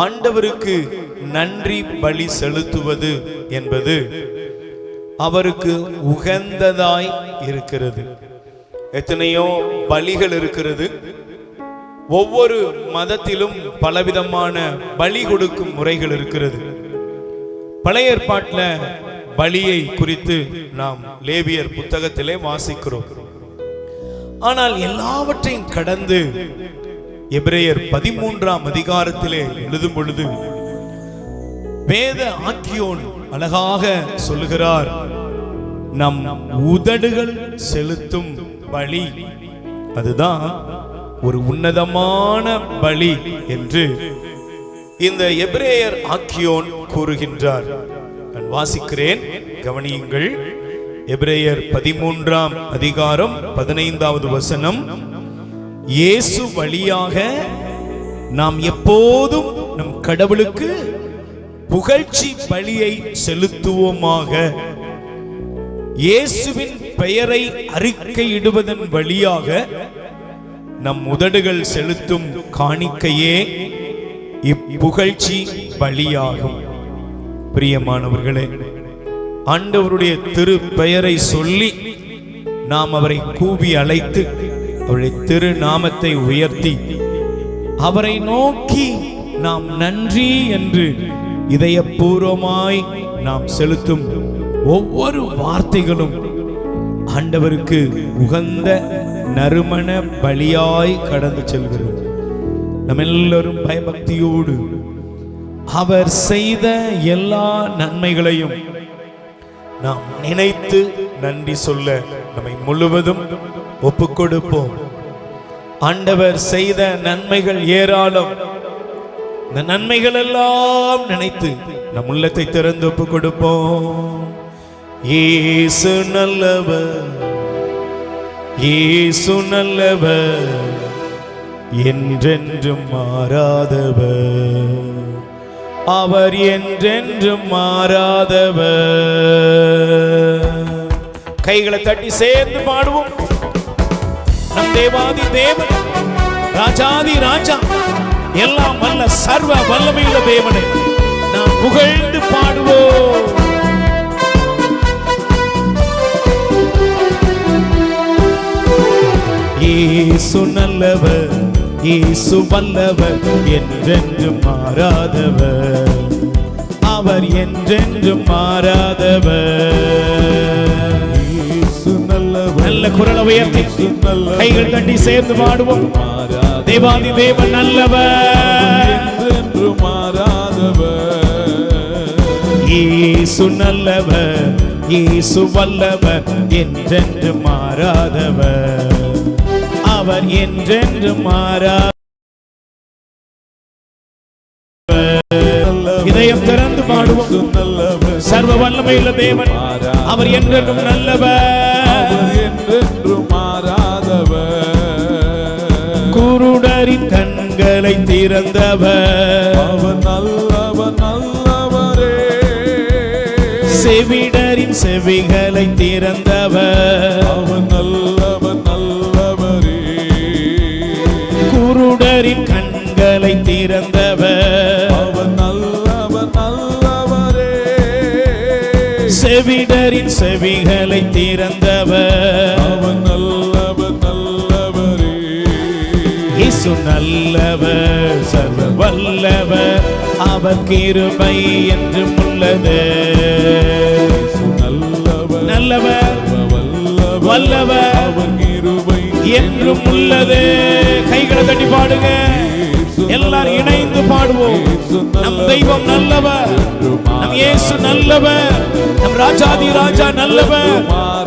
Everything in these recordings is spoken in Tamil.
ஆண்டவருக்கு நன்றி பலி செலுத்துவது என்பது அவருக்கு உகந்ததாய் இருக்கிறது. எத்தனையோ பலிகள் இருக்கிறது. ஒவ்வொரு மதத்திலும் பலவிதமான பலி கொடுக்கும் முறைகள் இருக்கிறது. பழைய ஏற்பாட்டில் பலியை குறித்து நாம் லேவியர் புத்தகத்திலே வாசிக்கிறோம். ஆனால் எல்லாவற்றையும் கடந்து எபிரேயர் 13ஆம் அதிகாரத்திலே எழுதும் பொழுது வேத ஆக்கியோன் அழகாக சொல்லுகிறார், நம் உதடுகள் செலுத்தும் பலி அதுதான் ஒரு உன்னதமான பலி என்று இந்த எபிரேயர் ஆக்கியோன் கூறுகின்றார். நான் வாசிக்கிறேன், கவனியுங்கள். எபிரேயர் 13ஆம் அதிகாரம் 15வது வசனம். இயேசு வழியாக நாம் எப்போதும் நம் கடவுளுக்கு புகழ்ச்சி பலியை செலுத்துவோமாக. இயேசுவின் பெயரை அறிக்கையிடுவதன் வழியாக நம் உதடுகள் செலுத்தும் காணிக்கையே இப்புகழ்ச்சி பலியாகும். பிரியமானவர்களே, ஆண்டவருடைய திரு பெயரை சொல்லி நாம் அவரை கூவி அழைத்து அவருடைய திரு நாமத்தை உயர்த்தி அவரை நோக்கி நாம் நன்றி என்று இதயபூர்வமாய் நாம் செலுத்தும் ஒவ்வொரு வார்த்தைகளும் ஆண்டவருக்கு உகந்த நறுமண பலியாய் கடந்து செல்கிறது. நம்ம எல்லாரும் பயபக்தியோடு அவர் செய்த எல்லா நன்மைகளையும் நாம் நினைத்து நன்றி சொல்ல நம்மை முழுவதும் ஒப்புக் கொடுப்போம். ஆண்டவர் செய்த நன்மைகள் ஏராளம். இந்த நன்மைகள் எல்லாம் நினைத்து நம் உள்ளத்தை திறந்து ஒப்புக் கொடுப்போம். இயேசு நல்லவர், இயேசு நல்லவர், என்றென்றும் மாறாதவர், அவர் என்றென்றும் மாறாதவர். கைகளை தட்டி சேர்ந்து பாடுவோம். நம் தேவாதி தேவன், ராஜாதி ராஜா, எல்லாம் வல்ல சர்வ வல்லமையுள்ள தேவனை நாம் புகழ்ந்து பாடுவோம். இயேசு நல்லவர், இயேசு வல்லவர், என்றென்றும் மாறாதவர், அவர் என்றென்றும் மாறாதவர். நல்ல குரல் உயர்த்தி கைகள் தட்டி சேர்ந்து பாடுவோம். தேவாதி தேவன் நல்லவர், என்றென்றும் மாறாதவர், இயேசு நல்லவர், இயேசு வல்லவர், என்றென்றும் மாறாதவர், அவர் என்றென்றும் மாறாதவர். இதயம் திறந்து பாடுவோம். சர்வ வல்லமையுள்ள தேவன், அவர் என்றென்றும் நல்லவர், என்றென்றும் மாறாதவர். குருடரின் கண்களை திறந்தவர், அவர் நல்லவர் நல்லவரே. செவிடரின் செவிகளை திறந்தவர், அவர் நல்லவர் நல்லவரே. குருடரின் கண்களை திறந்தவர், அவர் நல்லவர் நல்லவரே. செவிடரின் செவிகளை திறந்தவர், அவர் நல்லவர் நல்லவரே. இயேசு நல்லவர், சர்வ வல்லவர், அவர் கிருபை என்றும் உள்ளது. நல்லவர் நல்லவர் வல்லவர், அவர் கிருபை என்றும் உள்ளது. கைகளை தட்டி பாடுங்க. எல்லாரும் இணைந்து பாடுவோம். நம் தெய்வம் நல்லவர், நம் இயேசு நல்லவர், நம் ராஜாதி ராஜா நல்லவர்,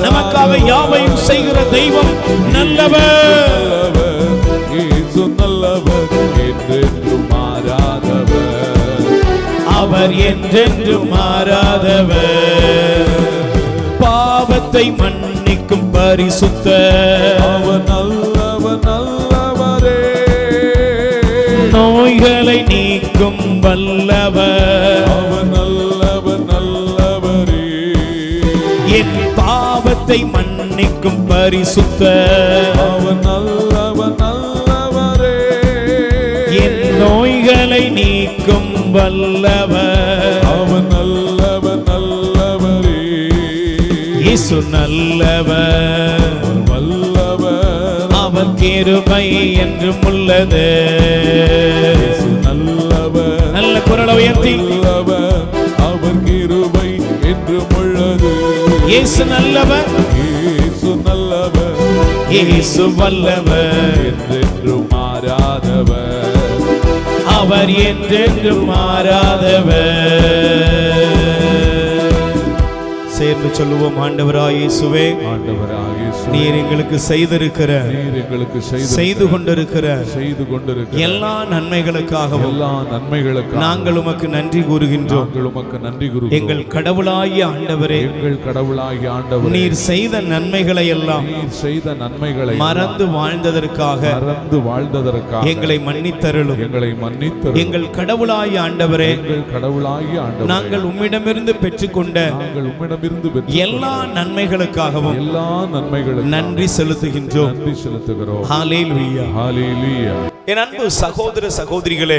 நமக்காக யாவையும் செய்கிற தெய்வம் நல்லவர். இயேசு நல்லவர், என்றென்றும் மாறாதவர், அவர் என்றென்றும் மாறாதவர். பாவத்தை மன்னிக்கும் பரிசுத்தர், அவர் நல்லவர் நல்லவரே. நோய்களை நீக்கும் வல்லவர், அவர் நல்லவர் நல்லவரே. என் பாவத்தை மன்னிக்கும் பரிசுத்தர், அவர் நல்லவர் நல்லவரே. என் நோய் கவலை நீக்கும் வல்லவர். அவன் நல்லவர், நல்லவரே. இயேசு நல்லவர், வல்லவர். அவர் கிருபை என்றும் உள்ளது. இயேசு நல்லவர், நல்ல குரலை உயர்த்தி நல்லவர். அவர் கிருபை என்றும் உள்ளது. இயேசு நல்லவர், இயேசு நல்லவர். இயேசு வல்லவர், என்றென்றும் மாறாதவர். அவர் என்றென்றும் மாறாதவர். சேர்ந்து சொல்லுவோம், ஆண்டவராய் இயேசுவே, ஆண்டவராகிய நீர் எங்களுக்கு செய்திருக்கிற, நீர் எங்களுக்கு செய்து கொண்டிருக்கிற எல்லா நன்மைகளுக்காகவும், எல்லா நன்மைகளுக்காக நாங்கள் உமக்கு நன்றி கூறுகின்றோம். நாங்கள் உமக்கு நன்றி கூறுகிறோம். எங்கள் கடவுளாகிய ஆண்டவரே, எங்கள் கடவுளாகிய ஆண்டவரே, நீர் செய்த நன்மைகளை எல்லாம், நீர் செய்த நன்மைகளை மறந்து வாழ்ந்ததற்காக, மறந்து வாழ்ந்ததற்காக எங்களை மன்னித்தருளும். எங்களை மன்னித்தருளும். எங்கள் கடவுளாகிய ஆண்டவரே, எங்கள் கடவுளாகிய ஆண்டவரே, நாங்கள் உம்மிடமிருந்து பெற்றுக்கொண்ட நாங்கள் உம்மிடமிருந்து எல்லா நன்மைகளுக்காகவும் எல்லா நன்மைகளுக்கும் நன்றி செலுத்துகின்றோம். நன்றி செலுத்துகிறோம். ஹல்லேலூயா, ஹல்லேலூயா. என் அன்பு சகோதர சகோதரிகளே,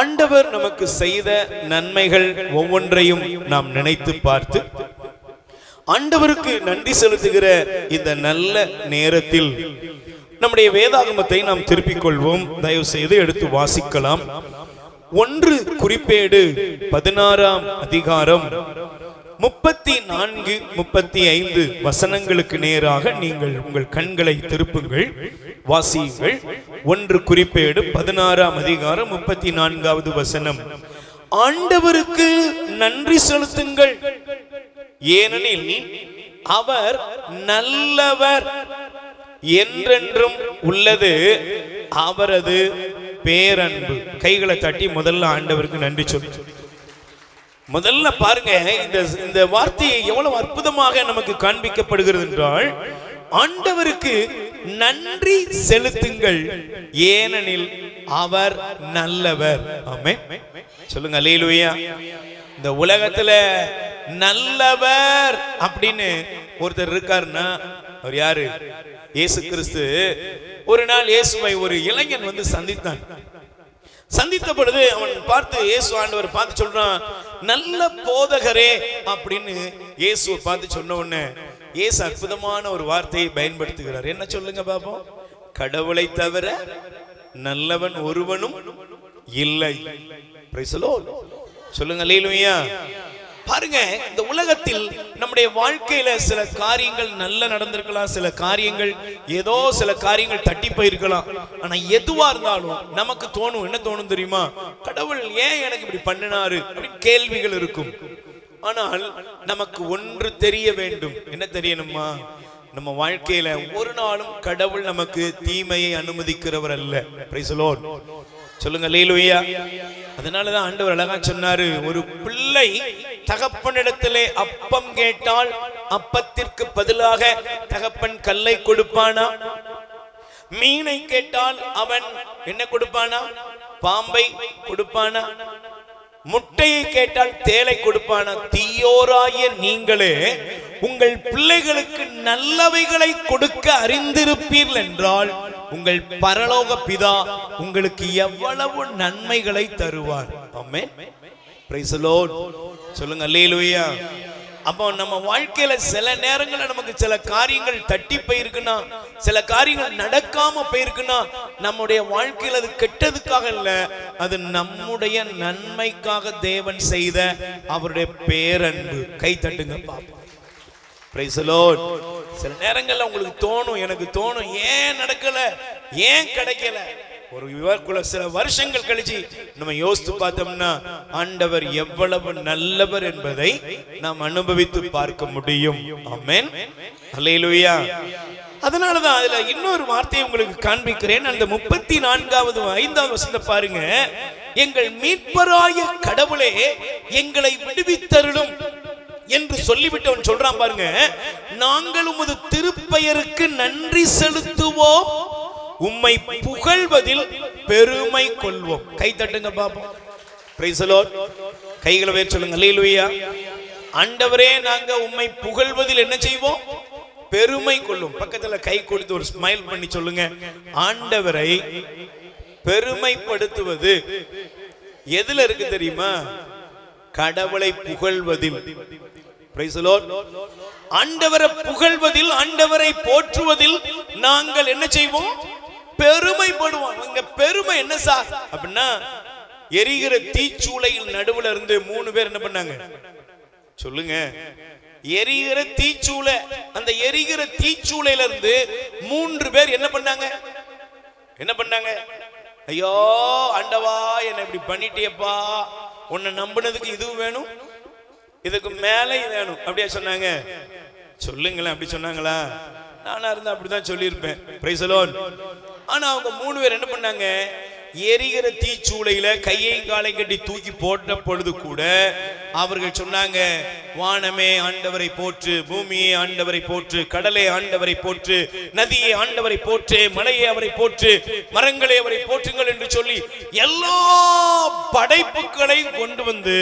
ஆண்டவர் நமக்கு செய்த நன்மைகள் ஒவ்வொன்றையும் நாம் நினைத்து பார்த்து ஆண்டவருக்கு நன்றி செலுத்துகிற இந்த நல்ல நேரத்தில் நம்முடைய வேதாகமத்தை நாம் திருப்பிக் கொள்வோம். தயவு செய்து எடுத்து வாசிக்கலாம். 1 குறிப்பேடு 16ஆம் அதிகாரம் 34, 35 வசனங்களுக்கு நேராக நீங்கள் உங்கள் கண்களை திருப்புங்கள், வாசியுங்கள். 1 குறிப்பேடு 16ஆம் அதிகாரம் 34வது வசனம். ஆண்டவருக்கு நன்றி செலுத்துங்கள், ஏனெனில் அவர் நல்லவர், என்றென்றும் உள்ளது அவரது பேரன்பு. கைகளை தட்டி முதல்ல ஆண்டவருக்கு நன்றி சொல்லு. முதல்ல பாருங்க, இந்த வார்த்தையை எவ்வளவு அற்புதமாக நமக்கு காண்பிக்கப்படுகிறது என்றால், ஆண்டவருக்கு நன்றி செலுத்துங்கள், ஏனெனில் அவர் நல்லவர். ஆமென், சொல்லுங்க அல்லேலூயா. இந்த உலகத்துல நல்லவர் அப்படின்னு ஒருத்தர் இருக்காருன்னா அவர் யாரு? இயேசு கிறிஸ்து. ஒரு நாள் இயேசுவை ஒரு இளைஞன் வந்து சந்தித்தான். சந்தித்த பொழுது அவன் பார்த்து, இயேசு ஆண்டவர் பார்த்து சொல்றான், நல்ல போதகரே அப்படின்னு இயேசுவை பார்த்து சொன்ன உடனே இயேசு அற்புதமான ஒரு வார்த்தையை பயன்படுத்துகிறார். என்ன சொல்லுங்க பாப்போம்? கடவுளை தவிர நல்லவன் ஒருவனும் இல்லை. Price the lord. சொல்லுங்க அல்லேலூயா. பாருங்க, இந்த உலகத்தில் நம்முடைய வாழ்க்கையில சில காரியங்கள் நல்ல நடந்திருக்கலாம், சில காரியங்கள் ஏதோ சில காரியங்கள் தட்டி போயிருக்கலாம். ஆனா எதுவா இருந்தாலும் நமக்கு தோணும், என்ன தோணும் தெரியுமா? கடவுள் ஏன் எனக்கு இப்படி பண்ணினாரு அப்படின்னு கேள்விகள் இருக்கும். ஆனால் நமக்கு ஒன்று தெரிய வேண்டும். என்ன தெரியணுமா? நம்ம வாழ்க்கையில ஒரு நாளும் கடவுள் நமக்கு தீமையை அனுமதிக்கிறவர் அல்ல. Price the lord. சொல்லுங்க அல்லேலூயா. அதனாலதான் ஆண்டவர் அழகா சொன்னாரு, ஒரு பிள்ளை தகப்பனிடத்திலே அப்பம் கேட்டால் அப்பத்திற்கு பதிலாக தகப்பன் கல்லை கொடுப்பானா? மீனை கேட்டால் அவன் என்ன கொடுப்பானா? பாம்பை கொடுப்பானா? முட்டையை கேட்டால் தேலை கொடுப்பானா? தீயோராய நீங்களே உங்கள் பிள்ளைகளுக்கு நல்லவைகளை கொடுக்க அறிந்திருப்பீர்கள் என்றால் உங்கள் பரலோக பிதா உங்களுக்கு எவ்வளவு நன்மைகளை தருவார். ஆமென். Praise the lord. சொல்லுங்க அல்லேலூயா. அப்போ நம்ம வாழ்க்கையில சில நேரங்கள்ல நமக்கு சில காரியங்கள் தட்டி போயிருக்குன்னா, சில காரியங்கள் நடக்காம போயிருக்குன்னா, நம்முடைய வாழ்க்கையில அது கெட்டதுக்காக இல்ல, அது நம்முடைய நன்மைக்காக தேவன் செய்த அவருடைய பேரன்பு. கை தட்டுங்க பாப்போம். Price the Lord. சில நேரங்கள்ல உங்களுக்கு தோணும், எனக்கு தோணும், ஏன் நடக்கல, ஏன் கிடைக்கல. ஒரு சில வருஷங்கள் கழிச்சு நம்ம யோசித்து பார்த்தோம்னா ஆண்டவர் எவ்வளவு நல்லவர் என்பதை நாம் அனுபவித்து பார்க்க முடியும். ஆமென். அல்லேலூயா. அதனாலதான் அதுல இன்னொரு வார்த்தையை உங்களுக்கு காண்பிக்கிறேன். அந்த 34வது 5வது வசனத்தை பாருங்க. எங்கள் மீட்பராய கடவுளே எங்களை விடுவித்தருளும் என்று சொல்லிவிட்டு அவன் சொல்றான் பாருங்க, நாங்கள் உமது திருப்பெயருக்கு நன்றி செலுத்துவோம், உம்மை புகழ்வதில் பெருமை கொள்வோம். கை தட்டுங்க பாப்போம். Price the Lord. கைகளை உயர்த்தி சொல்லுங்க அல்லேலூயா. ஆண்டவரே, நாங்க உம்மை புகழ்வதில் என்ன செய்வோம்? பெருமை கொள்வோம். பக்கத்துல கை கொடுத்து ஒரு ஸ்மைல் பண்ணி சொல்லுங்க, ஆண்டவரை பெருமைப்படுத்துவது எதுல இருக்கு தெரியுமா? கடவுளை புகழ்வதில். Price the Lord. ஆண்டவரை புகழ்வதில், ஆண்டவரை போற்றுவதில் நாங்கள் என்ன செய்வோம்? பெருமைப்படுவோம். இங்க பெருமை என்ன சார் அப்படின்னா, எரிகிற தீச்சூளையில் நடுவுல இருந்து 3 பேர் என்ன பண்ணாங்க சொல்லுங்க? எரிகிற தீச்சூளை, அந்த எரிகிற தீச்சூளையில இருந்து 3 பேர் என்ன பண்ணாங்க? என்ன பண்ணாங்க? ஐயோ ஆண்டவா, என்ன இப்படி பண்ணிட்டியப்பா, உன்னை நம்பினதுக்கு இதுவும் வேணும், இதுக்கு மேலே வேணும், அப்படியே சொன்னாங்க. சொல்லுங்களேன், அப்படி சொன்னாங்களா? நானா இருந்தா அப்படிதான் சொல்லியிருப்பேன். Price the Lord. ஆனா அவங்க 3 பேர் என்ன பண்ணாங்க? எரிகிற தீச்சூளையில கையையும் காலை கட்டி தூக்கி போட்ட பொழுது கூட அவர்கள் சொன்னாங்க, வானமே ஆண்டவரை போற்று, பூமியே ஆண்டவரை போற்று, கடலே ஆண்டவரை போற்று, நதியே ஆண்டவரை போற்று, மலையே அவரை போற்று, மரங்களே அவரை போற்றுங்கள் என்று சொல்லி எல்லா படைப்புகளையும் கொண்டு வந்து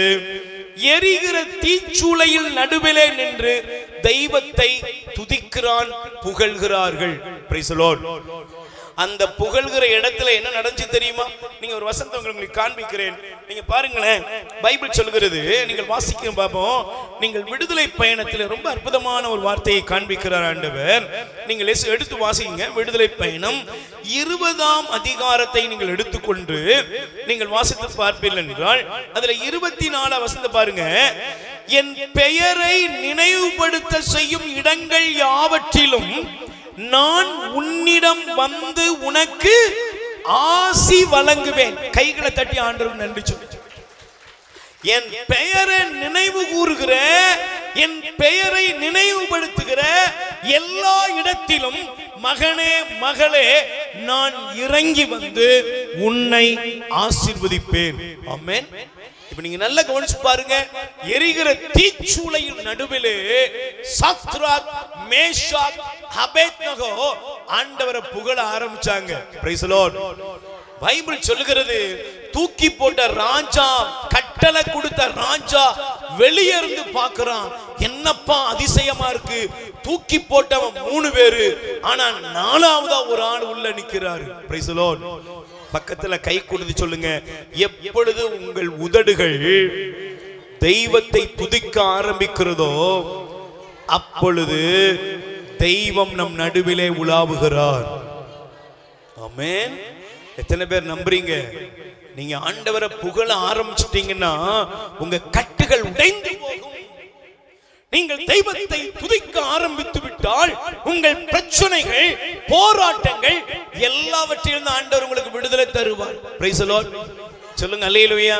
எரிகிற தீச்சூளையில் நடுவிலே நின்று தெய்வத்தை துதிக்கிறான், புகழ்கிறார்கள். Price the Lord. அந்த புகழ்கிற இடத்துல என்ன நடந்துச்சு தெரியுமா? நீங்க ஒரு வசனத்தை உங்களுக்கு காண்பிக்கிறேன், நீங்க பாருங்களேன். பைபிள் சொல்கிறது, நீங்கள் வாசிக்க பாப்போம். நீங்கள் விடுதலை பயணத்தில் ரொம்ப அற்புதமான ஒரு வார்த்தையை காண்பிக்கிறார் ஆண்டவர். நீங்கள் எடுத்து வாசிங்க. விடுதலை பயணம் 20ஆம் அதிகாரத்தை நீங்கள் எடுத்துக்கொண்டு நீங்கள் வாசித்து பார்ப்பீர்கள் என்றால் அதுல 24 வசனத்தை பாருங்க. என் பெயரை நினைவுபடுத்த செய்யும் இடங்கள் யாவற்றிலும் நான் உன்னிடம் வந்து உனக்கு ஆசி வழங்குவேன். கைகளை தட்டி ஆண்டவருக்கு நன்றி சொல்லு. என் பெயரை நினைவு கூறுகிற, என் பெயரை நினைவுபடுத்துகிற எல்லா இடத்திலும் மகனே மகளே நான் இறங்கி வந்து உன்னை ஆசீர்வதிப்பேன். ஆமென். இப்ப நீங்க நல்லா கவனிச்சு பாருங்க. எரிகிற தீச்சூளையின் நடுவிலே சாத்ராக், மேஷாக், அபேத்நேகோ ஆண்டவரை புகழ ஆரம்பிச்சாங்க. Price the Lord. பைபிள் சொல்லுகிறது, தூக்கி போட்ட ராஜா, கட்டளை கொடுத்த ராஜா வெளியே இருந்து பார்க்கிறான். என்னப்பா அதிசயமா இருக்கு, தூக்கி போட்டவன் 3 பேரு, ஆனா 4ஆவதா ஒரு ஆள் உள்ள நிக்கிறாரு. Price the Lord. பக்கத்துல கை கொடுத்து சொல்லுங்க, எப்பொழுது உங்கள் உதடுகள் தெய்வத்தை துதிக்க ஆரம்பிக்கிறதோ அப்பொழுது தெய்வம் நம் நடுவிலே உலாவுகிறார். ஆமென். எத்தனை பேர் நம்புறீங்க? நீங்க ஆண்டவரை புகழ ஆரம்பிச்சிட்டீங்கன்னா உங்க கட்டுகள் உடைந்து போகும். நீங்கள் தெய்வத்தை துதிக்க ஆரம்பித்து விட்டால் உங்கள் பிரச்சனைகள், போராட்டங்கள் எல்லாவற்றிலும் ஆண்டவர் உங்களுக்கு விடுதலை தருவார். Price the lord. சொல்லுங்க அல்லேலூயா.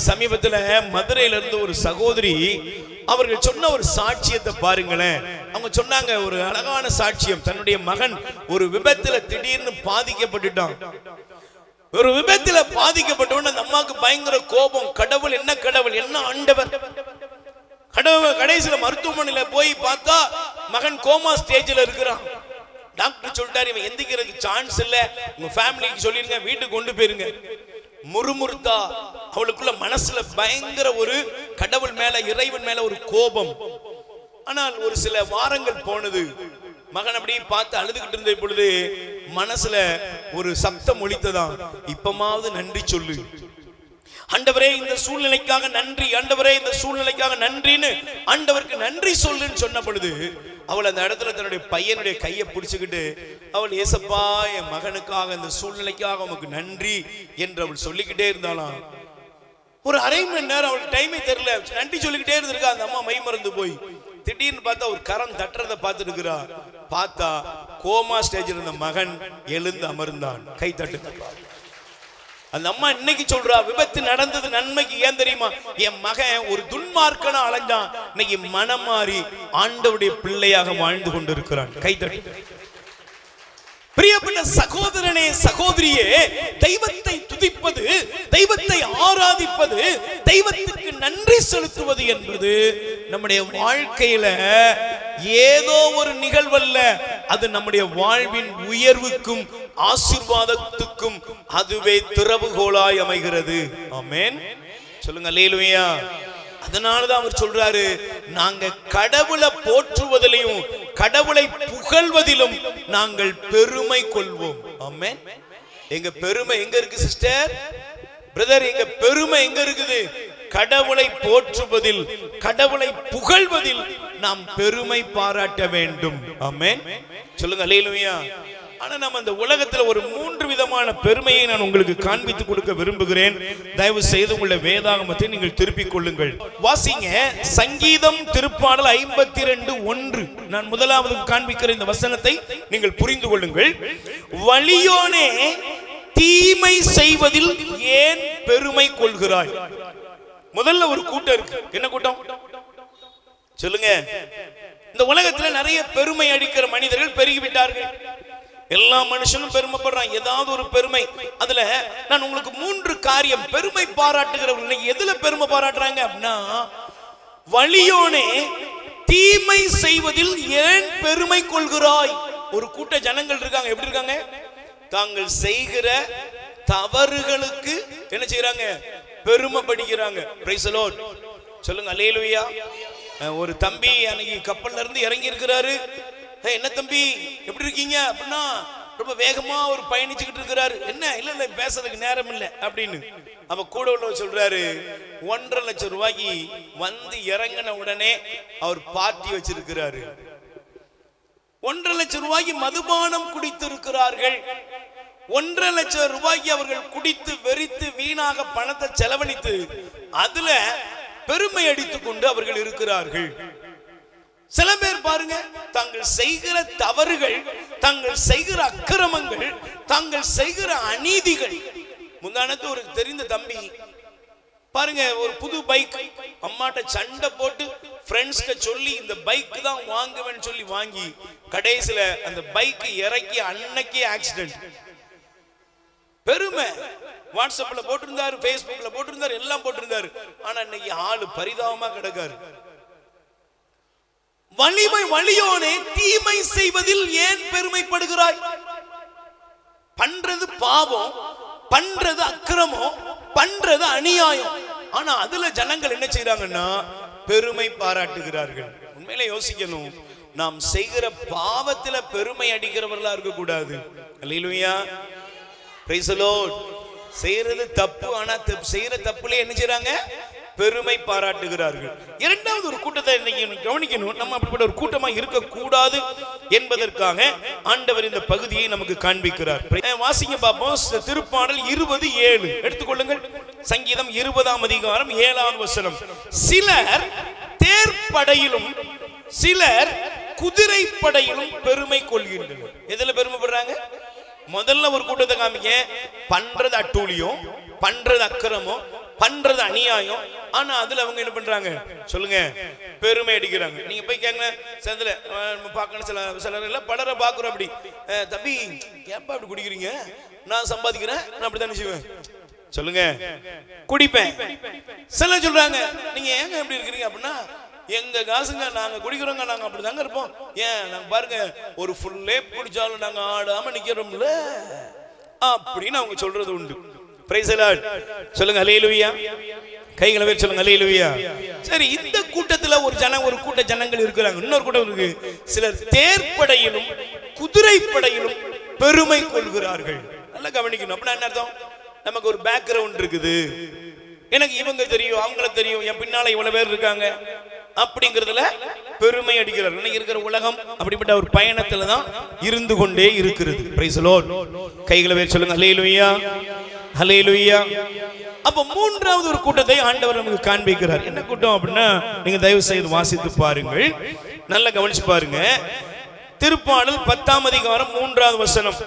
சமீபத்துல மதுரையில இருந்து ஒரு சகோதரி அவர்கள் சொன்ன ஒரு சாட்சியத்தை பாருங்களேன். அவங்க சொன்னாங்க ஒரு அழகான சாட்சியம். தன்னுடைய மகன் ஒரு விபத்துல திடீர்னு பாதிக்கப்பட்டுட்டான். ஒரு விபத்துல பாதிக்கப்பட்டவன அந்த அம்மாவுக்கு பயங்கர கோபம். கடவுள் என்ன, கடவுள் என்ன, ஆண்டவர் கடவுள். கடைசியில மருத்துவமனையில போய் பார்த்தா மகன் கோமா ஸ்டேஜ்ல இருக்கிறான். டாக்டர் சொல்லிட்டாரு, இவன் எந்திக்கிறதுக்கு சான்ஸ் இல்ல, உங்க ஃபேமிலிக்கு சொல்லிருங்க, வீட்டுக்கு கொண்டு போயிருங்க. முறுமுறுத்தா அவளுக்குள்ள மனசுல பயங்கர ஒரு கடவுள் மேல, இறைவன் மேல ஒரு கோபம். ஆனால் ஒரு சில வாரங்கள் போனது. மகன் அப்படியே பார்த்து அழுதுகிட்டு இருந்த பொழுது மனசுல ஒரு சப்தம் ஒலித்ததான், இப்பமாவது நன்றி சொல்லு ஆண்டவரே, இந்த சூழ்நிலைக்காக நன்றி, ஆண்டவரே இந்த சூழ்நிலைக்காக நன்றின்னு ஆண்டவருக்கு நன்றி சொல்லுன்னு சொன்ன பொழுது அவள் அந்த இடத்துல தன்னுடைய பையனுடைய கையை பிடிச்சுக்கிட்டு அவள், ஏசப்பா என் மகனுக்காக, இந்த சூழ்நிலைக்காக உமக்கு நன்றி என்று அவள் சொல்லிக்கிட்டே இருந்தாலாம். ஒரு அரை மணி நேரம் அவளுக்கு டைமே தெரியல, நன்றி சொல்லிக்கிட்டே இருந்திருக்கா. அந்த அம்மா மை மறந்து போய் திடீர்னு பார்த்தா ஒரு கரம் தட்டுறதை பார்த்துட்டு இருக்கிறா. பார்த்தா கோமா ஸ்டேஜில் இருந்த மகன் எழுந்து அமர்ந்தான். கை தட்டு. அந்த அம்மா இன்னைக்கு சொல்றா, விபத்து நடந்தது நன்மைக்கு. ஏன் தெரியுமா? என் மகன் ஒரு துன்மார்க்கனா அலைஞ்சான், இன்னைக்கு மனம் மாறி ஆண்டவருடைய பிள்ளையாக வாழ்ந்து கொண்டிருக்கிறான். கைதட்டி. பிரியப்பட்ட சகோதரனே, சகோதரியே, தெய்வத்தை துதிப்பது, தெய்வத்தை ஆராதிப்பது, தெய்வத்துக்கு நன்றி செலுத்துவது என்பது நம்முடைய வாழ்க்கையில ஏதோ ஒரு நிகழ்வல்ல, அது நம்முடைய வாழ்வின் உயர்வுக்கும் ஆசீர்வாதத்துக்கும் அதுவே திறவுகோலாய் அமைகிறது. ஆமென். சொல்லுங்க அல்லேலூயா. அதனாலதான் அவர் சொல்றாரு, நாங்க கடவுளை போற்றுவதிலும் கடவுளை புகழ்வதிலும் நாங்கள் பெருமை கொள்வோம். ஆமென். எங்க பெருமை எங்க இருக்கு சிஸ்டர், பிரதர்? எங்க பெருமை எங்க இருக்குது? கடவுளை போற்றுவதில், கடவுளை புகழ்வதில் நாம் பெருமை பாராட்ட வேண்டும். ஆமென், சொல்லுங்க அல்லேலூயா. ஆனா நம்ம இந்த உலகத்துல ஒரு 3 விதமான பெருமையை நான் உங்களுக்கு காண்பித்து கொடுக்க விரும்புகிறேன். தயவு செய்து உங்களுடைய வேதாகமத்தை நீங்கள் திருப்பிக் கொள்ளுங்கள். வாசிங்க சங்கீதம் திருப்பாடல் 52:1. நான் முதலாவது காண்பிக்கிற இந்த வசனத்தை நீங்கள் புரிந்து கொள்ளுங்கள். வலியோனே தீமை செய்வதில் ஏன் பெருமை கொள்கிறாய்? முதல்ல ஒரு கூட்டம் இருக்கு. என்ன கூட்டம் சொல்லுங்க? இந்த உலகத்துல நிறைய பெருமை அடிக்கிற மனிதர்கள் பெருகிவிட்டார்கள். எல்லா மனுஷனும் பெருமைப்படுறான், ஏதாவது ஒரு பெருமை. அதுல நான் உங்களுக்கு 3 காரியம் பெருமை பாராட்டுகிறவர்கள் எதுல பெருமை பாராட்டுறாங்க அப்படின்னா, வலியோனே தீமை செய்வதில் ஏன் பெருமை கொள்கிறாய்? ஒரு கூட்ட ஜனங்கள் இருக்காங்க. எப்படி இருக்காங்க? தாங்கள் செய்கிற தவறுகளுக்கு என்ன செய்யறாங்க? பெருமை படிக்கிறாங்க. பிரைஸ் தி லார்ட், சொல்லுங்க அல்லேலூயா. ஒரு தம்பி அன்னைக்கு கப்பல்ல இருந்து இறங்கி இருக்கிறாரு. என்ன தம்பி எப்படி இருக்கீங்க அப்படின்னா, ரொம்ப வேகமா ஒரு பயணிச்சுக்கிட்டு இருக்கிறாரு. என்ன? இல்ல இல்ல பேசுறதுக்கு நேரம் இல்லை அப்படின்னு. அவ கூட உள்ள சொல்றாரு, 1.5 லட்சம் ரூபாய்க்கு வந்து இறங்கின உடனே அவர் பார்ட்டி வச்சிருக்கிறாரு. 1.5 லட்சம் ரூபாய்க்கு மதுபானம் குடித்திருக்கிறார்கள். 1.5 லட்சம் ரூபாய்க்கு அவர்கள் குடித்து வெறித்து வீணாக பணத்தை செலவழித்து அதுல பெருமை அடித்துக் கொண்டு அவர்கள் இருக்கிறார்கள். சில பேர் பாருங்க, தாங்கள் செய்கிற தவறுகள், தாங்கள் செய்கிற அக்கிரமங்கள், தாங்கள் செய்கிற அநீதிகள். முந்தானத்து ஒரு தெரிந்த தம்பி பாருங்க, ஒரு புது பைக் அம்மாட்ட சண்டை போட்டு ஃப்ரெண்ட்ஸ்ட சொல்லி இந்த பைக் தான் வாங்குவேன்னு சொல்லி வாங்கி கடைசியில அந்த பைக் இறக்கி அன்னைக்கே ஆக்சிடென்ட். பெருமை. வாட்ஸ்அப்ல போட்டிருந்தாரு, பேஸ்புக்ல போட்டிருந்தாரு, எல்லாம் போட்டிருந்தாரு. ஆனா இன்னைக்கு ஆளு பரிதாபமா கிடக்காரு. வலிமை வலியோனே தீமை செய்வதில் ஏன் பெருமைப்படுகிறாய்? பண்றது பாவம், பண்றது அக்கிரமம், பண்றது அநியாயம். ஆனா அதுல ஜனங்கள் என்ன செய்யறாங்கன்னா பெருமை பாராட்டுகிறார்கள். உண்மையில யோசிக்கணும், நாம் செய்கிற பாவத்துல பெருமை அடிக்கிறவர்களா இருக்க கூடாது. அல்லேலூயா, பிரைஸ் தி லார்ட். செய்யறது தப்பு, ஆனா செய்யற தப்புல என்ன செய்யறாங்க? பெருமை பாராட்டுகிறார்கள். இரண்டாவது ஒரு கூட்டத்தை கவனிக்கணும். நம்ம அப்படிப்பட்ட ஒரு கூட்டமா இருக்க கூடாது என்பதற்காக ஆண்டவர் இந்த பகுதியை நமக்கு காண்பிக்கிறார். வாசிங்க பாப்போம். திருப்பாடல் 20:7 எடுத்துக்கொள்ளுங்கள். சங்கீதம் 20ஆம் அதிகாரம் 7வது வசனம். சிலர் தேர்ப்படையிலும் சிலர் குதிரை படையிலும் பெருமை கொள்கின்றனர். எதுல பெருமைப்படுறாங்க? முதல்ல ஒரு கூட்டத்தை காமிக்க, பண்றது அட்டூழியம், பண்றது அக்கிரமம், பண்றது அநியாயம். ஆனா அதுல அவங்க என்ன பண்றாங்க சொல்லுங்க? பெருமை அடிக்கிறாங்க. நீங்க போய் கேங்க, சில பார்க்கணும், சில பலரை பாக்குறோம். அப்படி தம்பி ஏப்பா அப்படி குடிக்கிறீங்க? நான் சம்பாதிக்கிறேன், நான் அப்படித்தான் செய்வேன். சொல்லுங்க, குடிப்பேன். சில சொல்றாங்க, நீங்க ஏங்க எப்படி இருக்கிறீங்க அப்படின்னா, எங்க காசுங்க, நாங்க குடிக்கிறோங்க, நாங்க அப்படிதாங்க இருப்போம். ஏன் நாங்க பாருங்க, ஒரு ஃபுல்லே குடிச்சாலும் நாங்க ஆடாம நிக்கிறோம்ல அப்படின்னு அவங்க சொல்றது உண்டு. பிரைஸ் தி லார்ட், சொல்லுங்க அல்லேலூயா. கைகளை வச்சு சொல்லுங்க அல்லேலூயா. சரி, இந்த கூட்டத்துல ஒரு கூட்ட ஜனங்கள் இருக்கிறாங்க. இன்னொரு கூட்டம் இருக்கு. சிலர் தேர்ப்படையிலும் குதிரை படையிலும் பெருமை கொள்கிறார்கள். நல்லா கவனிக்கணும். அப்படின்னா என்ன அர்த்தம்? நமக்கு ஒரு பேக்ரவுண்ட் இருக்குது, எனக்கு இவங்க தெரியும், அவங்கள தெரியும், என் பின்னால இவ்வளவு பேர் இருக்காங்க அப்படிங்கிறதுல பெருமை அடிக்கிறார்கள். இன்னைக்கு இருக்கிற உலகம் அப்படிப்பட்ட ஒரு பயணத்துல தான் இருந்து கொண்டே இருக்கிறது. Price the Lord. கைகளை வச்சு சொல்லுங்க அல்லேலூயா, அல்லேலூயா. அப்ப மூன்றாவது ஒரு கூட்டத்தை ஆண்டவர் நமக்கு காண்பிக்கிறார். என்ன கூட்டம் அப்படின்னா, நீங்க தயவு செய்து வாசித்து பாருங்கள், நல்லா கவனிச்சு பாருங்க. திருப்பாடல் 10ஆம் அதிகாரம் 3வது வசனம்.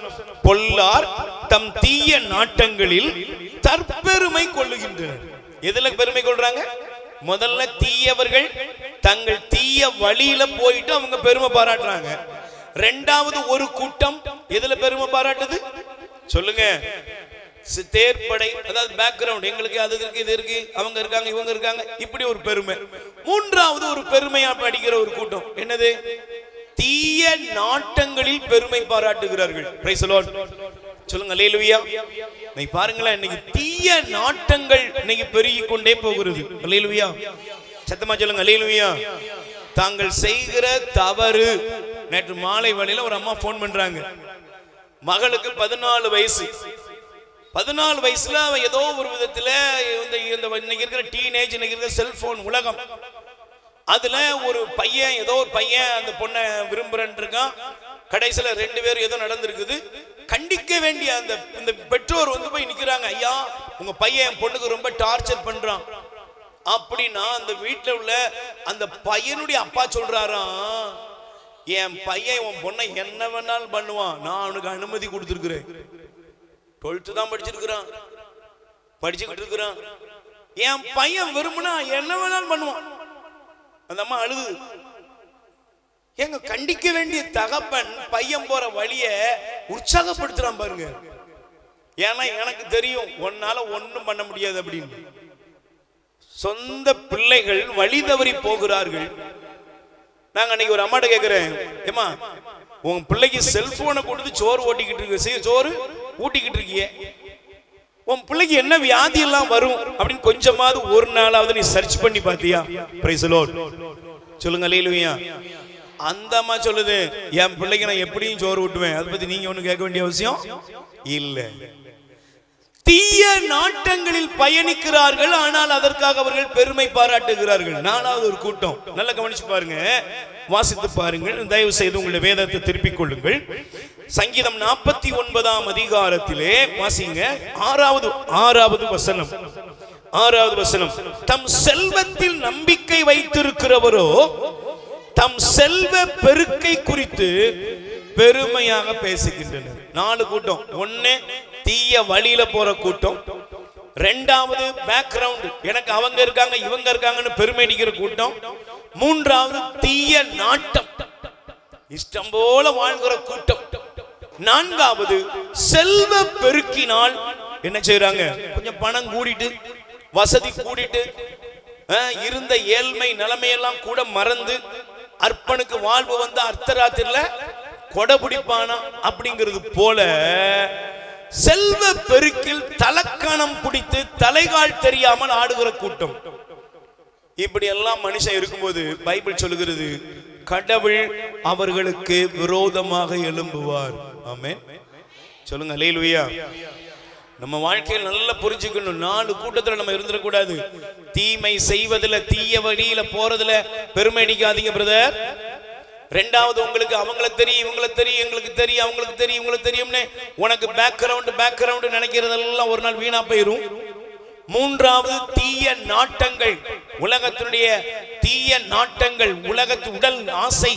பொல்லார் தம் தீய நாட்டங்களில் தற்பெருமை கொள்ளுகின்றனர். எதுல பெருமை கொள்றாங்க? முதல்ல தீயவர்கள் தங்கள் தீய வழியில போயிட்டு அவங்க பெருமை பாராட்டுறாங்க. இரண்டாவது ஒரு கூட்டம் எதுல பெருமை பாராட்டுது சொல்லுங்க? தேர்ப்படை, அதாவது பேக்ரவுண்ட், எங்களுக்கு அது இருக்கு, இது இருக்கு, அவங்க இருக்காங்க, இவங்க இருக்காங்க, இப்படி ஒரு பெருமை. மூன்றாவது ஒரு பெருமையா படிக்கிற ஒரு கூட்டம் என்னது? தீய நாட்டங்களில் பெருமை பாராட்டுகிறார்கள். பிரைஸ் தி லார்ட், சொல்லுங்க அல்லேலூயா. நீ பாருங்களேன், இன்னைக்கு தீய நாட்டங்கள் இன்னைக்கு பெருகி கொண்டே போகிறது. அல்லேலூயா, சத்தமா சொல்லுங்க அல்லேலூயா. தாங்கள் செய்கிற தவறு. நேற்று மாலை வேளையில ஒரு அம்மா போன் பண்றாங்க, மகளுக்கு 14 வயசு, 14 வயசுல அவன் ஏதோ ஒரு விதத்துல இன்னைக்கு இருக்கிற டீனேஜ், இன்னைக்கு இருக்கிற செல்போன் உலகம், அதுல ஒரு பையன் ஏதோ ஒரு பையன் அந்த பொண்ணை விரும்புறேன் இருக்கான். கடைசியில 2 பேரும் ஏதோ நடந்திருக்குது. கண்டிக்க வேண்டிய அந்த பெற்றோர் போய் நிக்கிறாங்க, ஐயா உங்க பையன் என் பொண்ணுக்கு ரொம்ப டார்ச்சர் பண்றான் அப்படின்னா அந்த வீட்டுல உள்ள அந்த பையனுடைய அப்பா சொல்றாராம், என் பையன் உன் பொண்ணை என்ன வேணாலும் பண்ணுவான், நான் அவனுக்கு அனுமதி கொடுத்துருக்கிறேன். 12th தான் படிச்சிருக்கிறான், படிச்சுக்கிட்டு இருக்கிறான். என் பையன் விரும்புனா என்ன வேணாலும் பண்ணுவான். அந்த அம்மா அழுது. எங்க கண்டிக்க வேண்டிய தகப்பன் பையன் போற வழிய உற்சாகப்படுத்துறான் பாருங்க. ஏன்னா எனக்கு தெரியும் உன்னால ஒண்ணும் பண்ண முடியாது அப்படின்னு. சொந்த பிள்ளைகள் வழி தவறி போகிறார்கள். நாங்க அன்னைக்கு ஒரு அம்மாட்ட கேட்கிறேன், ஏமா உன் பிள்ளைக்கு செல்போனை கொடுத்து சோறு ஓட்டிக்கிட்டு இருக்கு, சோறு ஊட்டிக்கிட்டு இருக்கிய, உன் பிள்ளைக்கு என்ன வியாதி எல்லாம் வரும் அப்படின்னு கொஞ்சமாவது ஒரு நாளாவது நீ சர்ச் பண்ணி பாத்தியா? பிரைஸ் தி லார்ட் சொல்லுங்க. அல்லேலூயா. அந்த அம்மா சொல்லுது, என் பிள்ளைக்கு நான் எப்படியும் சோறு ஊட்டுவேன், அதை பத்தி நீங்க ஒண்ணு கேட்க வேண்டிய அவசியம் இல்ல. தீய நாட்டங்களில் பயணிக்கிறார்கள், ஆனால் அதற்காக அவர்கள் பெருமை பாராட்டுகிறார்கள். 4வது ஒரு கூட்டம், நல்லா கவனிச்சு பாருங்க, வாசித்து பாருங்கள், தயவு செய்து உங்களுடைய வேதத்தை திருப்பிக் கொள்ளுங்கள். சங்கீதம் 49ஆம் அதிகாரத்திலே வாசிங்க, 6வது வசனம். 6வது வசனம், தம் செல்வத்தில் நம்பிக்கை வைத்திருக்கிறவரோ தம் செல்வ பெருக்கை குறித்து பெருமையாக பேசுகின்றனர். 4 கூட்டம். 1 தீய வழியில போற கூட்டம், 2வது பேக்ரவுண்ட், எனக்கு அவங்க இருக்காங்க இவங்க இருக்காங்கன்னு பெருமை அடிக்கிற கூட்டம், 3வது தீய நாட்டம், இஷ்டம் போல வாழ்கிற கூட்டம், 4வது செல்வ பெருக்கினால் என்ன செய்யறாங்க, கொஞ்சம் பணம் கூடிட்டு வசதி கூடிட்டு இருந்த ஏழ்மை நிலைமையெல்லாம் கூட மறந்து அர்ப்பனுக்கு வாழ்வு வந்த அர்த்தராத்திரில கொடை பிடிப்பானா அப்படிங்கிறது போல செல்வ பெருக்கில் தலக்கணம் பிடித்து தலைகால் தெரியாமல் ஆடுகிற கூட்டம். இப்படி எல்லாம் மனுஷன் இருக்கும்போது பைபிள் சொல்லுகிறது, கடவுள் அவர்களுக்கு விரோதமாக எழும்புவார். ஆமென் சொல்லுங்க. அல்லேலூயா. நம்ம வாழ்க்கையில் நல்லா புரிஞ்சுக்கணும், 4 கூட்டத்துல நம்ம இருந்துடக்கூடாது. தீமை செய்வதில், தீய வழியில போறதுல பெருமை அடிக்காதீங்க பிரதர். 2வது உங்களுக்கு அவங்கள தெரியும் இவங்கள தெரியும் எங்களுக்கு தெரியும் அவங்களுக்கு தெரியும் இவங்களுக்கு தெரியும்னு உனக்கு பேக்ரவுண்ட் நினைக்கிறதெல்லாம் ஒரு நாள் வீணா போயிரும். 3வது தீய நாட்டங்கள், உலகத்தினுடைய தீய நாட்டங்கள், உலகத்து உடல் ஆசை,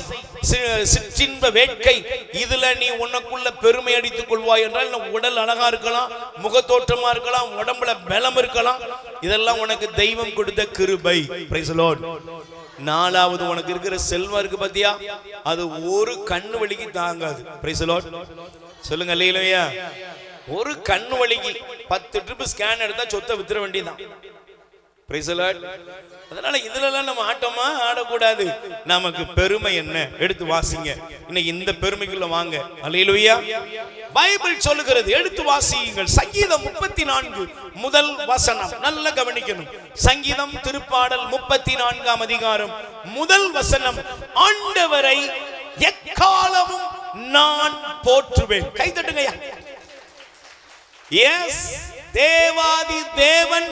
சிற்றின்ப வேட்கை, இதுல நீ உனக்குள்ள பெருமை அடித்துக் கொள்வாய் என்றால் உடல் அழகா இருக்கலாம், முகத்தோற்றமா இருக்கலாம், உடம்புல பலம் இருக்கலாம், இதெல்லாம் உனக்கு தெய்வம் கொடுத்த கிருபை. Price the Lord. 4வது உனக்கு இருக்கிற செல்வம் இருக்கு பாத்தியா, அது ஒரு கண்ணு வலிக்கு தாங்காது. பிரைஸ் தி லார்ட் சொல்லுங்க. அல்லேலூயா. ஒரு கண்ணு வலிக்கு 10 ட்ரிப் ஸ்கேன் எடுத்தா சொத்தை வித்துற வேண்டியதான். Price the Lord. அதனால இதுலலாம் நம்ம ஆட்டமா ஆடக்கூடாது. நமக்கு பெருமை என்ன எடுத்து வாசிங்க. இன்னைக்கு இந்த பெருமைக்குள்ள வாங்க. அல்லேலூயா. பைபிள் சொல்லுகிறது, எடுத்து வாசியுங்கள். சங்கீதம் 34 முதல் வசனம் நல்லா கவனிக்கணும். சங்கீதம் திருப்பாடல் 34ஆம் அதிகாரம் முதல் வசனம், ஆண்டவரை எக்காலமும் நான் போற்றுவேன். கை தட்டுங்கய்யா. எஸ், தேவாதி தேவன்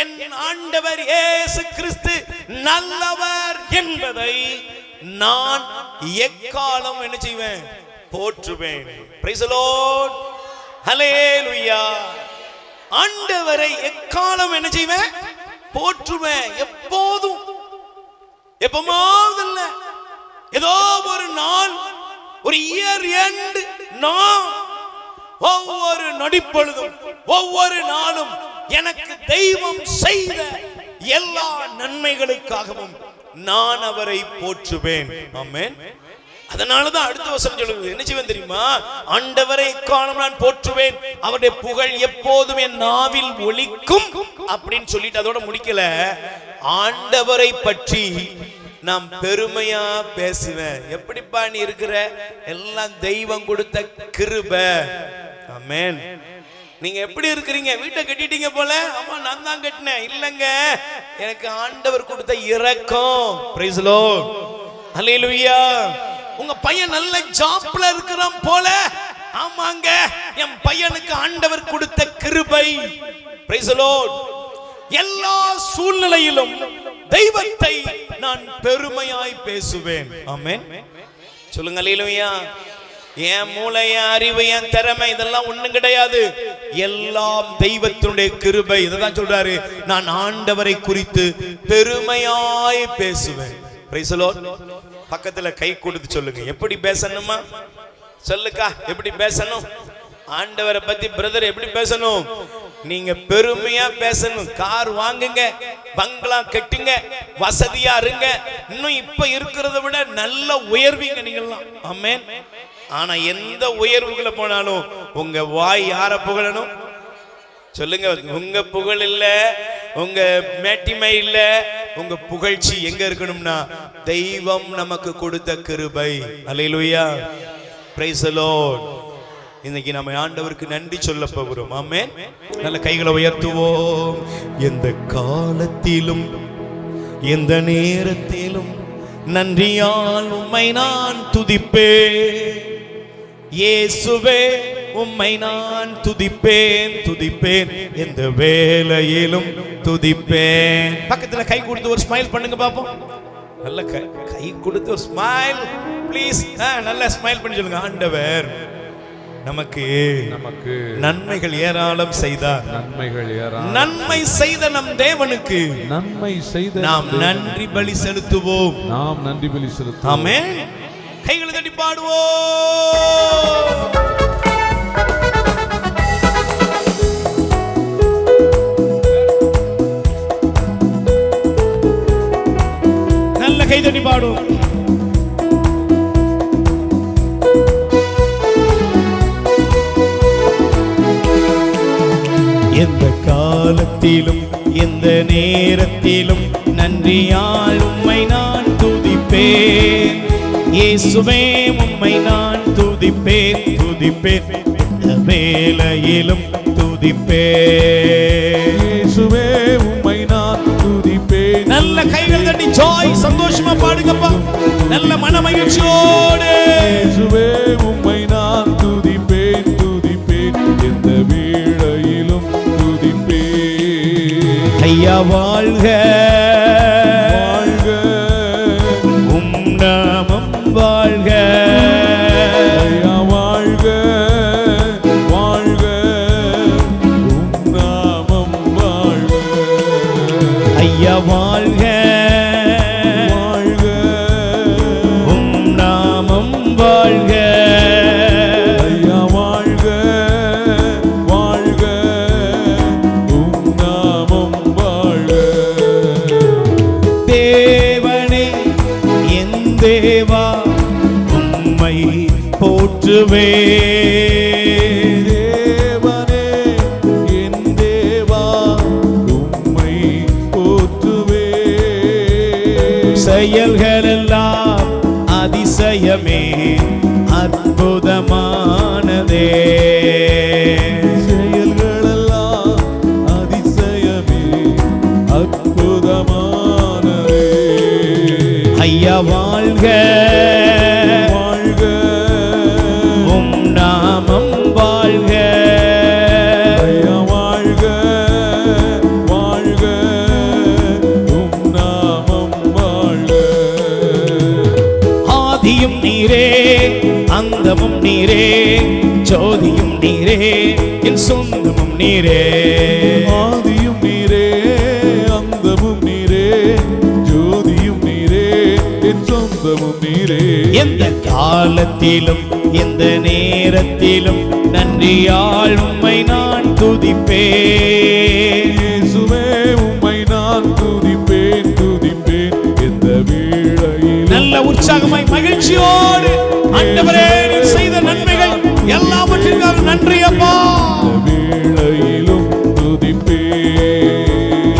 என் ஆண்டவர் இயேசு கிறிஸ்து நல்லவர் என்பதை நான் எக்காலம் என்ன செய்வேன், போற்றுவேன். Praise the lord. ஹல்லேலூயா. ஆண்டவரை எக்காலம் என்ன செய்வேன், போற்றுவேன். எப்போதும், எப்பமாவது இல்ல, ஏதோ ஒரு நாள், ஒரு இயர் எண்ட், நான் ஒவ்வொரு நொடிப்பொழுதும் ஒவ்வொரு நாளும் எனக்கு தெய்வம் செய்த எல்லா நன்மைகளுக்காகவும் நான் அவரை போற்றுவேன். ஆமென். அதனாலதான் அடுத்த வசனம் சொல்லுது, என்ன செய்வேன் தெரியுமா, ஆண்டவரை எக்காலம் நான் போற்றுவேன், அவருடைய புகழ் எப்போதும் என் நாவில் ஒலிக்கும் அப்படின்னு சொல்லிட்டு அதோட முடிக்கல, ஆண்டவரை பற்றி நாம் பெருமையா பேசுவேன். எப்படிப்பா நீ இருக்கிற, எல்லாம் தெய்வம் கொடுத்த கிருபை. ஆமென். நீங்க எப்படி இருக்கிறீங்க, வீட்டை கட்டிட்டீங்க போல, ஆமா நான் தான் கட்டினேன், இல்லங்க எனக்கு ஆண்டவர் கொடுத்த இரக்கம். Praise the lord. ஹல்லேலூயா. உங்க பையன் நல்ல ஜாப்ல இருக்கிறான் போல, ஆமாங்க, என் பையனுக்கு ஆண்டவர் கொடுத்த கிருபை. Praise the Lord. எல்லா சூழ்நிலையிலும் தெய்வத்தை நான் பெருமையாய் பேசுவேன். ஆமென். சொல்லுங்க அல்லேலூயா. என் மூளை, என் அறிவு, என் திறமை இதெல்லாம் ஒண்ணும் கிடையாது. எல்லாம் தெய்வத்தினுடைய கிருபை. இததான் சொல்றாரு, நான் ஆண்டவரை குறித்து பெருமையாய் பேசுவேன். Praise the Lord. பக்கத்துல கை கொடுத்து சொல்லுங்க, எப்படி பேசணுமா? சொல்லுக்கா, எப்படி பேசணும்? ஆண்டவரை பத்தி பிரதர் எப்படி பேசணும்? நீங்க பெருமையா பேசணும். கார் வாங்குங்க, பங்களா கட்டுங்க, வசதியா இருங்க, இன்னும் இப்ப இருக்கிறத விட நல்ல உயர்வீங்க நீங்கெல்லாம். ஆமென். ஆனா எந்த உயர்வுகளை போனாலும் உங்க வாய் யார புகழணும்? சொல்லுங்க. உங்க புகழ் இல்ல, உங்க மேட்டிமை இல்ல, உங்க புகழ்ச்சி எங்க இருக்கணும்னா தெய்வம் நமக்கு கொடுத்த கிருபை. அல்லேலூயா. Praise the Lord. இன்னைக்கு நம்ம ஆண்டவருக்கு நன்றி சொல்ல போகிறோம். ஆமென். நல்ல கைகளை உயர்த்துவோம். எந்த காலத்திலும் எந்த நேரத்திலும் நன்றியால் உம்மை நான் துதிப்பேன். இயேசுவே உம்மை நான் துதிப்பேன், துதிப்பேன், எந்த வேளையிலும் துதிப்பேன். பக்கத்துல கை கொடுத்து ஒரு ஸ்மைல் பண்ணுங்க பாப்போம். நல்ல கை கொடுத்து ஒரு ஸ்மைல் ப்ளீஸ். நல்ல ஸ்மைல் பண்ணி சொல்லுங்க, ஆண்டவர் நமக்கு நன்மைகள் ஏராளம் செய்தார். நன்மை செய்த நம் தேவனுக்கு நன்மை செய்த நாம் நன்றி பலி செலுத்துவோம். ஆமென். கைகளை தட்டி பாடுவோம். நல்ல கை தட்டி பாடுவோம். எந்த காலத்திலும் எந்த நேரத்திலும் நன்றியால் உம்மை நான் துதிப்பேன். இயேசுவே உம்மை நான் துதிப்பேன், துதிப்பேன், எந்த வேளையிலும் துதிப்பேன். இயேசுவே உம்மை நான் துதிப்பேன். நல்ல கைகள் தட்டி ஜாய் சந்தோஷமா பாடுங்கப்பா, நல்ல மன மகிழ்ச்சியோடு. இயேசுவே உம்மை நான் துதிப்பேன், துதிப்பேன், எந்த வேளையிலும் துதிப்பேன். ஐயா வாழ்க வாழ்க, உம் நாமம் வாழ்க. ஐயா வாழ்க வாழ்க, உம் நாமம் வாழ்க. ஐயா வாழ்க வாழ்க, உம் நாமம் வாழ்க. ஐயா வாழ்க வாழ்க, உம் நாமம் வாழ்க. தேவனே என் தேவா உம்மை போற்றுவே. தேவனே என் தேவா உம்மை போற்றுவே. செயல்களெல்லாம் அதிசயமே அற்புதமானதே. செயல்களெல்லாம் அதிசயமே அற்புதமானதே. ஐயா வாழ்க வாழ்க, உம் நாமம் வாழ்க. ஐயா வாழ்க வாழ்க, உம் நாமம் வாழ்க. ஆதியும் நீரே அந்தமும் நீரே, ஜோதியும் நீரே என் சொந்தமும் நீரே. ஆதியும் நீரே அந்தமும் நீரே, ஜோதியும் நீரே என் சொந்தமும் நீரே. எந்த காலத்திலும் எந்த நேரத்திலும் நன்றியால் உம்மை நான் துதிப்பேன். இயேசுவே உம்மை நான் துதிப்பேன், துதிப்பேன், எந்த வேளையிலும். நல்ல உற்சாகமாய் மகிழ்ச்சியோடு ஆண்டவரே நீர் செய்த நன்மைகள் எல்லாவற்றிற்காக நன்றி அப்பா. வேளையிலும் துதிப்பேன்.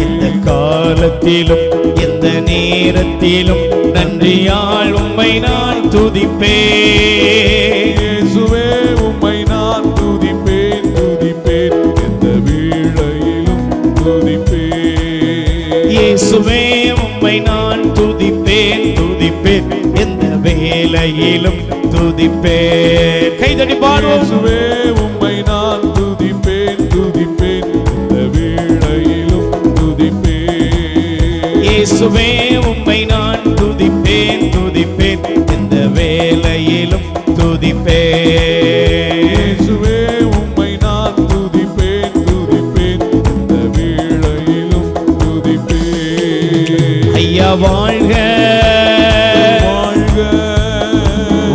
எந்த காலத்திலும் எந்த நேரத்திலும் நன்றியால் உம்மை நான் துதிப்பேன். இயேசுவே உம்மை நான் துதிப்பேன், துதிப்பேன், எந்த வேளையிலும் துதிப்பேன். இயேசுவே உம்மை நான் துதிப்பேன், துதிப்பேன், எந்த வேளையிலும் துதிப்பேன். கைதட்டி பாடுவோம். இயேசுவே உம்மை நான் துதிப்பேன் துதிப்பேன் இந்த வேளையிலும் துதிப்பேன். இயேசுவே உம்மை நான் துதிப்பேன் துதிப்பேன் இந்த வேளையிலும் துதிப்பேன். இயேசுவே உம்மை நான் துதிப்பேன் துதிப்பேன் இந்த வேளையிலும் துதிப்பேன். ஐயா வாழ்க வாழ்க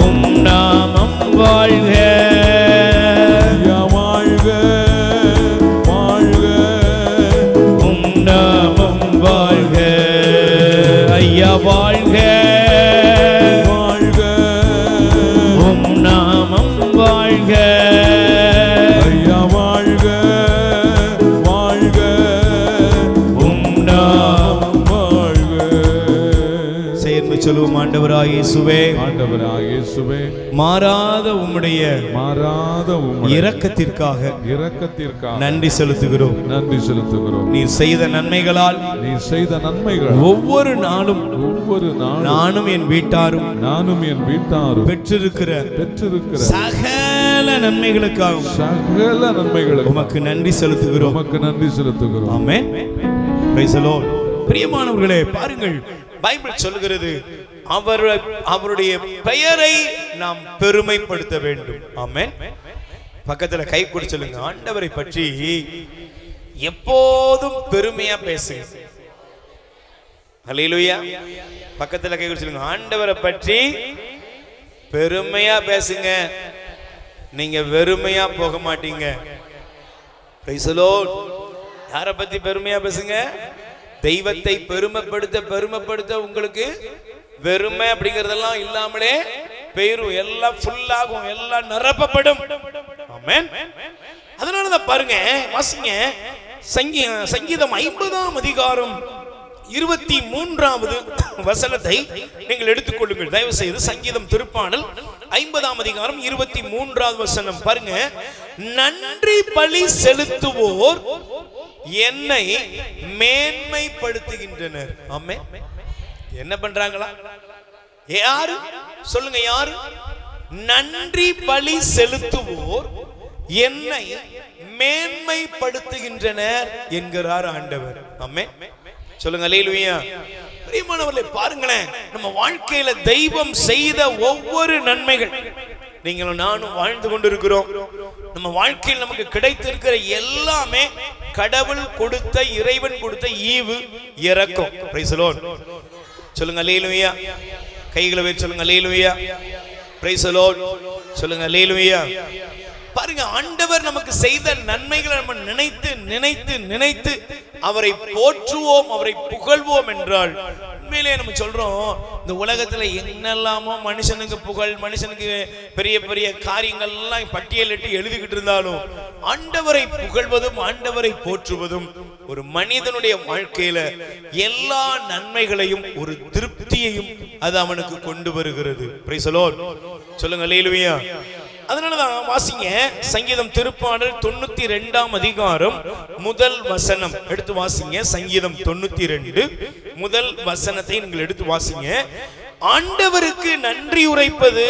உம் நாமம் வாழ்க. ஐயா வாழ்க வாழ்க உம் நாமம் வாழ்க. ஐயா வாழ்க வாழ்க உம் நாமம் வாழ்க. ஐயா வாழ்க வாழ்க உம் நாமம் வாழ்க. சேர்ந்து சொல்லுவோம். ஆண்டவராய் இயேசுவே, ஆண்டவராகிய இயேசுவே, மாறாத உம்முடைய மாறாத உம்முடைய இரக்கத்திற்காக இரக்கத்திற்காக நன்றி செலுத்துகிறோம். நன்றி செலுத்துகிறோம். நீர் செய்த நன்மைகளால் நீர் செய்த நன்மைகள் ஒவ்வொரு நாளும் ஒவ்வொரு நாளும் நானும் என் வீட்டாரும் நானும் என் வீட்டாரும் பெற்றிருக்கிற சகல நன்மைகளுக்காகவும் சகல நன்மைகளுக்கும் உமக்கு நன்றி செலுத்துகிறோம். உமக்கு நன்றி செலுத்துகிறோம். ஆமென். Praise the lord. பிரியமானவர்களே, பாருங்கள், பைபிள் சொல்கிறது அவருடைய பெயரை நாம் பெருமைப்படுத்த வேண்டும். ஆமென். பக்கத்துல கை கொடு சொல்லுங்க, ஆண்டவரை பற்றி எப்போதும் பெருமையா பேசுங்க. ஹல்லேலூயா. பக்கத்துல கை கொடு சொல்லுங்க, ஆண்டவரை பற்றி பெருமையா பேசுங்க. நீங்க வெறுமையா போக மாட்டீங்க. Price the Lord. யாரை பத்தி பெருமையா பேசுங்க? தெய்வத்தை பெருமைப்படுத்த உங்களுக்கு வெறுமை அப்படிங்கறதெல்லாம் இல்லாமலே பெயரும் எல்லாம் ஃபுல் ஆகும், எல்லாம் நிரப்பப்படும். ஆமென். அதனாலதான் பாருங்க, வாசிங்க சங்கீதம் 50ஆம் அதிகாரம் 23வது வசனத்தை நீங்கள் எடுத்துக்கொள்ளுங்கள் தயவு செய்து. சங்கீதம் திருப்பாடல் 50ஆம் அதிகாரம் 23வது வசனம் பாருங்க. நன்றி பலி செலுத்துவோர் என்னை மேன்மைப்படுத்துகின்றனர். ஆமென். என்ன பண்றாங்களா? யாரு சொல்லுங்க? யாரு? நன்றி பலி செலுத்துவோர் என்னை மேன்மைப்படுத்துகின்றனர் என்கிறார் ஆண்டவர். ஆமென். சொல்லுங்க அல்லேலூயா. பிரியமானவர்களே, பாருங்களேன், நம்ம வாழ்க்கையில தெய்வம் செய்த ஒவ்வொரு நன்மைகள் நீங்களும் நானும் வாழ்ந்து கொண்டிருக்கிறோம். நம்ம வாழ்க்கையில் நமக்கு கிடைத்திருக்கிற எல்லாமே கடவுள் கொடுத்த, இறைவன் கொடுத்த ஈவு இரக்கம். Praise the lord. சொல்லுங்க அல்லேலூயா. கைகளை வச்சு சொல்லுங்க அல்லேலூயா. Price the lord. சொல்லுங்க அல்லேலூயா. பாருங்க, ஆண்டவர் நமக்கு செய்த நன்மைகளை நம்ம நினைத்து நினைத்து நினைத்து அவரை போற்றுவோம், அவரை புகழ்வோம் என்றால் உண்மையிலே நம்ம சொல்றோம், இந்த உலகத்துல என்னெல்லாமோ மனுஷனுக்கு புகழ், மனுஷனுக்கு பெரிய பெரிய காரியங்கள் எல்லாம் பட்டியலிட்டு எழுதிக்கிட்டு இருந்தாலும் ஆண்டவரை புகழ்வதும் ஆண்டவரை போற்றுவதும் ஒரு மனிதனுடைய வாழ்க்கையில எல்லா நன்மைகளையும் ஒரு திருப்தியையும் அது அவனுக்கு கொண்டு வருகிறது. Price the lord. சொல்லுங்க அல்லேலூயா. அதனாலதான் வாசிங்க, சங்கீதம் திருப்பாடல் 92ஆம் அதிகாரம் முதல் வசனம் எடுத்து வாசிங்க. சங்கீதம் 92 முதல் வசனத்தை நீங்கள் எடுத்து வாசிங்க. ஆண்டவருக்கு நன்றி உரைப்பது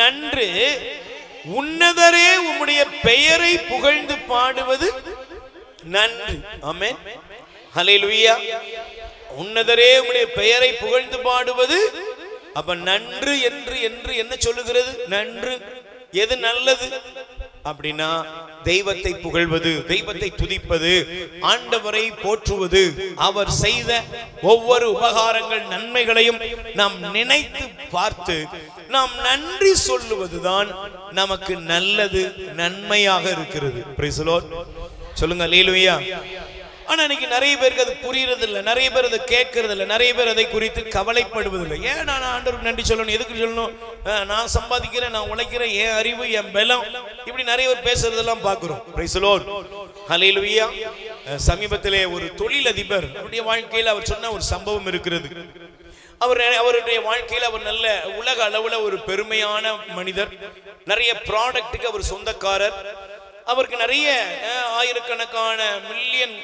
நன்று, உன்னதரே உம்முடைய பெயரை புகழ்ந்து பாடுவது நன்று. ஆமென். ஹல்லேலூயா. உன்னதரே உம்முடைய பெயரை புகழ்ந்து பாடுவது அப்ப நன்று என்று என்று என்ன சொல்லுகிறது? நன்று. எது நல்லது அப்படின்னா தெய்வத்தை புகழ்வது, தெய்வத்தை துதிப்பது, ஆண்டவரை போற்றுவது, அவர் செய்த ஒவ்வொரு உபகாரங்கள் நன்மைகளையும் நாம் நினைத்து பார்த்து நாம் நன்றி சொல்லுவதுதான் நமக்கு நல்லது, நன்மையாக இருக்கிறது. Price the lord. சொல்லுங்க அல்லேலூயா. ஆனா இன்னைக்கு நிறைய பேருக்கு அது புரியறது இல்லை, நிறைய பேர் அதை கேட்கறது இல்லை, நிறைய பேர் அதை குறித்து கவலைப்படுவதில்லை. ஏன் நான் ஆண்டவருக்கு நன்றி சொல்லணும்? எதுக்கு சொல்லணும்? நான் சம்பாதிக்கிறேன், நான் உழைக்கிறேன், என் அறிவு, என் பலம், இப்படி நிறைய பேர் பேசுறதெல்லாம் பார்க்கிறோம். Praise the lord. ஹல்லேலூயா. சமீபத்திலே ஒரு தொழிலதிபர் அவருடைய வாழ்க்கையில் அவர் சொன்ன ஒரு சம்பவம் இருக்கிறது. அவருடைய வாழ்க்கையில் அவர் நல்ல உலக அளவுல ஒரு பெருமையான மனிதர், நிறைய ப்ராடக்ட்டுக்கு அவர் சொந்தக்காரர், அவருக்கு நிறைய ஆயிரக்கணக்கான மில்லியன்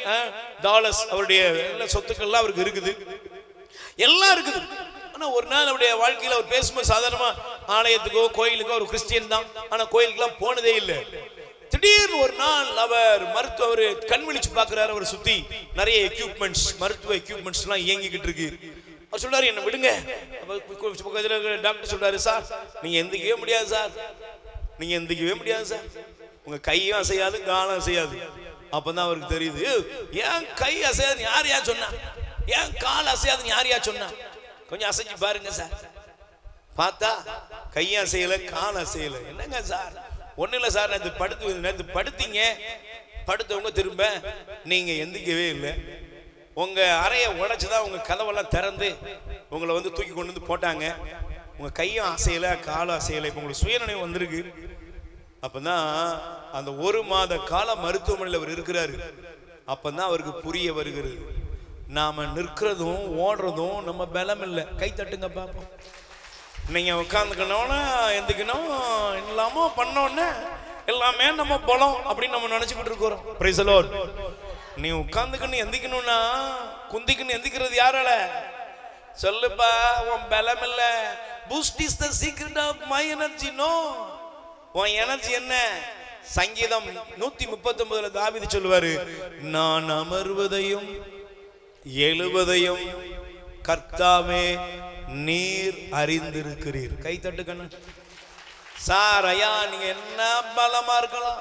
டாலர்ஸ் அவருடைய சொத்துக்கள்லாம் அவருக்கு இருக்குது, எல்லாம் இருக்குது. ஆனா ஒரு நாள் அவருடைய வாழ்க்கையில அவர் பேசும்போது சாதாரணமா ஆலயத்துக்கோ கோயிலுக்கோ ஒரு கிறிஸ்டியன் தான், ஆனா கோயிலுக்குலாம் போனதே இல்லை. திடீர்னு ஒரு நாள் அவர் மருத்துவர் கண் விழிச்சு பாக்குறாரு. அவர் சுத்தி நிறைய எக்யூப்மெண்ட்ஸ், மருத்துவ எக்யூப்மெண்ட்ஸ் எல்லாம் இயங்கிக்கிட்டு இருக்கு. அவர் சொல்றாரு, என்ன விடுங்க. டாக்டர் சொல்றாரு, சார் நீங்க எந்திக்கவே முடியாது சார், நீங்க எந்திக்கவே முடியாது சார், உங்க கையும் அசையாது காலம் அசையாது. அப்பதான் அவருக்கு தெரியுது, ஏன் கை அசையாது யார் யார் சொன்னா, ஏன் கால் அசையாதுன்னு யார் யார் சொன்னா, கொஞ்சம் அசைச்சு பாருங்க சார். பார்த்தா கையும் அசையல கால் அசையல. என்னங்க சார்? ஒண்ணு இல்ல சார், நேற்று படுத்தீங்க, படுத்தவங்க திரும்ப நீங்க எந்திக்கவே இல்லை. உங்க அறையை உடைச்சுதான் உங்க கதவெல்லாம் திறந்து உங்களை வந்து தூக்கி கொண்டு வந்து போட்டாங்க. உங்க கையும் அசையல காலும் அசையல. இப்ப உங்களுக்கு சுயநினைவு வந்திருக்கு. அப்பதான் அந்த 1 மாத கால மருத்துவமனையில் அவர் இருக்கிறாரு. அப்பதான் அவருக்கு புரிய வருகிறது, நாம நிற்கிறதும் ஓடுறதும் நம்ம பலம் இல்லை. கை தட்டுங்க பாப்போம். நீங்க உட்காந்துக்கணும்னா எந்திக்கணும், எல்லாமோ பண்ணோன்னு எல்லாமே நம்ம பலம் அப்படின்னு நம்ம நினைச்சுக்கிட்டு இருக்கிறோம். Price the Lord. நீ உட்காந்துக்கணும் எந்திக்கணும்னா குந்திக்கணும் எந்திக்கிறது யாரால சொல்லுப்பா? உன் பலம் இல்ல. Boost is the secret of my energy. No, உன் எனர்ஜி என்ன? சங்கீதம் 139 தாவீது சொல்லுவாரு, நான் அமர்வதையும் எழுவதையும் கர்த்தாவே நீர் அறிந்திருக்கிறீர். கை தட்டுக்கணும். சார் ஐயா, நீங்க என்ன பலமா இருக்கலாம்,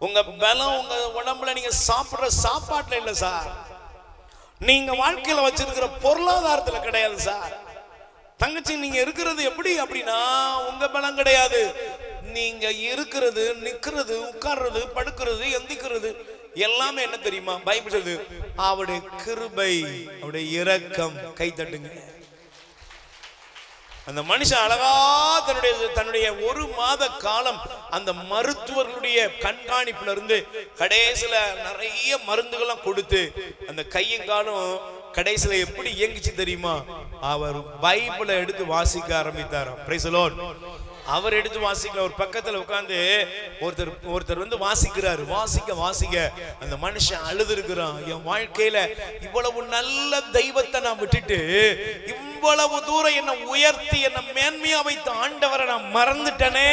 உங்க பலம் உங்க உடம்புல நீங்க சாப்பிடுற சாப்பாட்டுல இல்ல சார், நீங்க வாழ்க்கையில வச்சிருக்கிற பொருளாதாரத்துல கிடையாது சார். தங்கச்சி, நீங்க இருக்கிறது எப்படி அப்படின்னா உங்க பலம் கிடையாது. நீங்க இருக்கிறது, நிக்கிறது, உட்கார்றது, படுக்கிறது, எந்திக்கிறது எல்லாமே என்ன தெரியுமா? பைபிள் சொல்லுது, அவருடைய கிருபை, அவருடைய இரக்கம். கை தட்டுங்க. அந்த மனுஷன் அழகா தன்னுடைய 1 மாத காலம் அந்த மருத்துவர்களுடைய கண்காணிப்புல இருந்து கடைசியில நிறைய மருந்துகள்லாம் கொடுத்து அந்த கையும் காலும் கடைசியில எப்படி இயங்கிச்சு தெரியுமா? அவர் பைபிளை எடுத்து வாசிக்க ஆரம்பித்தாராம். Price the Lord. அவர் எடுத்து வாசிக்கல, ஒரு பக்கத்துல உட்கார்ந்து ஒருத்தர் வந்து வாசிக்கிறாரு. வாசிக்க அந்த மனுஷன் அழுது இருக்கிறான். என் வாழ்க்கையில இவ்வளவு நல்ல தெய்வத்தை நான் விட்டுட்டு இவ்வளவு தூரம் என்ன உயர்த்தி என்ன மேன்மையா வைத்த ஆண்டவரை நான் மறந்துட்டனே,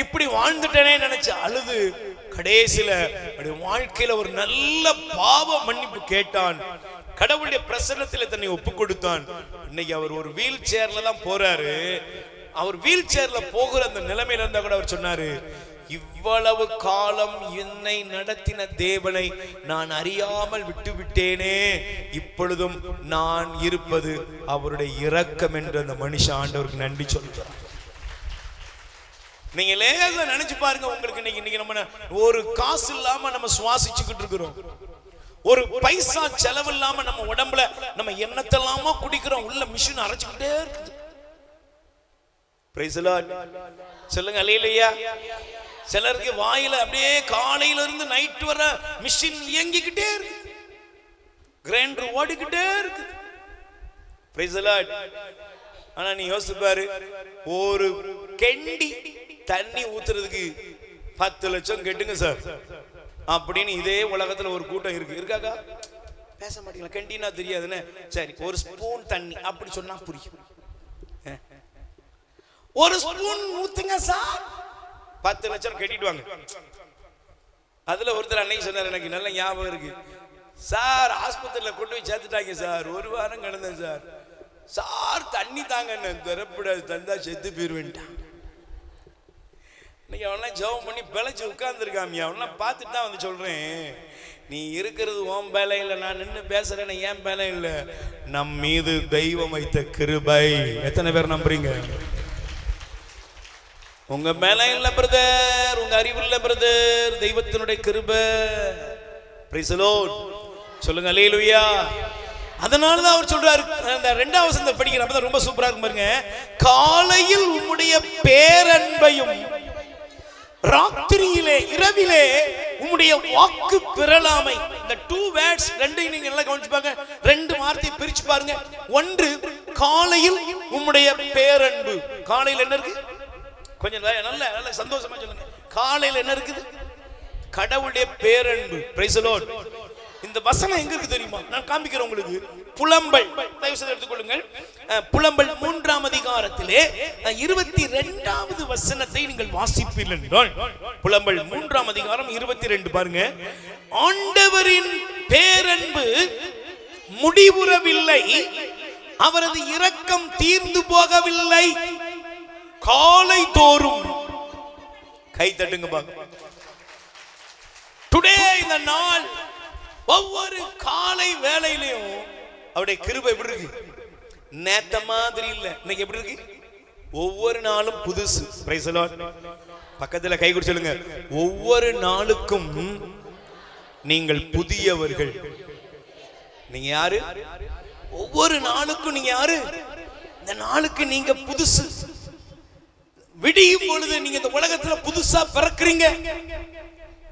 இப்படி வாழ்ந்துட்டனே நினைச்சு அழுது கடைசியில வாழ்க்கையில ஒரு நல்ல பாவ மன்னிப்பு கேட்டான். கடவுளுடைய பிரசன்னத்தில் தன்னை ஒப்பு கொடுத்தான். இன்னைக்கு அவர் ஒரு வீல் சேர்ல தான் போறாரு. அவர் வீல் சேர்ல போகிற அந்த நிலைமையில இருந்தா கூட அவர் சொன்னாரு, இவ்வளவு காலம் என்னை நடத்தின தேவனை நான் அறியாமல் விட்டு விட்டேனே, இப்பொழுதும் நான் இருப்பது அவருடைய இரக்கம் என்று அந்த மனுஷன் ஆண்டவருக்கு நன்றி சொல்றார். நீங்க லேசா நினைச்சு பாருங்க, உங்களுக்கு இன்னைக்கு நம்ம ஒரு காசு இல்லாம நம்ம சுவாசிச்சுக்கிட்டு இருக்கிறோம், ஒரு பைசா செலவு இல்லாம நம்ம உடம்புல நம்ம என்னத்தெல்லாமோ குடிக்கிறோம், உள்ள மிஷின் அரைச்சுக்கிட்டே இருக்குது. Price the lord. சொல்லுங்க அல்லேலூயா. சிலருக்கு வாயில அப்படியே காலையில இருந்து நைட் வர மிஷின் இயங்கிக்கிட்டே இருக்கு, கிரைண்டர் ஓடிக்கிட்டே இருக்கு. Price the Lord. ஆனா நீ யோசிச்சு பாரு, ஒரு கெண்டி தண்ணி ஊத்துறதுக்கு 10 லட்சம் கெட்டுங்க சார் அப்படின்னு இதே உலகத்துல ஒரு கூட்டம் இருக்காக்கா? பேச மாட்டீங்களா? கெண்டினா தெரியாதுன்னு. சரி, ஒரு ஸ்பூன் தண்ணி அப்படி சொன்னா புரியும். ஒரு ஸ்பூன் ஊத்துங்க சார், 10 லட்சம் கட்டிடுவாங்க. அதுல ஒருத்தர் அன்னைக்கு சொன்னார், எனக்கு நல்ல ஞாபகம் இருக்கு சார், ஆஸ்பத்திரியில கொண்டு போய் சேர்த்துட்டாங்க சார், 1 வாரம் கிடந்தேன் சார். சார் தண்ணி தாங்க, தரப்படாது, தந்தா செத்து போயிருவேன்ட்டான். இன்னைக்கு அவன்லாம் ஜெபம் பண்ணி பிழைச்சு உட்கார்ந்துருக்காமியா, அவன்லாம் பார்த்துட்டு தான் வந்து சொல்றேன், நீ இருக்கிறது உன் பேலை இல்லை, நான் நின்று பேசுறேன்னு ஏன் பேலை இல்லை, நம் மீது தெய்வம் வைத்த கிருபை. எத்தனை பேர் நம்புறீங்க? உங்க மேல இல்ல பிரதர், உங்க அறிவு இல்ல பிரதர், தெய்வத்தினுடைய கிருபை. Price the lord. சொல்லுங்க அல்லேலூயா. அதனால தான் அவர் சொல்றாரு, அந்த 2வது வசனத்தை படிக்கிறப்ப ரொம்ப சூப்பரா இருக்கு பாருங்க. காலையில் உம்முடைய பேரன்பையும் ராத்திரியிலே இரவிலே உம்முடைய வாக்கு பிறலாமை. இந்த 2 வேர்ட்ஸ் ரெண்டையும் நீங்க நல்லா கவனிச்சு பாருங்க, 2 வார்த்தையை பிரிச்சு பாருங்க. ஒன்று காலையில் உம்முடைய பேரன்பு. காலையில் என்ன இருக்கு? கொஞ்சம் நல்ல சந்தோஷமா சொல்லுங்க. காலையில் என்ன இருக்குது? கடவுளுடைய பேரன்பு. Price the Lord. இந்த வசனம் எங்க இருக்கு தெரியுமா? நான் காண்பிக்கிறேன் உங்களுக்கு. புலம்பல், தயவு செய்து எடுத்துக்கொள்ளுங்கள். புலம்பல் 3ஆம் அதிகாரத்திலே 22வது வசனத்தை நீங்கள் வாசிப்பீர்கள் என்றால், புலம்பல் 3ஆம் அதிகாரம் 22 பாருங்க. ஆண்டவரின் பேரன்பு முடிவுறவில்லை, அவரது இரக்கம் தீர்ந்து போகவில்லை, காலை தோறும். கை தட்டுங்க பாருங்க. டுடே, இந்த நாள், ஒவ்வொரு காலை வேளையிலையும் அவருடைய கிருபை எப்படி இருக்கு? நேத்த மாதிரி இல்ல, இன்னைக்கு எப்படி இருக்கு? ஒவ்வொரு நாளும் புதுசு. Price the Lord. பக்கத்துல கை கொடுத்து சொல்லுங்க, ஒவ்வொரு நாளுக்கும் நீங்கள் புதியவர்கள். நீங்க யாரு? ஒவ்வொரு நாளுக்கும் நீங்க யாரு? இந்த நாளுக்கு நீங்க புதுசு. விடியும் பொழுது நீங்க இந்த உலகத்துல புதுசா பிறக்குறீங்க.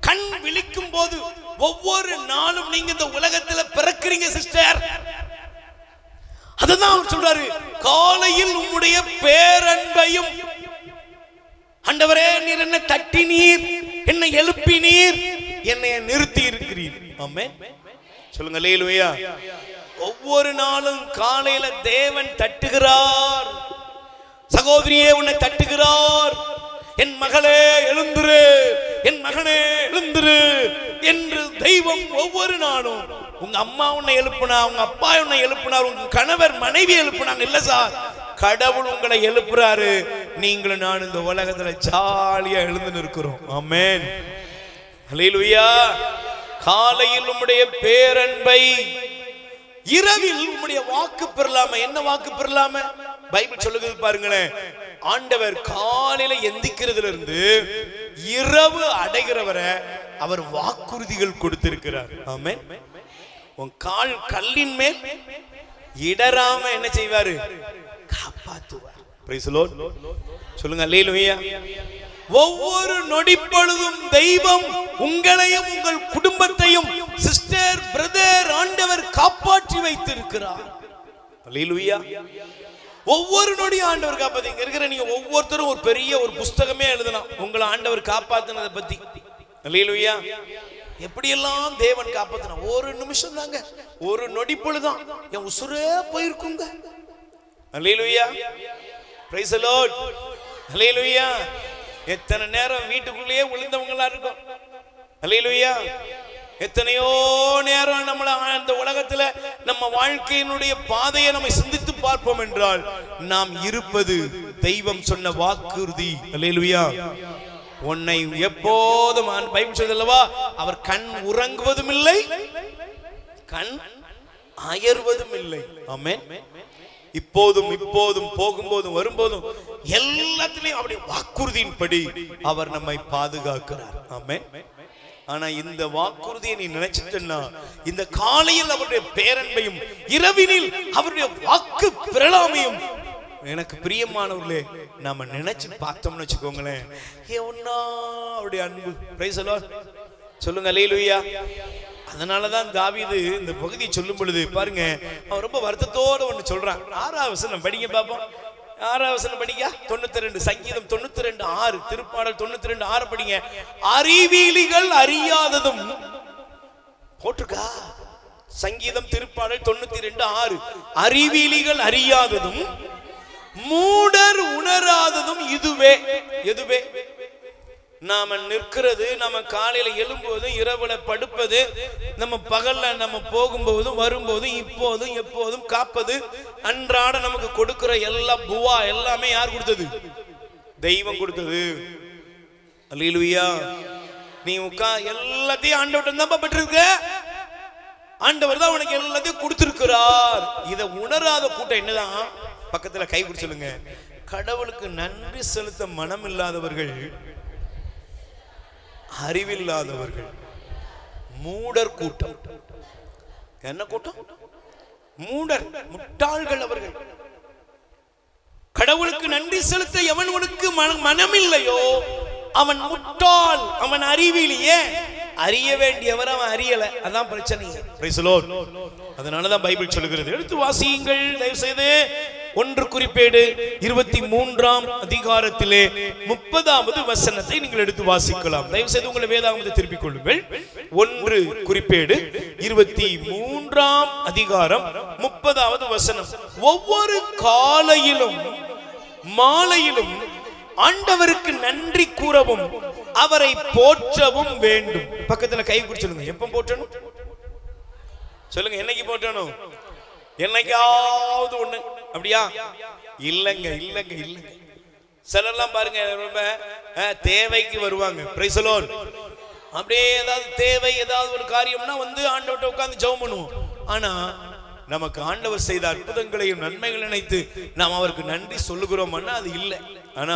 கண் விழிக்கும் போது ஒவ்வொரு நாளும் நீங்க இந்த உலகத்துல பிறக்குறீங்க சிஸ்டர். அதுதான் அவர் சொல்றாரு, காலையில் உம்முடைய பேரன்பையும். ஆண்டவரே, நீர் என்னை தட்டினீர், என்னை எழுப்பினீர், என்னை நிறுத்தி இருக்கிறீர். ஆமென். சொல்லுங்க அல்லேலூயா. ஒவ்வொரு நாளும் காலையில தேவன் தட்டுகிறார். சகோதரியே, உன்னை தட்டுகிறார். என் மகளே எழுந்திரு, என் மகனே எழுந்திரு என்று தெய்வம் ஒவ்வொரு நாளும். உங்க அம்மா உன்னை எழுப்புனா, உங்க அப்பா உன்னை எழுப்புனார், உங்க கணவர் மனைவி எழுப்புனாங்க இல்ல சார், கடவுள் உங்களை எழுப்புறாரு. நீங்களும் நான் இந்த உலகத்துல ஜாலியா எழுந்து நிற்கிறோம். ஆமென். அல்லேலூயா. காலையில் உம்முடைய பேரன்பை, இரவில் உம்முடைய வாக்கு பெறலாம. என்ன வாக்கு பெறலாம? பைபிள் சொல்லுகிறது பாருங்களேன். ஆண்டவர் காலையில எந்திக்கிறதுல இருந்து இரவு அடைகிறவரை அவர் வாக்குறுதிகள் கொடுத்திருக்கிறார். ஆமென். உன் கால் கல்லின் மேல் இடராம என்ன செய்வாரு? காப்பாற்றுவார். Price the lord. சொல்லுங்க அல்லேலூயா. ஒவ்வொரு நொடி பொழுதும் தெய்வம் உங்களையும் உங்கள் குடும்பத்தையும் சிஸ்டர், பிரதர், ஆண்டவர் காப்பாற்றி வைத்திருக்கிறார். அல்லேலூயா. ஒவ்வொரு நொடி ஆண்டவர் காப்பாத்தி. இங்க இருக்கிற நீங்க ஒவ்வொருத்தரும் ஒரு பெரிய ஒரு புஸ்தகமே எழுதலாம் உங்களை ஆண்டவர் காப்பாத்தினதை பத்தி. அல்லேலூயா. எப்படியெல்லாம் தேவன் காப்பாத்தினா. ஒரு நிமிஷம் தாங்க, ஒரு நொடி பொழுதுதான் என் உசுரே போயிருக்குங்க. அல்லேலூயா. Price the lord. அல்லேலூயா. எத்தனை நேரம் வீட்டுக்குள்ளேயே விழுந்தவங்களா இருக்கும். அல்லேலூயா. எத்தனையோ நேரம் நம்மள இந்த உலகத்துல நம்ம வாழ்க்கையினுடைய பாதையை நம்ம சிந்தித்து பார்ப்போம் என்றால், நாம் இருப்பது தெய்வம் சொன்ன வாக்குறுதி. அல்லேலூயா. உன்னை எப்போதும் பைபிள் சொல்லுதல்லவா, அவர் கண் உறங்குவதும் இல்லை, கண் அயர்வதும் இல்லை. ஆமென். இப்போதும் இப்போதும் போகும்போதும் வரும்போதும் எல்லாத்திலையும் அவருடைய வாக்குறுதியின்படி அவர் நம்மை பாதுகாக்கிறார். ஆமென். ஆனா இந்த வாக்குறுதியை நீ நினைச்சிட்டா, இந்த காலையில் அவருடைய பேரன்பையும் இரவினில் அவருடைய வாக்கு பிரலாமையும் எனக்கு பிரியமானவர்களே நாம நினைச்சு பார்த்தோம்னு வச்சுக்கோங்களேன், அவருடைய அன்பு. Price the lord. சொல்லுங்க அல்லேலூயா. அதனாலதான் தாவீது இந்த பகுதியை சொல்லும் பொழுது பாருங்க, அவன் ரொம்ப வருத்தத்தோட ஒண்ணு சொல்றான். 6ஆவது வசனம் படிங்க பாப்போம். 6ஆவது வசனம் படிங்க. 92 சங்கீதம் 92:6, திருப்பாடல் 92:6 படிங்க. அறிவிலிகள் அறியாததும் போட்டுக்கா. சங்கீதம் திருப்பாடல் 92:6, அறிவிலிகள் அறியாததும் மூடர் உணராததும் இதுவே. எதுவே? நாம நிற்கிறது, நம்ம காலையில எழும்போது, இரவுல படுப்பது, நம்ம பகல்ல நம்ம போகும்போதும் வரும்போதும் இப்போதும் எப்போதும் காப்பது, அன்றாட நமக்கு கொடுக்கிற எல்லா புவா எல்லாமே யார் கொடுத்தது? தெய்வம் கொடுத்தது. அல்லேலூயா. நீ எல்லாத்தையும் ஆண்டவர்ட்ட தான் பெற்றிருக்க. ஆண்டவர் தான் உனக்கு எல்லாத்தையும் கொடுத்திருக்கிறார். இதை உணராத கூட்டம் என்னதான்? பக்கத்துல கை பிடிச்சு சொல்லுங்க, கடவுளுக்கு நன்றி செலுத்த மனம் இல்லாதவர்கள், அறிவில்லாதவர்கள், மூடர் கூட்டம். என்ன கூட்டம்? மூடர், முட்டாள்கள் அவர்கள். கடவுளுக்கு நன்றி செலுத்த எவனுக்கு மனம் இல்லையோ அவன் முட்டாள், அவன் அறிவிலேயே. அறிய வேண்டியவர் அவன் அறியல, அதான் பிரச்சனை. Price the Lord. அதனாலதான் பைபிள் சொல்லுகிறது, எடுத்து வாசியுங்கள் தயவு செய்து. 1 குறிப்பேடு 23ஆம் அதிகாரத்திலே 30வது வசனத்தை நீங்கள் எடுத்து வாசிக்கலாம். தயவு செய்து உங்களை வேதாகமத்தை திருப்பிக் கொள்ளுங்கள். 1 குறிப்பேடு 23ஆம் அதிகாரம் 30வது வசனம். ஒவ்வொரு காலையிலும் மாலையிலும் ஆண்டவருக்கு நன்றி கூறவும் அவரை போற்றவும் வேண்டும். பக்கத்துல கை குறி சொல்லுங்க. எப்ப போற்றணும் சொல்லுங்க. என்னைக்கு போற்றணும்? என்னைக்காவது ஒண்ணு. அப்படியா? இல்லங்க இல்லங்க இல்லங்க. சிலர்லாம் பாருங்க ரொம்ப தேவைக்கு வருவாங்க. Price the Lord. அப்படியே ஏதாவது தேவை ஏதாவது ஒரு காரியம்னா வந்து ஆண்டவர்ட்ட உட்கார்ந்து ஜெபம் பண்ணுவோம். ஆனா நமக்கு ஆண்டவர் செய்த அற்புதங்களையும் நன்மைகள் நினைத்து நாம் அவருக்கு நன்றி சொல்லுகிறோம்னா அது இல்லை. ஆனா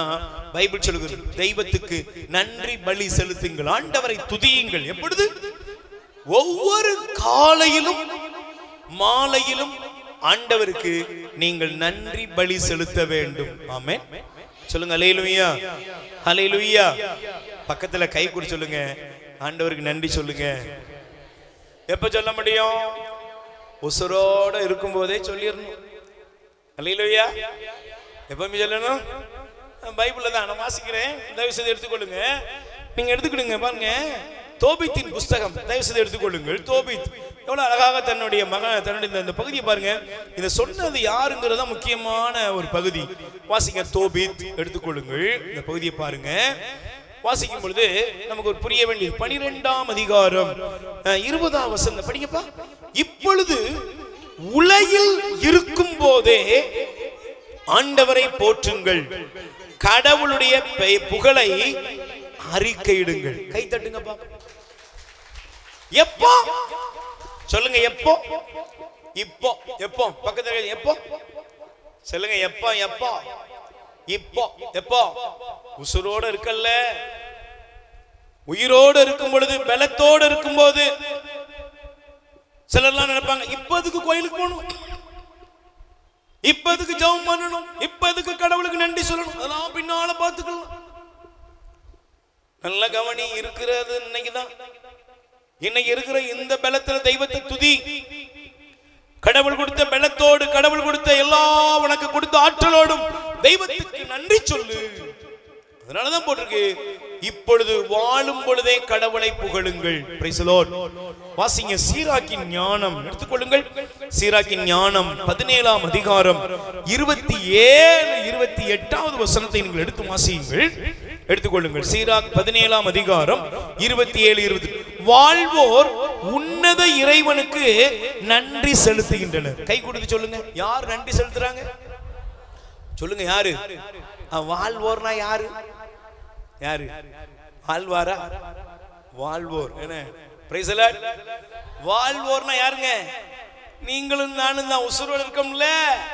பைபிள் சொல்லுகிறது, தெய்வத்துக்கு நன்றி பலி செலுத்துங்கள், ஆண்டவரை துதியுங்கள். எப்பொழுது? ஒவ்வொரு காலையிலும் மாலையிலும் ஆண்டவருக்கு நீங்கள் நன்றி பலி செலுத்த வேண்டும். ஆமென் சொல்லுங்க. அல்லேலூயா அல்லேலூயா. பக்கத்துல கை கூடி சொல்லுங்க, ஆண்டவருக்கு நன்றி சொல்லுங்க. எப்ப சொல்ல முடியும்? உசுரோட இருக்கும் போதே சொல்லிடணும். அல்லேலூயா. எப்பவுமே சொல்லணும். பைபிள்ல தான் நான் வாசிக்கிறேன், தயவு செய்து எடுத்துக்கொள்ளுங்க. நீங்க எடுத்துக்கிடுங்க. பாருங்க, தோபித்தின் புஸ்தகம் தயவு செய்து எடுத்துக்கொள்ளுங்கள். தோபித் எவ்வளவு அழகாக தன்னுடைய தன்னுடைய இந்த பகுதியை பாருங்க. இதை சொன்னது யாருங்கிறதா முக்கியமான ஒரு பகுதி. வாசிக்க தோபித் எடுத்துக்கொள்ளுங்கள். இந்த பகுதியை பாருங்க. வாசிக்கும் பொழுது நமக்கு ஒரு புரிய வேண்டியது. 12ஆம் அதிகாரம் 20ஆம் வசனம் படிங்கப்பா. இப்பொழுது உலகில் இருக்கும் போதே ஆண்டவரை போற்றுங்கள், கடவுளுடைய புகழை அறிக்கையிடுங்கள். கை தட்டுங்கப்பா. எப்போ சொல்லுங்க? எப்போ? இப்போ. எப்போ? பக்கத்துல எப்போ சொல்லுங்க. எப்போ? எப்போ? இப்போ. எப்போ? உசுரோட இருக்கல்ல, உயிரோடு இருக்கும் பொழுது, பலத்தோடு இருக்கும் போது. சிலர்லாம் நினைப்பாங்க, இப்போதுக்கு கோயிலுக்கு போகணும், இப்போதுக்கு ஜெபம் பண்ணணும், இப்போதுக்கு கடவுளுக்கு நன்றி சொல்லணும், அதெல்லாம் பின்னால பார்த்துக்கலாம். நல்ல கவனி. இருக்கிறது இன்னைக்குதான். இன்னைக்கு இருக்கிற இந்த பலத்துல தெய்வத்தை துதி. கடவுள் கொடுத்த பலத்தோடு, கடவுள் கொடுத்த எல்லா உனக்கு கொடுத்த ஆற்றலோடும் தெய்வத்துக்கு நன்றி சொல்லு. அதனாலதான் போட்டிருக்கு, இப்பொழுது வாழும் பொழுதே கடவுளை புகழுங்கள். Price the Lord. வாசிங்க சீராக்கின் ஞானம் எடுத்துக்கொள்ளுங்கள். சீராக்கின் ஞானம் 17ஆம் அதிகாரம் 27 28வது வசனத்தை நீங்கள் எடுத்து வாசியுங்கள். எடுத்துக்கொள்ளுங்கள். சீராக் 17ஆம் அதிகாரம் 27 20. வாழ்வோர் உன்னத இறைவனுக்கு நன்றி செலுத்துகின்றனர். கை கொடுத்து சொல்லுங்க, யார் நன்றி செலுத்துறாங்க? சொல்லுங்க, யாரு? வாழ்வோர்னா யாரு? யாரு? வாழ்வாரா? வாழ்வோர் என்ன? Price the Lord. வாழ்வோர்னா யாருங்க? நீங்களும் நானும் தான். உசுரோடு இருக்கோம்ல,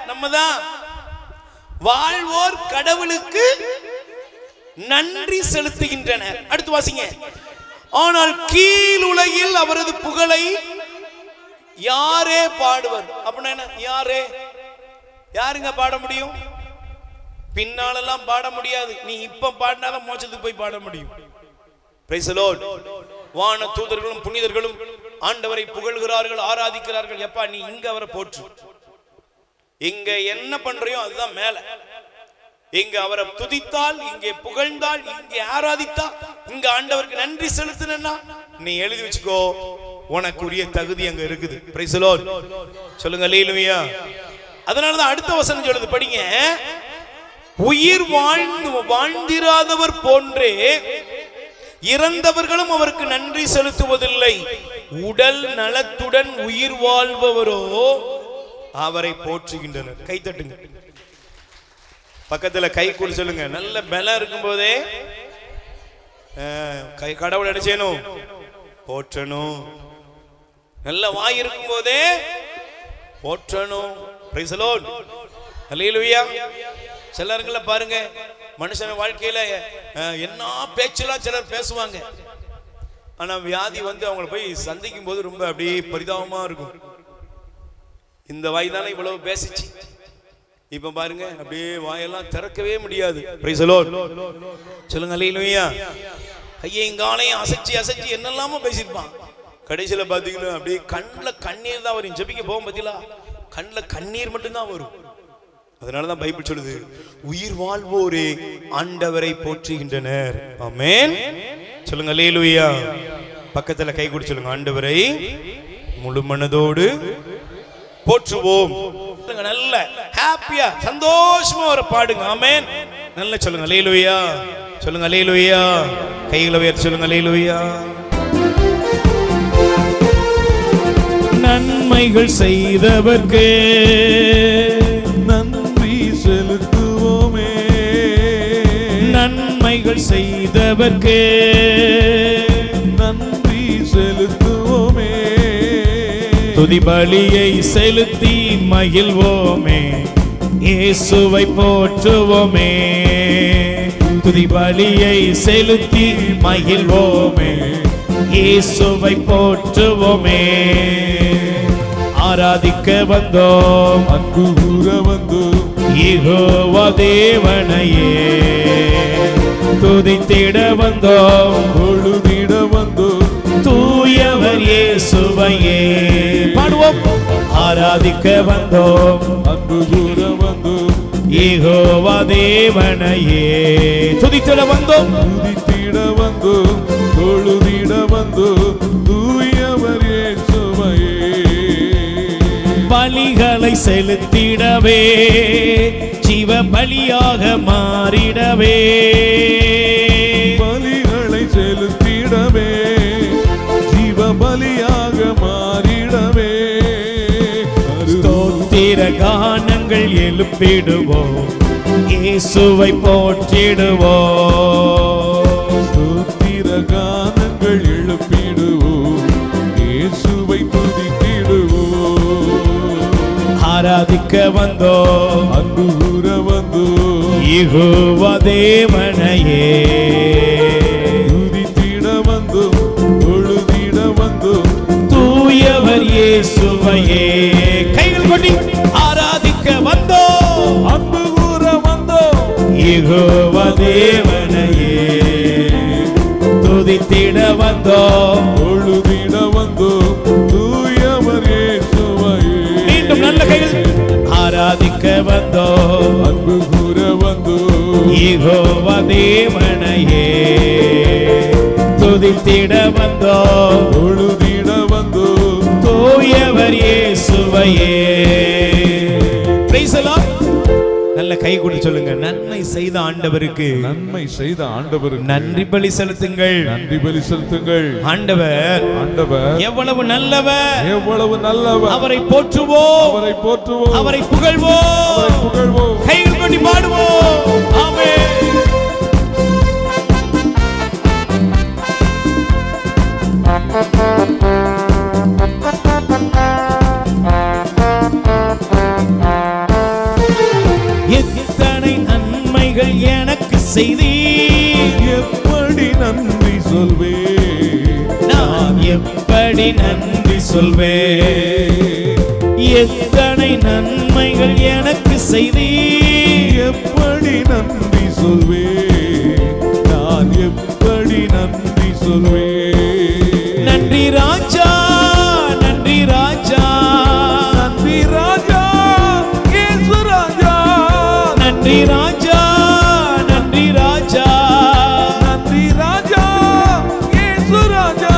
நம்ம தான் வாழ்வோர். கடவுளுக்கு நன்றி செலுத்துகின்றனர். அடுத்து வாசிங்க. ஆனால் கீழ் உலகில் அவரது புகழை யாரே பாடுவர்? அப்படின்னா என்ன? யாரே? யாருங்க பாட முடியும்? பின்னாலெல்லாம் பாட முடியாது. நீ இப்ப பாடினாதான் மோட்சத்துக்கு போய் பாட முடியும். Price the Lord. வான தூதர்களும் புனிதர்களும் ஆண்டவரை புகழ்கிறார்கள், ஆராதிக்கிறார்கள். எப்பா நீ இங்க அவரை போற்று. இங்க என்ன பண்றியோ அதுதான் மேல. இங்க அவரை துதித்தால், இங்கே புகழ்ந்தால், இங்கே ஆராதித்தா, இங்க ஆண்டவருக்கு நன்றி செலுத்தினா நீ எழுதி வச்சுக்கோ, உனக்குரிய தகுதி அங்க இருக்குது. Price the lord. சொல்லுங்க அல்லேலூயா. அதனாலதான் அடுத்த வசனம் சொல்லுது, படிங்க. உயிர் வாழ்ந்திராதவர் போன்றே இறந்தவர்களும் அவருக்கு நன்றி செலுத்துவதில்லை. உடல் நலத்துடன் உயிர் வாழ்பவரோ அவரை போற்றுகின்றனர். கை தட்டுங்க. பக்கத்துல கை கூடி சொல்லுங்க. நல்ல பலம் இருக்கும் போதே கடவுள் என்ன செய்யணும்? போற்றணும். நல்ல வாய் இருக்கும் போதே போற்றணும். Price the lord. அல்லேலூயா. சிலர்களை பாருங்க, மனுஷன் வாழ்க்கையில என்ன பேச்செல்லாம் சிலர் பேசுவாங்க. ஆனா வியாதி வந்து அவங்களை போய் சந்திக்கும் போது ரொம்ப அப்படியே பரிதாபமா இருக்கும். இந்த வாய் தானே இவ்வளவு பேசிச்சு, இப்ப பாருங்க அப்படியே வாயெல்லாம் திறக்கவே முடியாது. Price the lord. சொல்லுங்க அல்லேலூயா. கையையும் அசைச்சு அசைச்சு என்னெல்லாமோ பேசியிருப்பான். கடைசியில பாத்தீங்கன்னா அப்படியே கண்ணில் கண்ணீர் தான் வரும். ஜெபிக்க போகும் பார்த்தீங்களா, கண்ணில் கண்ணீர் மட்டும்தான் வரும். அதனாலதான் பைபிள் சொல்லுது, உயிர் வாழ்வோரே ஆண்டவரை போற்றுகின்றனர். ஆமென். சொல்லுங்க அல்லேலூயா. பக்கத்துல கை கூடி சொல்லுங்க, ஆண்டவரை முழு மனதோடு போற்றுவோம். நல்ல ஹாப்பியா சந்தோஷமா ஒரு பாடுங்க. ஆமென். நல்ல சொல்லுங்க அல்லேலூயா. சொல்லுங்க அல்லேலூயா. கைகளை உயர்த்தி சொல்லுங்க அல்லேலூயா. நன்மைகள் செய்தவர்க்கு நன்றி செலுத்துவோமே. நன்மைகள் செய்தவர்க்கு நன்றி செலுத்துவோமே. துதி பலியை செலுத்தி மகிழ்வோமே. இயேசுவை போற்றுவோமே. துதி பலியை செலுத்தி மகிழ்வோமே. இயேசுவை போற்றுவோமே. ஆராதிக்க வந்தோம், அன்பு கூற வந்தோம், யெகோவா தேவனையே. துதித்திட வந்தோம், தொழுதிட வந்தோம், தூயவர் இயேசுவையே. பாடுவோம். ஆராதிக்க வந்தோம், அன்பு கூற வந்தோம், யெகோவா தேவனையே. துதித்திட வந்தோம், துதித்திட வந்தோம், தொழுதிட வந்தோம், தூயவர் இயேசுவையே. பலிகளை செலுத்திடவே, ஜீவ பலியாக மாறிடவே. பலிகளை செலுத்திடவே, ஜீவ பலியாக மாறிடவே. ஸ்தோத்திர கானங்கள் எழுப்பிடுவோம், இயேசுவை போற்றிடுவோம். ஸ்தோத்திர கானங்கள் எழுப்பிடுவோம், இயேசுவை துதித்திடுவோம். ஆராதிக்க வந்தோம், அன்பு கூற வந்தோம், யெகோவா தேவனையே. துதித்திட வந்தோம், தொழுதிட வந்தோம், தூயவர் இயேசுவையே. கைகள் கொட்டி ஆராதிக்க வந்தோம், அன்பு கூற வந்தோம், யெகோவா தேவனையே. துதித்திட வந்தோம், தொழுதிட வந்தோம், தூயவர் இயேசுவையே. மீண்டும் நல்ல கைகள். ஆராதிக்க வந்தோம், அன்பு கூற வந்தோம், யெகோவா தேவனையே. துதித்திட வந்தோம், தொழுதிட வந்தோம், தூயவர் இயேசுவையே. Praise the Lord. நல்ல கை கொடு சொல்லுங்க. நன்மை செய்த ஆண்டவருக்கு நன்மை செய்த ஆண்டவருக்கு நன்றி பலி செலுத்துங்கள். நன்றி பலி செலுத்துங்கள். ஆண்டவர் ஆண்டவர் எவ்வளவு நல்லவர், எவ்வளவு நல்லவர். அவரை போற்றுவோம், அவரை போற்றுவோம், அவரை புகழ்வோம், அவரை புகழ்வோம். கைகள் கொண்டு பாடுவோம். ஆமென். எத்தனை நன்மைகள் எனக்கு செய்தீர், எப்படி நன்றி சொல்வேன், நான் எப்படி நன்றி சொல்வேன். எத்தனை நன்மைகள் எனக்கு செய்தீர், எப்படி நன்றி சொல்வேன், நான் எப்படி நன்றி சொல்வேன். நன்றி ராஜா, நன்றி ராஜா, நன்றி ராஜா, இயேசு ராஜா, நன்றி ராஜா, நன்றி ராஜா, நன்றி ராஜா, இயேசு ராஜா.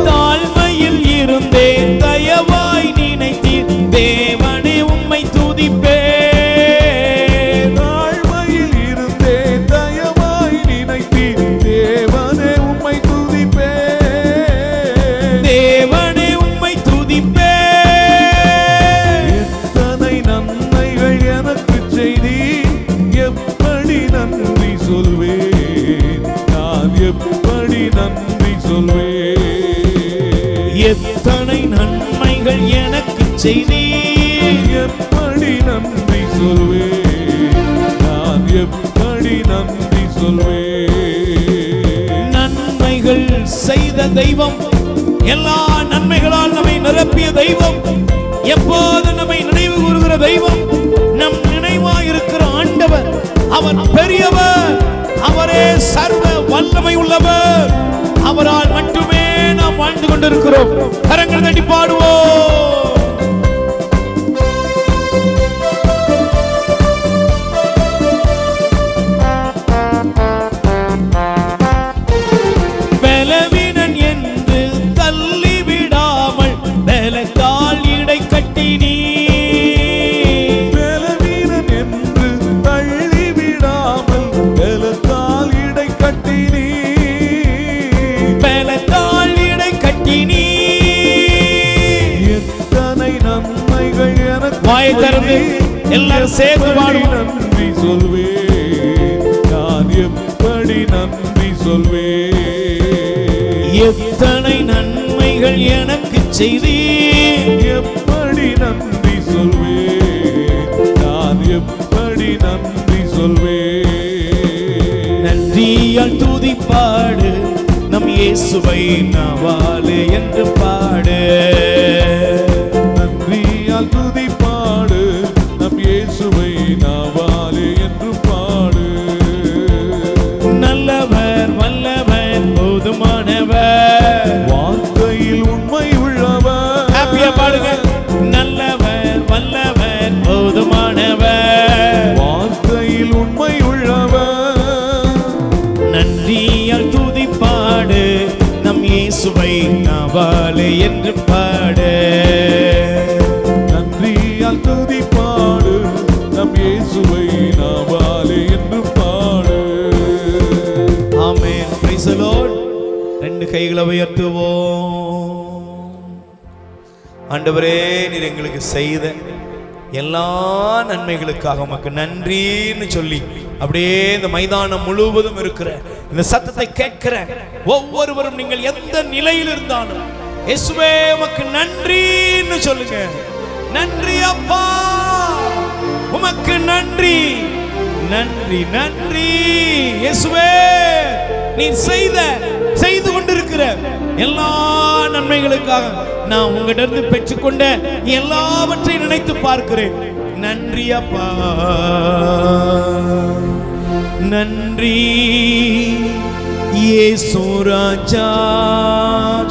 தாழ்மையில் இருந்தேன் தயவாய் நினைத்தீர், தேவனே உம்மை துதிப்பேன். தாழ்மையில் இருந்தேன் தயவாய் நினைத்தீர், தேவனே உம்மை துதிப்பேன். தேவனே உம்மை துதிப்பேன். எத்தனை நன்மைகள் எனக்கு செய்தீர், எப்படி நன்றி சொல்வேன், நான் எப்படி நன்றி சொல்வேன். எத்தனை நன்மைகள் எனக்கு செய்தீர், எப்படி நன்றி சொல்வேன், நான் எப்படி நன்றி சொல்வேன். நன்மைகள் செய்த தெய்வம், எல்லா நன்மைகளால் நம்மை நிரப்பிய தெய்வம், எப்போது நம்மை நினைவு கூறுகிற தெய்வம், நம் நினைவாயிருக்கிற ஆண்டவர். அவர் பெரியவர், அவரே சர்வ வல்லமை உள்ளவர். அவரால் மட்டுமே நாம் வாழ்ந்து கொண்டிருக்கிறோம். கரங்கள் தட்டி பாடுவோம். பலவீனன் என்று தள்ளிவிடாமல் திறந்து எல்லாரும் சேர்ந்து பாடுவோம். நன்றி சொல்வேன், நான் எப்படி நன்றி சொல்வேன். எத்தனை நன்மைகள் எனக்கு செய்தீர், எப்படி நன்றி சொல்வேன், நான் எப்படி நன்றி சொல்வேன். நன்றியால் துதிப்பாடு நம் இயேசுவை நாவாலே என்று பாடு. நன்றியால் துதிப்பாடு நம் இயேசுவை நாவாலே என்று பாடு. நல்லவர் வல்லவர் போதுமானவர், வார்த்தையில் உண்மை உள்ளவர். ஹாப்பியா பாடுங்க. நல்லவர் வல்லவர் போதுமானவர், வார்த்தையில் உண்மை உள்ளவர். நன்றியால் துதிப்பாடு நம் இயேசுவை நாவாலே என்று பாடு. நன்றியால் துதிப்பாடு நம் இயேசுவை நாவாலே என்று பாடு. ஆமென். Praise the lord. ரெண்டு கைகளை உயர்த்துவோம். ஆண்டவரே, நீர் எங்களுக்கு செய்த எல்லா நன்மைகளுக்காக உமக்கு நன்றின்னு சொல்லி அப்படியே இந்த மைதானம் முழுவதும் இருக்கிற இந்த சத்தத்தை கேட்கிற ஒவ்வொருவரும் நீங்கள் எந்த நிலையில் இருந்தாலும் இயேசுவே உமக்கு நன்றின்னு சொல்லுங்க. நன்றி அப்பா, உமக்கு நன்றி, நன்றி நன்றி இயேசுவே. நீ செய்து கொண்டிருக்கிற எல்லா நன்மைகளுக்காக நான் உங்களிடந்து பெற்றுக்கொண்ட எல்லாவற்றையும் நினைத்து பார்க்கிறேன். நன்றி அப்பா, நன்றி இயேசு ராஜா.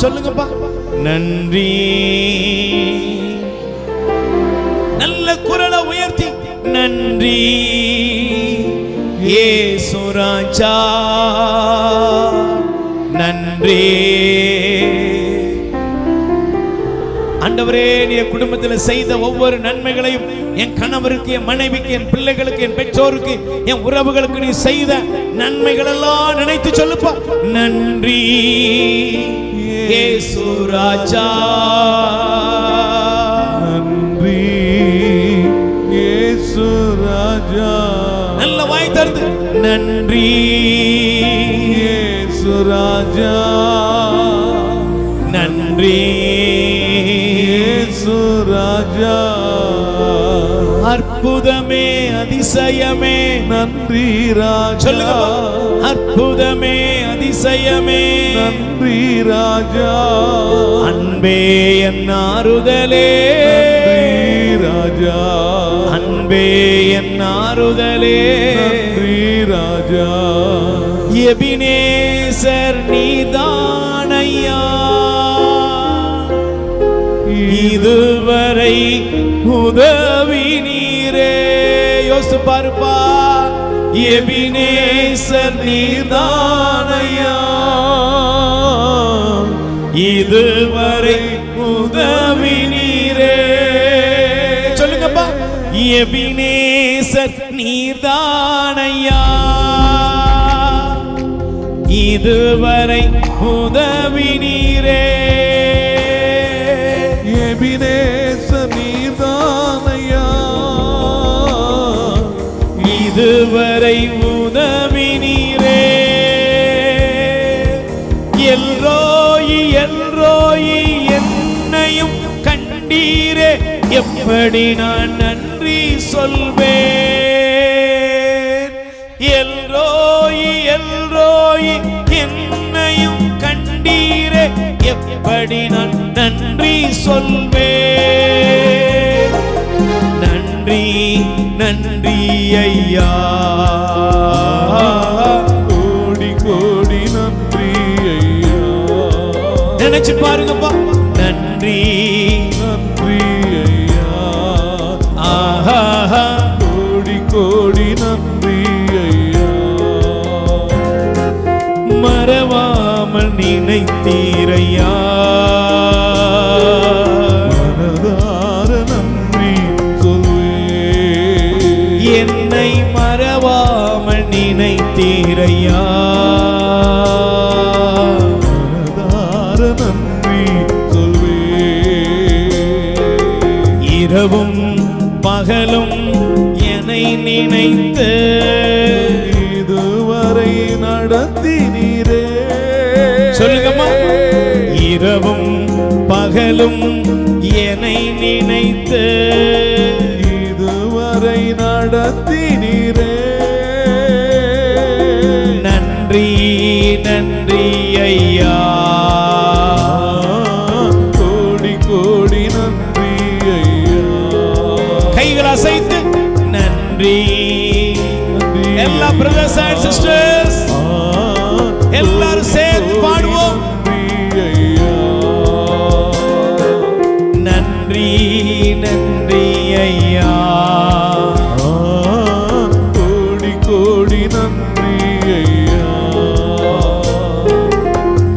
சொல்லுங்கப்பா, நன்றி. நல்ல குரலை உயர்த்தி நன்றி இயேசு ராஜா, நன்றி. ஆண்டவரே, நீர் குடும்பத்தில் செய்த ஒவ்வொரு நன்மைகளையும் என் கணவருக்கு, என் மனைவிக்கு, என் பிள்ளைகளுக்கு, என் பெற்றோருக்கு, என் உறவுகளுக்கு நீ செய்த நன்மைகள் எல்லாம் நினைத்து சொல்லுப்பா. நன்றி இயேசு ராஜா, நன்றி இயேசு ராஜா. நல்ல வாய் திறந்து நன்றி இயேசு ராஜா, நன்றி இயேசு ராஜா. அற்புதமே அதிசயமே நன்றி ராஜா. சொல்லுங்க, அற்புதமே அதிசயமே நன்றி ராஜா. அன்பே என் ஆறுதலே, நன்றி ராஜா. அன்பே என் ஆறுதலே, நன்றி ராஜா. எபினேசர் நீதானையா, இதுவரை உதவி நீரே. யோசித்து பாருப்பா, எபினேசர் நீதானையா, இதுவரை உதவி நீரே. சொல்லுங்கப்பா, எபினேசர் நீதானையா, இதுவரை உதவி நீரே. எபினேசர் நீதானையா, இதுவரை உதவி நீரே. எல்ரோயி எல்ரோயி என்னையும் கண்டீரே, எப்படி நான் நன்றி சொல்வேன். எல்ரோயி எல்ரோயி என்னையும் கண்டீரே, எப்படி நான் நன்றி சொல்வேன். நன்றி நன்றி ஐயா, கோடி கோடி நன்றி ஐயா. நினைச்சு பாருங்கப்பா. நன்றி நன்றி ஐயா, ஆஹா, கோடி கோடி நன்றி ஐயா. மறவாமல் நினைத்தீரையா, மனதார நன்றி சொல்வேன். என்னை மறவாமல் நினைத்தீரையா, மனதார நன்றி சொல்வேன். இரவும் பகலும் என்னை நினைத்து இதுவரை நடத்தினீரே. சொல்லுங்கம்மா. இரவும் பகலும் என்னை நினைத்து இதுவரை நடத்தினீரே. நன்றி நன்றி ஐயா. கோடி கோடி நன்றி ஐயா. கைகள் அசைத்து நன்றி. எல்லா பிரதர்ஸ் அண்ட் சிஸ்டர்ஸ் எல்லாரும் சேர்ந்து பாடுவோம். நன்றி நன்றி ஐயா. கோடி கோடி நன்றி ஐயா.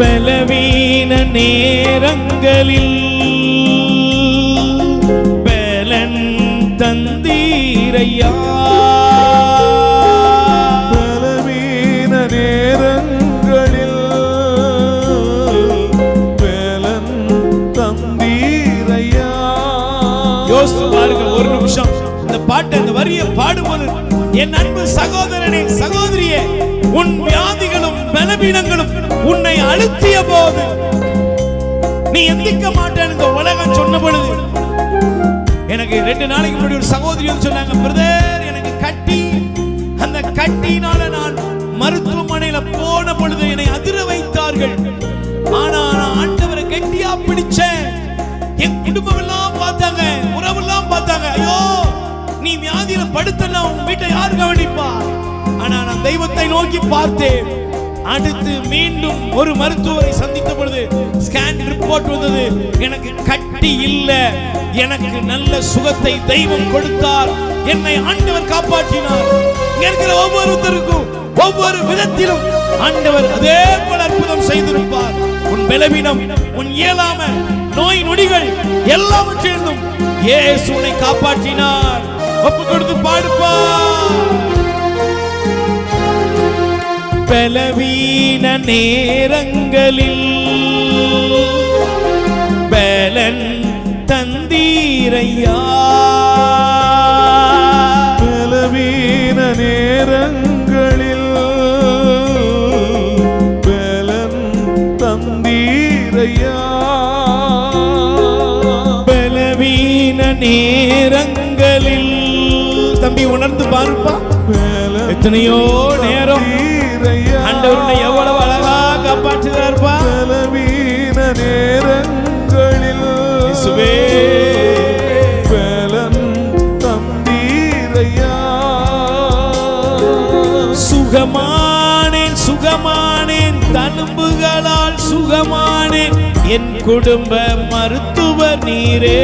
பலவீன நேரங்களில் பலன் தந்தீரையா. பலவீன நேரங்களில் பலன் தந்தீரையா. யோசித்து பாருங்க ஒரு நிமிஷம். இந்த பாட்டு அந்த வரியை பாடும்போது என் அன்பு சகோதரனே சகோதரியே, உன் வியாதிகளும் பலவீனங்களும் உன்னை அழுத்திய போது நீ எந்திக்க மாட்டேன்னு இந்த உலகம் சொன்ன பொழுது, எனக்கு 2 நாளைக்கு முன்னாடி ஒரு சகோதரி வந்து சொன்னாங்க, பிரதர் எனக்கு கட்டி, அந்த கட்டினால நான் மருத்துவமனையில போன பொழுது என்னை அதிர வைத்தார்கள். ஆனா நான் ஆண்டவரை கெட்டியா பிடிச்சேன். என் குடும்பம் எல்லாம் பார்த்தாங்க, உறவெல்லாம் பார்த்தாங்க, ஐயோ நீ வியாதியில படுத்தனா உன் வீட்டை யார் கவனிப்பா? ஆனா நான் தெய்வத்தை நோக்கி பார்த்தேன். அடுத்து மீண்டும் ஒரு மருத்துவரை சந்தித்த பொழுது ஸ்கேன் ரிப்போர்ட் வந்தது, எனக்கு கட்டி இல்ல, எனக்கு நல்ல சுகத்தை தெய்வம் கொடுத்தார், என்னை ஆண்டவர் காப்பாற்றினார். இங்க இருக்கிற ஒவ்வொருத்தருக்கும் ஒவ்வொரு விதத்திலும் ஆண்டவர் அதே போல அற்புதம் செய்திருப்பார். உன் பலவீனம், உன் இயலாமை, நோய் நொடிகள் எல்லாவற்றிலிருந்தும் இயேசு உன்னை காப்பாற்றினார். ஒப்பு கொடுத்து பாடுப்பா. பலவீன நேரங்களில் பலன் தந்தீரையா. பலவீன நேரங்களில் பலன் தந்தீரையா. பலவீன நேரங்களில் தம்பி உணர்ந்து பாருப்பா. எத்தனையோ நேரம் ஆண்டவருடைய எவ்வளவு அழகா காப்பாற்றுகிறார்ப்பா. பலவீன நேரங்களில் இயேசுவே பலன் தந்தீரையா. சுகமானேன் சுகமானேன் தழும்புகளால் சுகமானேன், என் குடும்ப மருத்துவர் நீரே.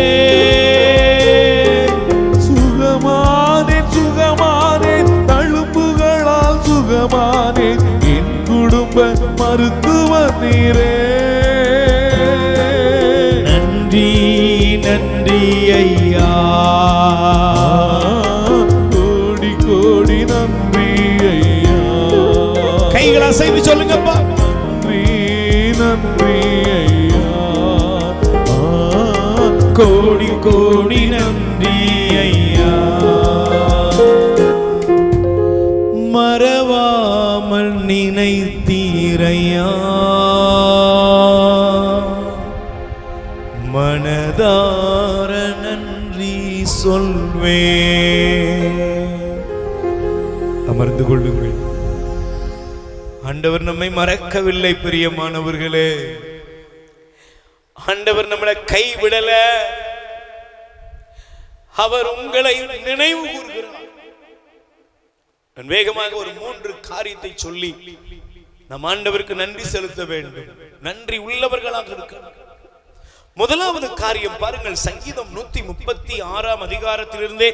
சுகமானேன் சுகமானேன் தழும்புகளால் சுகமானேன், என் குடும்ப மருத்துவர் நீரே. நன்றி நன்றி ஐயா. கோடி கோடி நன்றி ஐயா. கைகளை அசைத்து சொல்லுங்கப்பா. நன்றி நன்றி ஐயா. கோடி கோடி நன்றி ஐயா. மறவாமல் நினைத்தீரையா, மனதார நன்றி சொல்வே. அமர்ந்து கொள்ளுங்கள். ஆண்டவர் நம்மை மறக்கவில்லை பிரியமானவர்களே. ஆண்டவர் நம்மளை கைவிடல. அவர் உங்களை நினைவு கூர்கிறார். நான் வேகமாக ஒரு 3 காரியத்தை சொல்லி நம் ஆண்டவருக்கு நன்றி செலுத்த வேண்டும். நன்றி உள்ளவர்களாக இருக்க. முதலாவது காரியம் பாருங்கள், சங்கீதம் 136 அதிகாரத்திலிருந்தே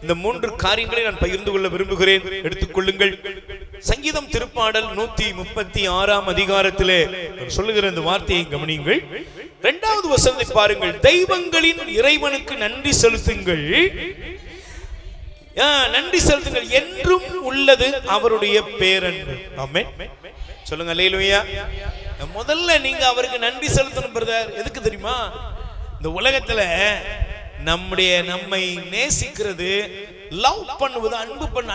இந்த 3 காரியங்களை நான் பகிர்ந்து கொள்ள விரும்புகிறேன். எடுத்துக்கொள்ளுங்கள். சங்கீதம் திருப்பாடல் 136 அதிகாரத்திலே சொல்லுகிற இந்த வார்த்தையை கவனியுங்கள். 2வது வசனத்தை பாருங்கள். தெய்வங்களின் இறைவனுக்கு நன்றி செலுத்துங்கள், நன்றி செலுத்துங்கள், என்றும் உள்ளது அவருடைய பேரன்பு. ஆமென். சொல்லுங்க அல்லேலூயா. முதல்ல நீங்க அவருக்கு நன்றி செலுத்தணும் பிரதர். எதுக்கு தெரியுமா? இந்த உலகத்துல நம்மை நேசிக்கிறது, லவ் பண்ணுவது,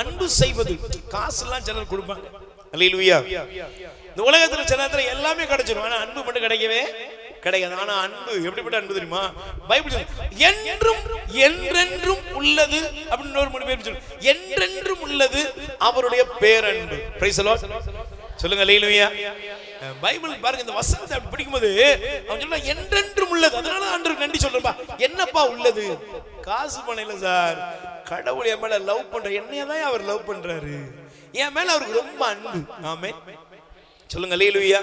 அன்பு செய்வது. காசுலாம் சிலர் கொடுப்பாங்க. அல்லேலூயா. இந்த உலகத்துல சில நேரத்துல எல்லாமே கிடைச்சிடும், ஆனா அன்பு மட்டும் கிடைக்கவே கிடையாது. ஆனா அன்பு எப்படிப்பட்ட அன்பு தெரியுமா? பைபிள் என்றும் என்றென்றும் உள்ளது அப்படின்னு ஒரு மணி பேர் சொல்லு. என்றென்றும் உள்ளது அவருடைய பேரன்பு. Price the lord. சொல்லுங்க அல்லேலூயா. பைபிள் பாருங்க, இந்த வசனத்தை அப்படி படிக்கும்போது அவன் சொல்றான் என்றென்றும் உள்ளது. அதனால ஆண்டவருக்கு நன்றி சொல்றப்பா. என்னப்பா உள்ளது? காசு பணம் இல்ல சார், கடவுள் என் மேல லவ் பண்ற, என்னையதான் அவர் லவ் பண்றாரு, என் மேல அவருக்கு ரொம்ப அன்பு. ஆமென். சொல்லுங்க அல்லேலூயா.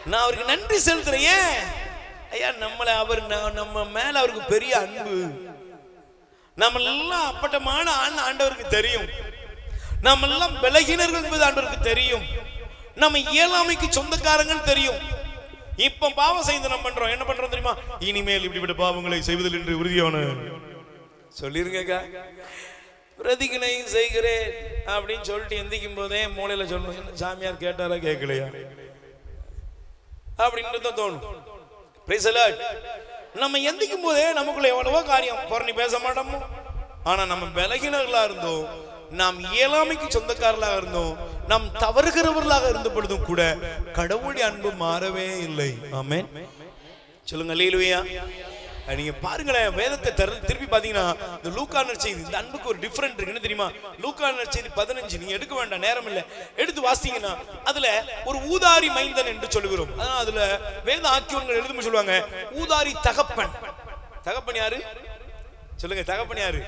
நான் அவருக்கு நன்றி செலுத்துறேன். ஏன் ஐயா? நம்ம மேல அவருக்கு பெரிய அன்பு. நம்ம எல்லாம் அப்பட்டமான ஆண்டவருக்கு தெரியும். நம்ம எல்லாம் பலகீனர்கள் என்பது ஆண்டவருக்கு தெரியும். நம்ம இயலாமைக்கு சொந்தக்காரங்கள் தெரியும். இப்ப பாவம் செய்து நம்ம பண்றோம். என்ன பண்றோம் தெரியுமா? இனிமேல் இப்படிப்பட்ட பாவங்களை செய்வதில் என்று உறுதியான சொல்லிருங்க. பிரதிகனை செய்கிறேன் அப்படின்னு சொல்லிட்டு எந்திக்கும் போதே மூளையில சொல்லணும், சாமியார் கேட்டாரா கேட்கலையா அப்படின்னு தோணும். Price the Lord. நம்ம எந்திக்கும் போதே நமக்குள்ள எவ்வளவோ காரியம் புறணி பேச மாட்டோமோ. ஆனா நம்ம பலகீனர்களா இருந்தோம், நாம் இயலாமைக்கு சொந்தக்காரர்களாக இருந்தோம், நாம் தவறுகிறவர்களாக இருந்த பொழுதும் கூட கடவுளுடைய அன்பு மாறவே இல்லை. ஆமென். சொல்லுங்க அல்லேலூயா. நீங்க பாருங்களேன், வேதத்தை திருப்பி பாத்தீங்கன்னா இந்த லூக்கா நற்செய்தி, இந்த அன்புக்கு ஒரு டிஃபரெண்ட் இருக்கு. என்ன தெரியுமா? லூக்கா நற்செய்தி 15 நீங்க எடுக்க வேண்டாம், நேரம் இல்ல, எடுத்து வாசிங்கன்னா அதுல ஒரு ஊதாரி மைந்தன் என்று சொல்லுகிறோம். அதுல வேத ஆக்கியோன்கள் எழுதும் சொல்லுவாங்க ஊதாரி தகப்பன். தகப்பன் யாரு? சொல்லுங்க, தகப்பன் யாரு?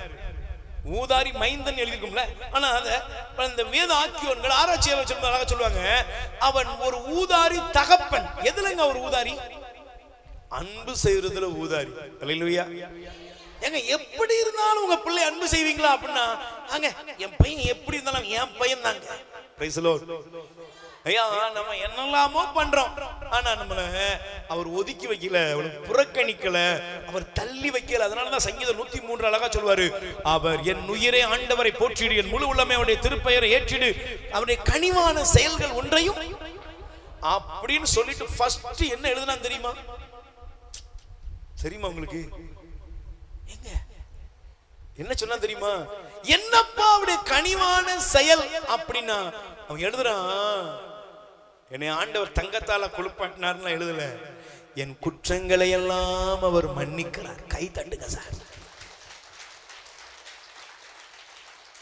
ஊதாரி மைந்தன் எழுதிருக்கும்ல. ஆனா அந்த வேத ஆக்கியோன்கள் ஆராய்ச்சியாளர் சொல்லுவாங்க அவன் ஒரு ஊதாரி தகப்பன். எதுலங்க ஒரு ஊதாரி? அன்பு செய்யறதுல ஊதாரி. அல்லேலூயா. ஏங்க எப்படி இருந்தாலும் உங்க பிள்ளை அன்பு செய்வீங்களா அப்படின்னா, அங்க என் பையன் எப்படி இருந்தாலும் என் பையன் தாங்க. Price the Lord. ஐயா, நம்ம என்னெல்லாமோ பண்றோம், ஆனா நம்மள அவர் ஒதுக்கி வைக்கல, அவர் புறக்கணிக்கல, அவர் தள்ளி வைக்கல. அதனாலதான் சங்கீதம் 103 அழகா சொல்வாரு, அவர் என் உயிரை ஆண்டவரை போற்றிடு, என் முழு உள்ளமே அவருடைய திருப்பெயரை ஏற்றிடு, அவருடைய கனிவான செயல்கள் ஒன்றையும் அப்படின்னு சொல்லிட்டு ஃபர்ஸ்ட் என்ன எழுதுனா தெரியுமா? தெரியுமா உங்களுக்கு? எங்க என்ன சொன்னா தெரியுமா? என்னப்பா அவருடைய கனிவான செயல் அப்படின்னா அவன் எழுதுறான், என்னை ஆண்டவர் தங்கத்தால குளிப்பாட்டினார்னு எழுதல, என் குற்றங்களை எல்லாம் அவர் மன்னிக்கிறார். கை தட்டுங்க சார்.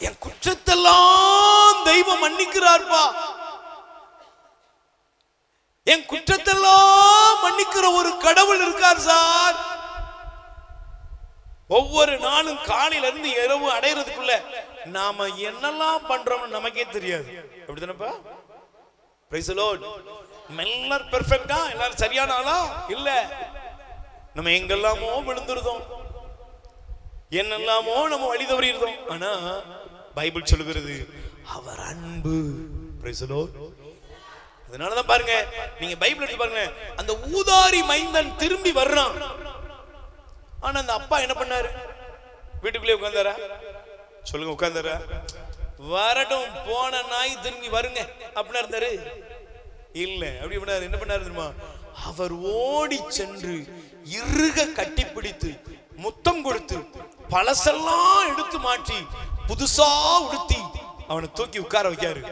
என் குற்றத்தெல்லாம் தெய்வம் மன்னிக்கிறார்ப்பா. என் குற்றத்தெல்லாம் மன்னிக்கிற ஒரு கடவுள் இருக்கார் சார். ஒவ்வொரு நாளும் காலையில இருந்து இரவு அடையிறதுக்குள்ள நாம என்னெல்லாம் பண்றோம்னு நமக்கே தெரியாது. அப்படிதானப்பா? Praise the lord. எல்லாரும் பெர்ஃபெக்ட்டா, எல்லாரும் சரியான ஆளா இல்ல. நம்ம எங்கெல்லாமோ விழுந்துருதோம், என்னெல்லாமோ நம்ம வழி தவறி இருந்தோம். ஆனா பைபிள் சொல்லுகிறது அவர் அன்பு. Price the Lord. அதனாலதான் பாருங்க, நீங்க பைபிள் எடுத்து பாருங்க, அந்த ஊதாரி மைந்தன் திரும்பி வர்றான். ஆனா அந்த அப்பா என்ன பண்ணாரு? வீட்டுக்குள்ளே உட்கார்ந்தாரா? சொல்லுங்க, உட்கார்ந்தாரா? வரட்டும், போன நாய் திரும்பி வருங்க அப்படின்னா இருந்தாரு? இல்ல. அப்படி பண்ணாரு. என்ன பண்ணாரு தெரியுமா? அவர் ஓடி சென்று இறுக கட்டிப்பிடித்து முத்தம் கொடுத்து பழசெல்லாம் எடுத்து மாற்றி புதுசா உடுத்தி அவனை தூக்கி உட்கார வைக்காரு.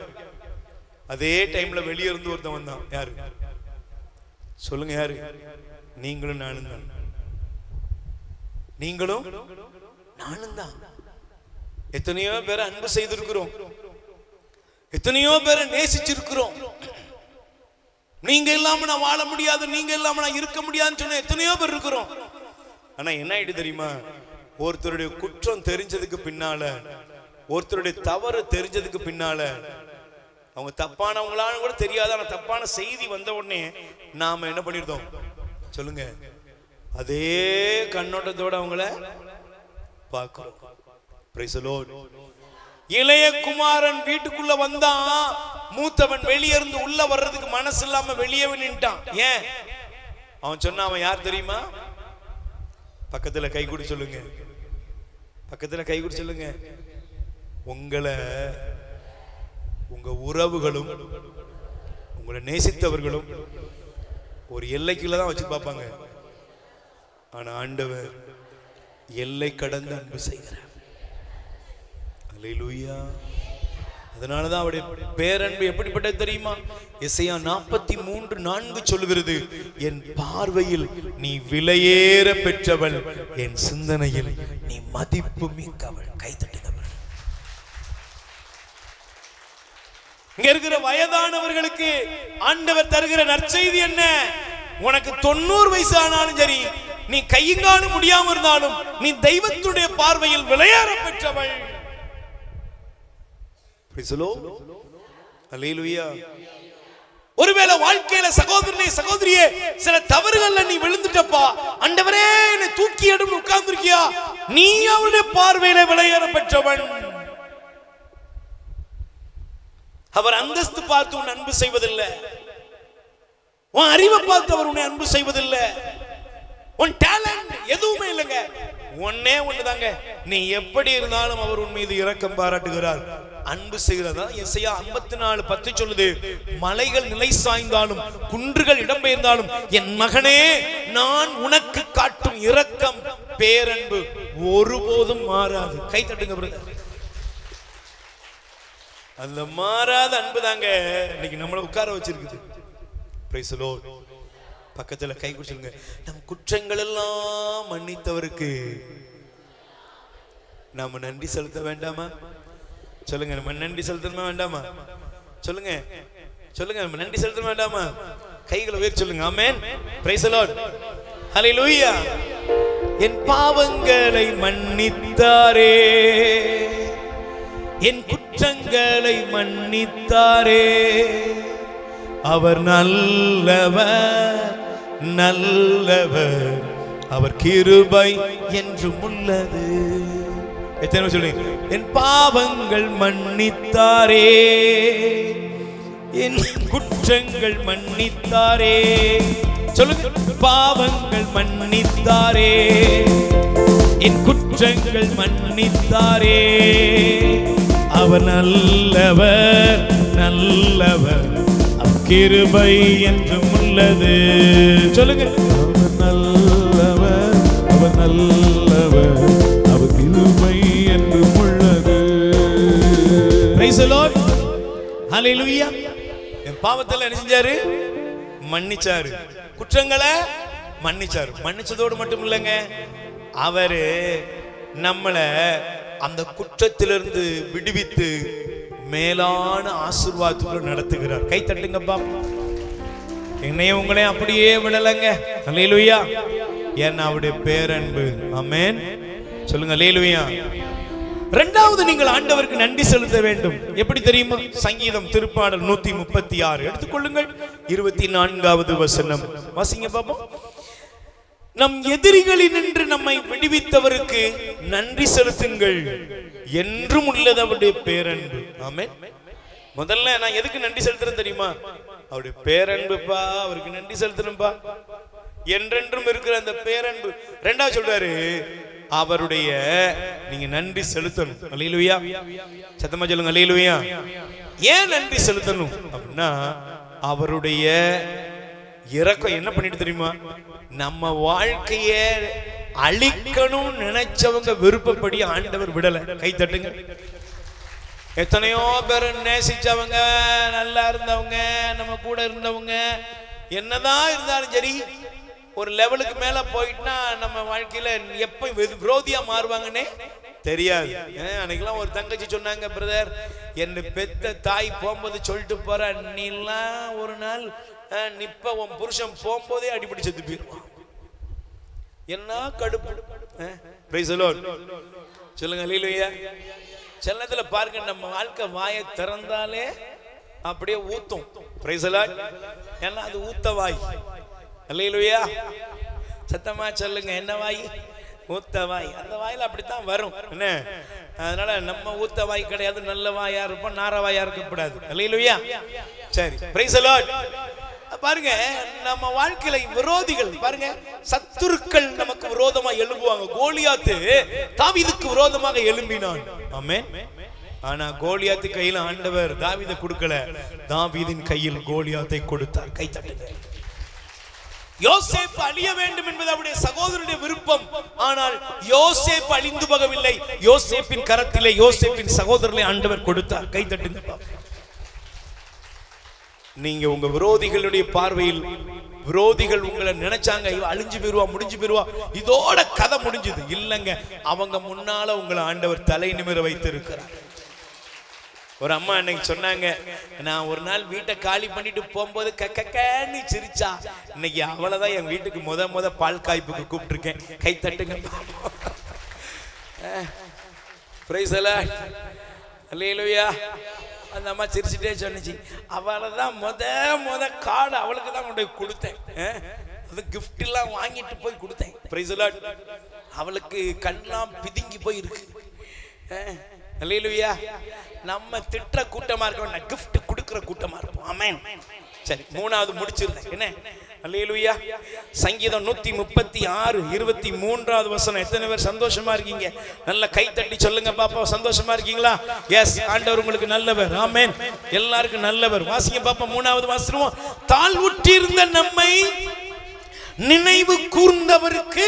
அதே டைம்ல வெளியே இருந்து ஒருத்தன் வந்தான். யாரு? சொல்லுங்க, யாரு? நீங்களும் நானும் தான். நீங்களும் நானும் தான். எத்தனையோ பேரை அன்பு செய்திருக்கிறோம், எத்தனையோ பேரை நேசிச்சிருக்கிறோம். நீங்க இல்லாம நான் வாழ முடியாது, நீங்க இல்லாம நான் இருக்க முடியாதுன்னு சொன்ன எத்தனையோ பேர் இருக்கிறோம். ஆனா என்ன ஆயிட்டு தெரியுமா? ஒருத்தருடைய குற்றம் தெரிஞ்சதுக்கு பின்னால, ஒருத்தருடைய தவறு தெரிஞ்சதுக்கு பின்னால, அவங்க தப்பானவங்களான்னு கூட தெரியாத ஆனா தப்பான செய்தி வந்த உடனே நாம என்ன பண்ணிருந்தோம்? சொல்லுங்க, அதே கண்ணோட்டத்தோட அவங்கள பார்க்கிறோம். Praise the Lord. இளைய குமாரன் வீட்டுக்குள்ள வந்தான், மூத்தவன் வெளியே இருந்து உள்ள வர்றதுக்கு மனசு இல்லாம வெளியே நின்ட்டான். ஏன்? அவன் சொன்னா, அவன் யார் தெரியுமா? பக்கத்துல கை கூடி சொல்லுங்க, பக்கத்துல கை கூடி சொல்லுங்க, உங்களை உங்க உறவுகளும் உங்களை நேசித்தவர்களும் ஒரு எல்லைக்குள்ள தான் வச்சு பார்ப்பாங்க. ஆனா ஆண்டவர் எல்லை கடந்து அன்பு செய்கிறார். அல்லேலூயா. அதனாலதான் அவருடைய பேரன்பு எப்படிப்பட்டது தெரியுமா? எசையா 43:4 சொல்லுகிறது, என் பார்வையில் நீ விலையேற பெற்றவள், என் சிந்தனையில் நீ மதிப்பு மிக்கவள். கைதட்டுகிறவள். இங்க இருக்கிற வயதானவர்களுக்கு ஆண்டவர் தருகிற நற்செய்தி என்ன? உனக்கு 90 வயசு ஆனாலும் சரி, நீ கையங்காலும் முடியாம இருந்தாலும் நீ தெய்வத்துடைய பார்வையில் விலையேற பெற்றவள். ஒருவேளை வாழ்க்கையில சகோதரனே சகோதரியே சில தவறுகள்ல நீ விழுந்துட்டப்பா, ஆண்டவரே என்னை தூக்கி எடுத்து உட்கார்ந்திருக்கியா, நீ அவருடைய பார்வையில விலையேற பெற்றவன். அவர் அந்தஸ்து பார்த்து உன்னை அன்பு செய்வதில்லை, உன் அறிவை பார்த்து அவர் உன்னை அன்பு செய்வதில்லை, உன் டேலண்ட் எதுவுமே இல்லைங்க. ஒன்னே ஒண்ணுதாங்க, நீ எப்படி இருந்தாலும் அவர் உன் மீது இரக்கம் பாராட்டுகிறார், அன்பு செய்கிறதா. எசையா 54:10 சொல்லுது, மலைகள் நிலை சாய்ந்தாலும் குன்றுகள் இடம்பெயர்ந்தாலும் என் மகனே நான் உனக்கு காட்டும் இரக்கம் பேரன்பு ஒருபோதும் மாறாது. கை தட்டுங்க பிரதர். அந்த மாறாத அன்பு தாங்க இன்னைக்கு நம்மளை உட்கார வச்சிருக்குது. Price the Lord. பக்கத்துல கை குடிச்சுங்க. நம் குற்றங்கள் எல்லாம் மன்னித்தவருக்கு நாம நன்றி செலுத்த வேண்டாமா? சொல்லுங்க, நம்ம நன்றி செலுத்தணுமா வேண்டாமா? சொல்லுங்க சொல்லுங்க, நம்ம நன்றி செலுத்த வேண்டாமா? கைகளை உயர்த்தி சொல்லுங்க. ஆமென். Praise the lord. ஹல்லேலூயா. என் பாவங்களை மன்னித்தாரே, என் குற்றங்களை மன்னித்தாரே, அவர் நல்லவர் நல்லவர், அவர் கிருபை என்றும் உள்ளது. எத்தனை சொல்லுங்க, என் பாவங்கள் மன்னித்தாரே, என் குற்றங்கள் மன்னித்தாரே. சொல்லுங்க, பாவங்கள் மன்னித்தாரே, என் குற்றங்கள் மன்னித்தாரே, அவர் நல்லவர் நல்லவர், அவர் கிருபை என்றும் உள்ளது. சொல்லுங்க, அவர் நல்லவர், அவர் நல்லவர், அவர் கிருபை என்றும் உள்ளது. Price the lord. ஹல்லேலூயா. என் பாவத்துல என்ன செஞ்சாரு? மன்னிச்சாரு. குற்றங்களை மன்னிச்சாரு. மன்னிச்சதோடு மட்டும் இல்லைங்க, அவரு நம்மளை அந்த குற்றத்திலிருந்து விடுவித்து மேலான ஆசீர்வாதத்துக்குள்ள நடத்துகிறார். கை தட்டுங்கப்பா. என்னையும் உங்களையும் அப்படியே விடலங்க. அல்லேலூயா. ஏன்னா அவருடைய பேரன்பு. ஆமென். சொல்லுங்க அல்லேலூயா. இரண்டாவது, நீங்கள் ஆண்டவருக்கு நன்றி செலுத்த வேண்டும். எப்படி தெரியுமா? சங்கீதம் திருப்பாடல் 136 எடுத்துக்கொள்ளுங்கள். 24வது வசனம் வாசிங்க பாப்போம். நம் எதிரிகளினின்று நம்மை விடுவித்தவருக்கு நன்றி செலுத்துங்கள், என்றும் உள்ளது அவருடைய பேரன்பு. ஆமென். முதல்ல நான் எதுக்கு நன்றி செலுத்துறேன் தெரியுமா? அவருடைய பேரன்புப்பா, அவருக்கு நன்றி செலுத்தணும்பா, என்றென்றும் இருக்கிற அந்த பேரன்பு. ரெண்டாவது சொல்றாரு, அவருடைய நீங்க நன்றி செலுத்தணும். அல்லேலூயா. சத்தமா சொல்லுங்க அல்லேலூயா. ஏன் நன்றி செலுத்தணும் அப்படின்னா, அவருடைய இரக்கம் என்ன பண்ணிட்டு தெரியுமா? நம்ம வாழ்க்கைய அழிக்கணும் நினைச்சவங்க விருப்பப்படி ஆண்டவர் விடல. கை தட்டுங்க. எத்தனையோ பேர் நேசிச்சவங்க, நல்லா இருந்தவங்க, நம்ம கூட இருந்தவங்க, என்னதான் இருந்தாலும் சரி, ஒரு லெவலுக்கு மேல போயிட்டுனா நம்ம வாழ்க்கையில எப்ப விரோதியா மாறுவாங்கன்னே தெரியாது. அன்னைக்கெல்லாம் ஒரு தங்கச்சி சொன்னாங்க, பிரதர் என்ன பெத்த தாய் போகும்போது சொல்லிட்டு போற, நீலாம் ஒரு நாள் நிப்ப உன் புருஷன் போகும்போதே அடிப்படி செத்து போயிருவான். என்ன கடுப்பு. Price the lord. சொல்லுங்க அல்லேலூயா. செல்லத்துல பாருங்க, நம்ம வாழ்க்கை வாயை திறந்தாலே அப்படியே ஊத்தும். Praise the lord. ஏன்னா அது ஊத்த வாய். அல்லேலூயா. சத்தமா சொல்லுங்க, என்ன வாய்? ஊத்த வாய். அந்த வாயில அப்படித்தான் வரும். என்ன, அதனால நம்ம ஊத்த வாய் கிடையாது, நல்ல வாயா இருப்போம், நார வாயா இருக்கக்கூடாது. அல்லேலூயா. சரி, பிரைஸ் தி லார்ட். பாருங்க, நம்ம வாழ்க்கையில விரோதிகள் பாருங்க, சத்துருக்கள் நமக்கு விரோதமா எழும்புவாங்க. கோலியாத்து தாவீதுக்கு விரோதமாக எழும்பினான். ஆமென். ஆனா கோலியாத்து கையில ஆண்டவர் தாவீதை கொடுக்கல, தாவீதின் கையில் கோலியாத்தை கொடுத்தார். கை தட்டுங்க. யோசேப்பு அழிய வேண்டும் என்பது அவருடைய சகோதரனுடைய விருப்பம். ஆனால் யோசேப்பு அழிந்து போகவில்லை. யோசேப்பின் கரத்திலே யோசேப்பின் சகோதரனை ஆண்டவர் கொடுத்தார். கை தட்டுங்க. நீங்க உங்க விரோதிகளுடைய பார்வையில், விரோதிகள் உங்களை நினைச்சாங்க அழிஞ்சு போயிருவா, முடிஞ்சு போயிருவா, இதோட கதை முடிஞ்சது இல்லைங்க. அவங்க முன்னால உங்களை ஆண்டவர் தலை நிமிர வைத்திருக்கிறார். ஒரு அம்மா அன்னைக்கு சொன்னாங்க, நான் ஒரு நாள் வீட்டை காலி பண்ணிட்டு போகும்போது கக்கன்னு சிரிச்சா, இன்னைக்கு அவளைதான் என் வீட்டுக்கு முத பால் காய்ப்புக்கு கூப்பிட்டுருக்கேன். கை தட்டுங்க. Praise the lord. அல்லேலூயா. அந்த அம்மா சிரிச்சுட்டே சொன்னிச்சு, அவளை தான் முத கார்டு அவளுக்கு தான் கொண்டு போய் கொடுத்தேன். அது கிஃப்ட் எல்லாம் வாங்கிட்டு போய் கொடுத்தேன். Price the Lord. அவளுக்கு கண்ணெல்லாம் பிதுங்கி போய் இருக்கு. அல்லேலூயா. நம்ம திட்டுற கூட்டமா இருக்க, கிஃப்ட் கொடுக்கிற கூட்டமா இருப்போம். ஆமென். சரி, மூணாவது முடிச்சிருந்தேன். என்ன? அல்லேலூயா. சங்கீதம் 136 23வது வசனம். எத்தனை பேர் சந்தோஷமா இருக்கீங்க? நல்ல கை தட்டி சொல்லுங்க பாப்பா. சந்தோஷமா இருக்கீங்களா? எஸ், ஆண்டவர் உங்களுக்கு நல்லவர். ஆமென். எல்லாருக்கும் நல்லவர். வாசிங்க பாப்பா. மூணாவது வாசிடுவோம். தாழ்வுற்றிருந்த நம்மை நினைவு கூர்ந்தவருக்கு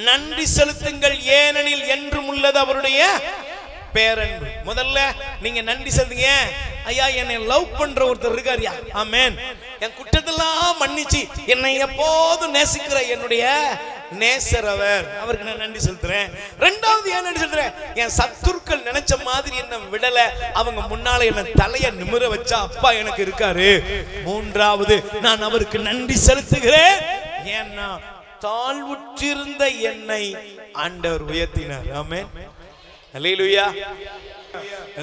நன்றி செலுத்துங்கள், ஏனெனில் என்றும் உள்ளது அவருடைய பேரன்பு. முதல்ல நீங்க நன்றி செலுத்துங்க. ஐயா, என்னை லவ் பண்ற ஒருத்தர் இருக்காரியா. ஆமென். என் குற்றத்தெல்லாம் மன்னிச்சு என்னை எப்போதும் நேசிக்கிற என்னுடைய நேசர் அவர். அவருக்கு நான் நன்றி செலுத்துறேன். ரெண்டாவது ஏன் நன்றி செலுத்துறேன்? என் சத்துருக்கள் நினைச்ச மாதிரி என்ன விடல, அவங்க முன்னால என்ன தலைய நிமிர வச்சா அப்பா எனக்கு இருக்காரு. மூன்றாவது, நான் அவருக்கு நன்றி செலுத்துகிறேன், ஏன்னா தாழ்வுற்றிருந்த என்னை ஆண்டவர் உயர்த்தினார். ஆமென். அல்லேலூயா.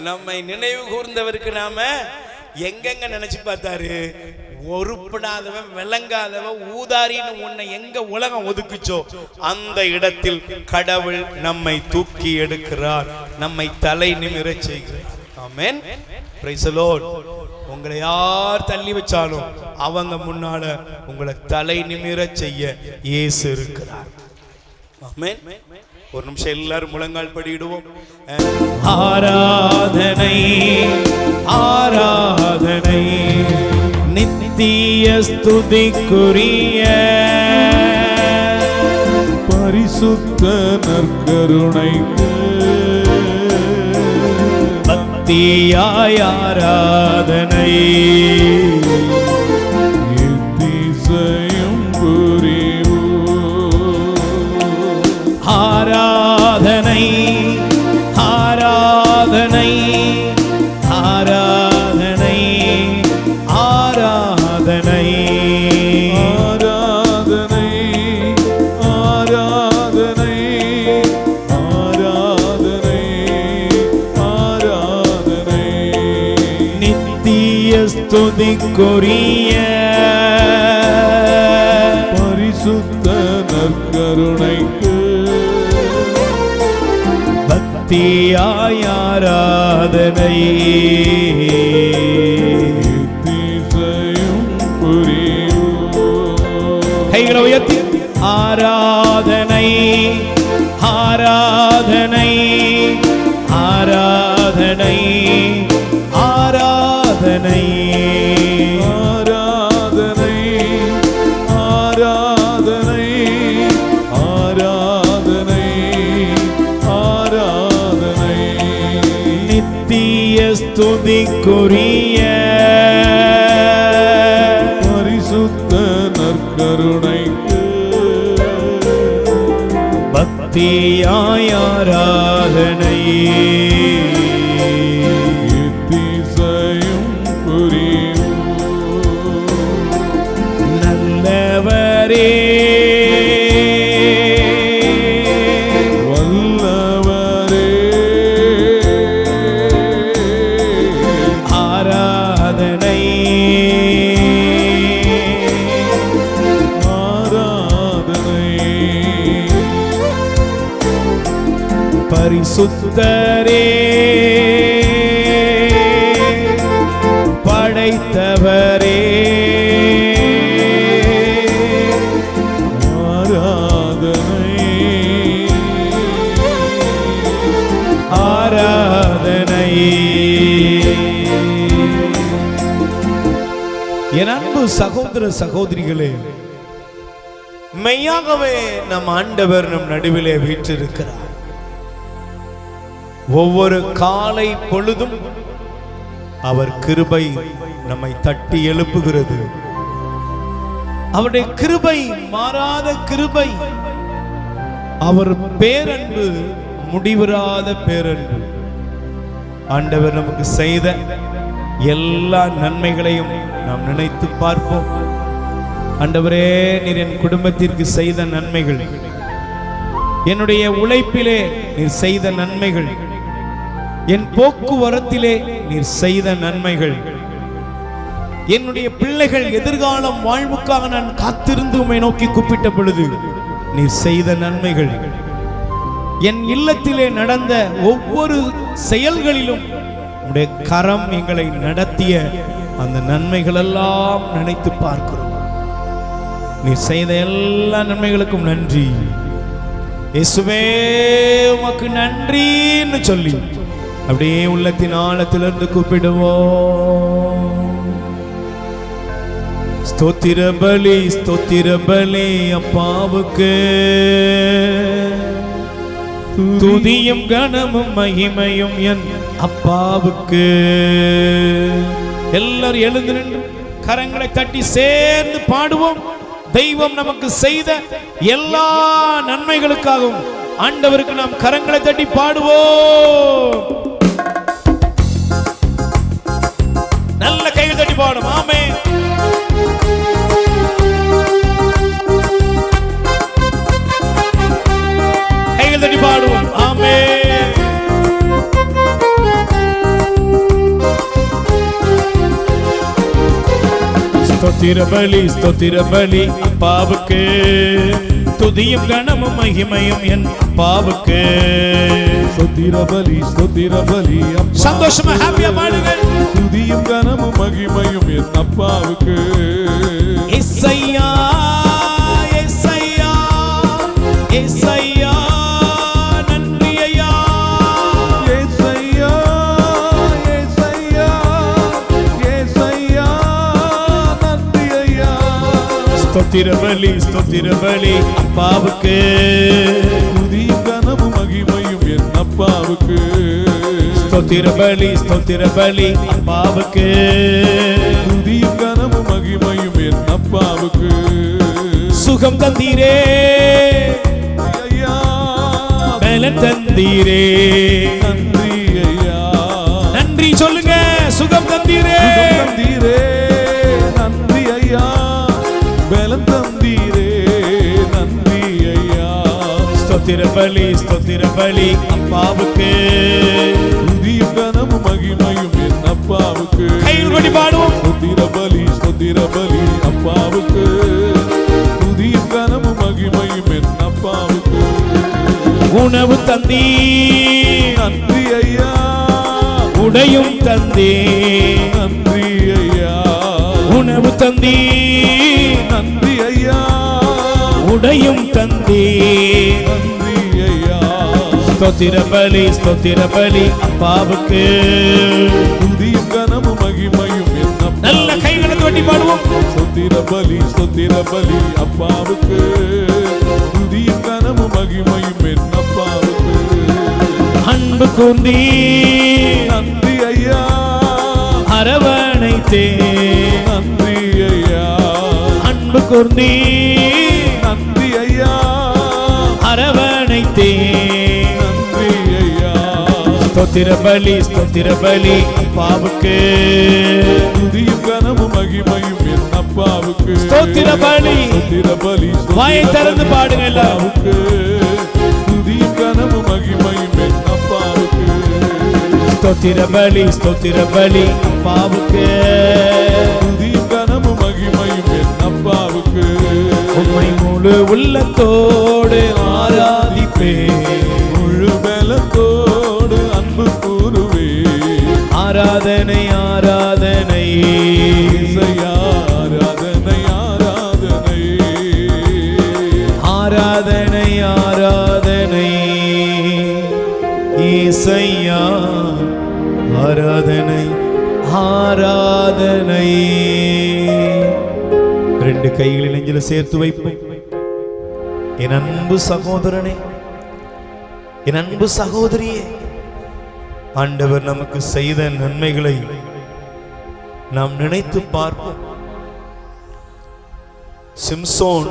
நம்மை நினைவு கூர்ந்தவருக்கு நாம எங்கெங்க நினைச்சு பார்த்தாரு? ஒருப்படாதவன், விளங்காதவன், ஊதாரின்னு உன்னை எங்க உலகம் ஒதுக்குச்சோ அந்த இடத்தில் கடவுள் நம்மை தூக்கி எடுக்கிறார், நம்மை தலை நிமிர செய்கிறார். ஆமென். Praise the lord. உங்களை யார் தள்ளி வச்சாலும் அவங்க முன்னால உங்களை தலை நிமிர செய்ய இயேசு இருக்கிறார். ஆமென். ஒரு நிமிஷம் எல்லாரும் முழங்கால் படியிடுவோம். ஆராதனை ஆராதனை நித்திய ஸ்துதிக்குரிய பரிசுத்த நற்கருணைக்கு பக்தியாய் ஆராதனை எத்திசையும் புரிவோம். ஆராதனை ஆராதனை ஆராதனை ஆராதனை ஆராதனை ஆராதனை ஆராதனை ஆராதனை நித்திய ஸ்துதிக்குரிய பரிசுத்த நற்கருணைக்கு பக்தியாய் ஆராதனை எத்திசையும் புரிவோம். கைகளை உயர்த்தி ஆராதனை ஆராதனை ஆராதனை ஆராதனை ஆராதனை ஆராதனை ஆராதனை ஆராதனை நித்திய ஸ்துதிக்குரிய பரிசுத்த நற்கருணைக்கு பக்தியாய் ஆராதனை எத்திசையும் புரிவோம். நல்லவரே வல்லவரே ஆராதனை ஆராதனை பரிசுத்தரே படைத்தவரே ஆராதனை ஆராதனை. என் அன்பு சகோதர சகோதரிகளே, மெய்யாகவே நம் ஆண்டவர் நம் நடுவிலே வீற்றிருக்கிறார். ஒவ்வொரு காலை பொழுதும் அவர் கிருபை நம்மை தட்டி எழுப்புகிறது. அவருடைய கிருபை மாறாத கிருபை, அவர் பேரன்பு முடிவராத பேரன்பு. ஆண்டவர் நமக்கு செய்த எல்லா நன்மைகளையும் நாம் நினைத்து பார்ப்போம். ஆண்டவரே, நீர் என் குடும்பத்திற்கு செய்த நன்மைகள், என்னுடைய உழைப்பிலே நீர் செய்த நன்மைகள், என் போக்குவரத்திலே நீர் செய்த நன்மைகள், என்னுடைய பிள்ளைகள் எதிர்காலம் வாழ்வுக்காக நான் காத்திருந்து உம்மை நோக்கி கூப்பிட்ட பொழுது நீர் செய்த நன்மைகள், என் இல்லத்திலே நடந்த ஒவ்வொரு செயல்களிலும் உம்முடைய கரம் எங்களை நடத்திய அந்த நன்மைகள் எல்லாம் நினைத்து பார்க்கிறோம். நீர் செய்த எல்லா நன்மைகளுக்கும் நன்றி இயேசுவே, உமக்கு நன்றின்னு சொல்லி அப்படியே உள்ளத்தின் ஆழத்திலிருந்து கூப்பிடுவோம். ஸ்தோத்திர பலி, ஸ்தோத்திர பலி அப்பாவுக்கு, துதியும் கனமும் மகிமையும் என் அப்பாவுக்கு. எல்லாரும் எழுந்து நின்று கரங்களை தட்டி சேர்ந்து பாடுவோம். தெய்வம் நமக்கு செய்த எல்லா நன்மைகளுக்காகவும் ஆண்டவருக்கு நாம் கரங்களை தட்டி பாடுவோம். நல்ல கைகள் தட்டி பாடும். ஆமென். கைகள் தட்டி பாடுவோம். ஆமென். ஸ்தோத்திர பலி, ஸ்தோத்திர பலி அப்பாவுக்கு, துதியும் கனமும் மகிமையும் என் அப்பாவுக்கு. ஸ்தோத்திர பலி, ஸ்தோத்திர பலி அப்பாவுக்கு, சந்தோஷமா ஹாப்பியா பாடுங்கள். துதியும் கனமும் மகிமையும் என் அப்பாவுக்கு. இசையா இசையா இசையா நன்றி ஐயா. ஏசையா ஏசையா ஏசையா நன்றி ஐயா. ஸ்தோத்திர பலி, ஸ்தோத்திர பலி அப்பாவுக்கு, துதியும் கனமும் மகிமையும் என் அப்பாவுக்கு. ஸ்தோத்திர பலி, ஸ்தோத்திர பலி அப்பாவுக்கு, துதியும் கனமும் மகிமையும் என் அப்பாவுக்கு. சுகம் தந்தீரே ஐயா, பலன் தந்தீரே. நன்றி ஐயா. நன்றி சொல்லுங்க. சுகம் தந்தீரே, சுகம் தந்தீரே. நன்றி ஐயா. பலன் தந்தீரே. நன்றி ஐயா. ஸ்தோத்திர பலி, ஸ்தோத்திர பலி அப்பாவுக்கு, துதியும் கனமும் மகிமையும் என் அப்பாவுக்கு. கையில் கொடி பாடுவோம். ஸ்தோத்திர பலி, ஸ்தோத்திர பலி அப்பாவுக்கு, துதியும் கனமும் மகிமையும் என் அப்பாவுக்கு. உணவு தந்தீ, நன்றி ஐயா. உடையும் தந்தீ, நன்றி ஐயா. உணவு தந்தீ, நன்றி ஐயா. உடையும் தந்தீ. நன்றி ஐயா. ஸ்தோத்திர பலி, ஸ்தோத்திர பலி அப்பாவுக்கு, துதியும் கனமும் மகிமையும் என் அப்பாவுக்கு. நல்ல கைகளை தட்டி பாடுவோம். ஸ்தோத்திர பலி, ஸ்தோத்திர பலி அப்பாவுக்கு, துதியும் கனமும் மகிமையும் என் அப்பாவுக்கு. அன்பு கூர்ந்தீ, நன்றி ஐயா. அரவணைத்தே. நன்றி ஐயா. அன்பு கூர்ந்தீ, நன்றி ஐயா. அரவணைத்தே. நன்றி ஐயா. ஸ்தோத்திர பலி, ஸ்தோத்திர பலி அப்பாவுக்கு, துதியும் கனமும் மகிமையும் என் அப்பாவுக்கு. ஸ்தோத்திர பலி. ஸ்தோத்திர பலி, வாயை திறந்து பாடுங்க எல்லாரும். அப்பாவுக்கு, துதியும் கனமும் மகிமையும் என் அப்பாவுக்கு. ஸ்தோத்திர பலி, ஸ்தோத்திர பலி அப்பாவுக்கு, துதியும் கனமும் மகிமையும் என் அப்பாவுக்கு. உம்மை முழு உள்ளத்தோடு ஆராதிப்பே. முழு பலத்தோடு அன்பு கூறுவே. ஆராதனை ஆராதனை இசையா, ஆராதனை ஆராதனை. ஆராதனை ஆராதனை இசையா, ஆராதனை ஆராதனை. ரெண்டு கைகளை நெஞ்சில சேர்த்து வைப்போம். என் அன்பு சகோதரனே, என் அன்பு சகோதரியே, ஆண்டவர் நமக்கு செய்த நன்மைகளை நாம் நினைத்து பார்ப்போம். சிம்சோன்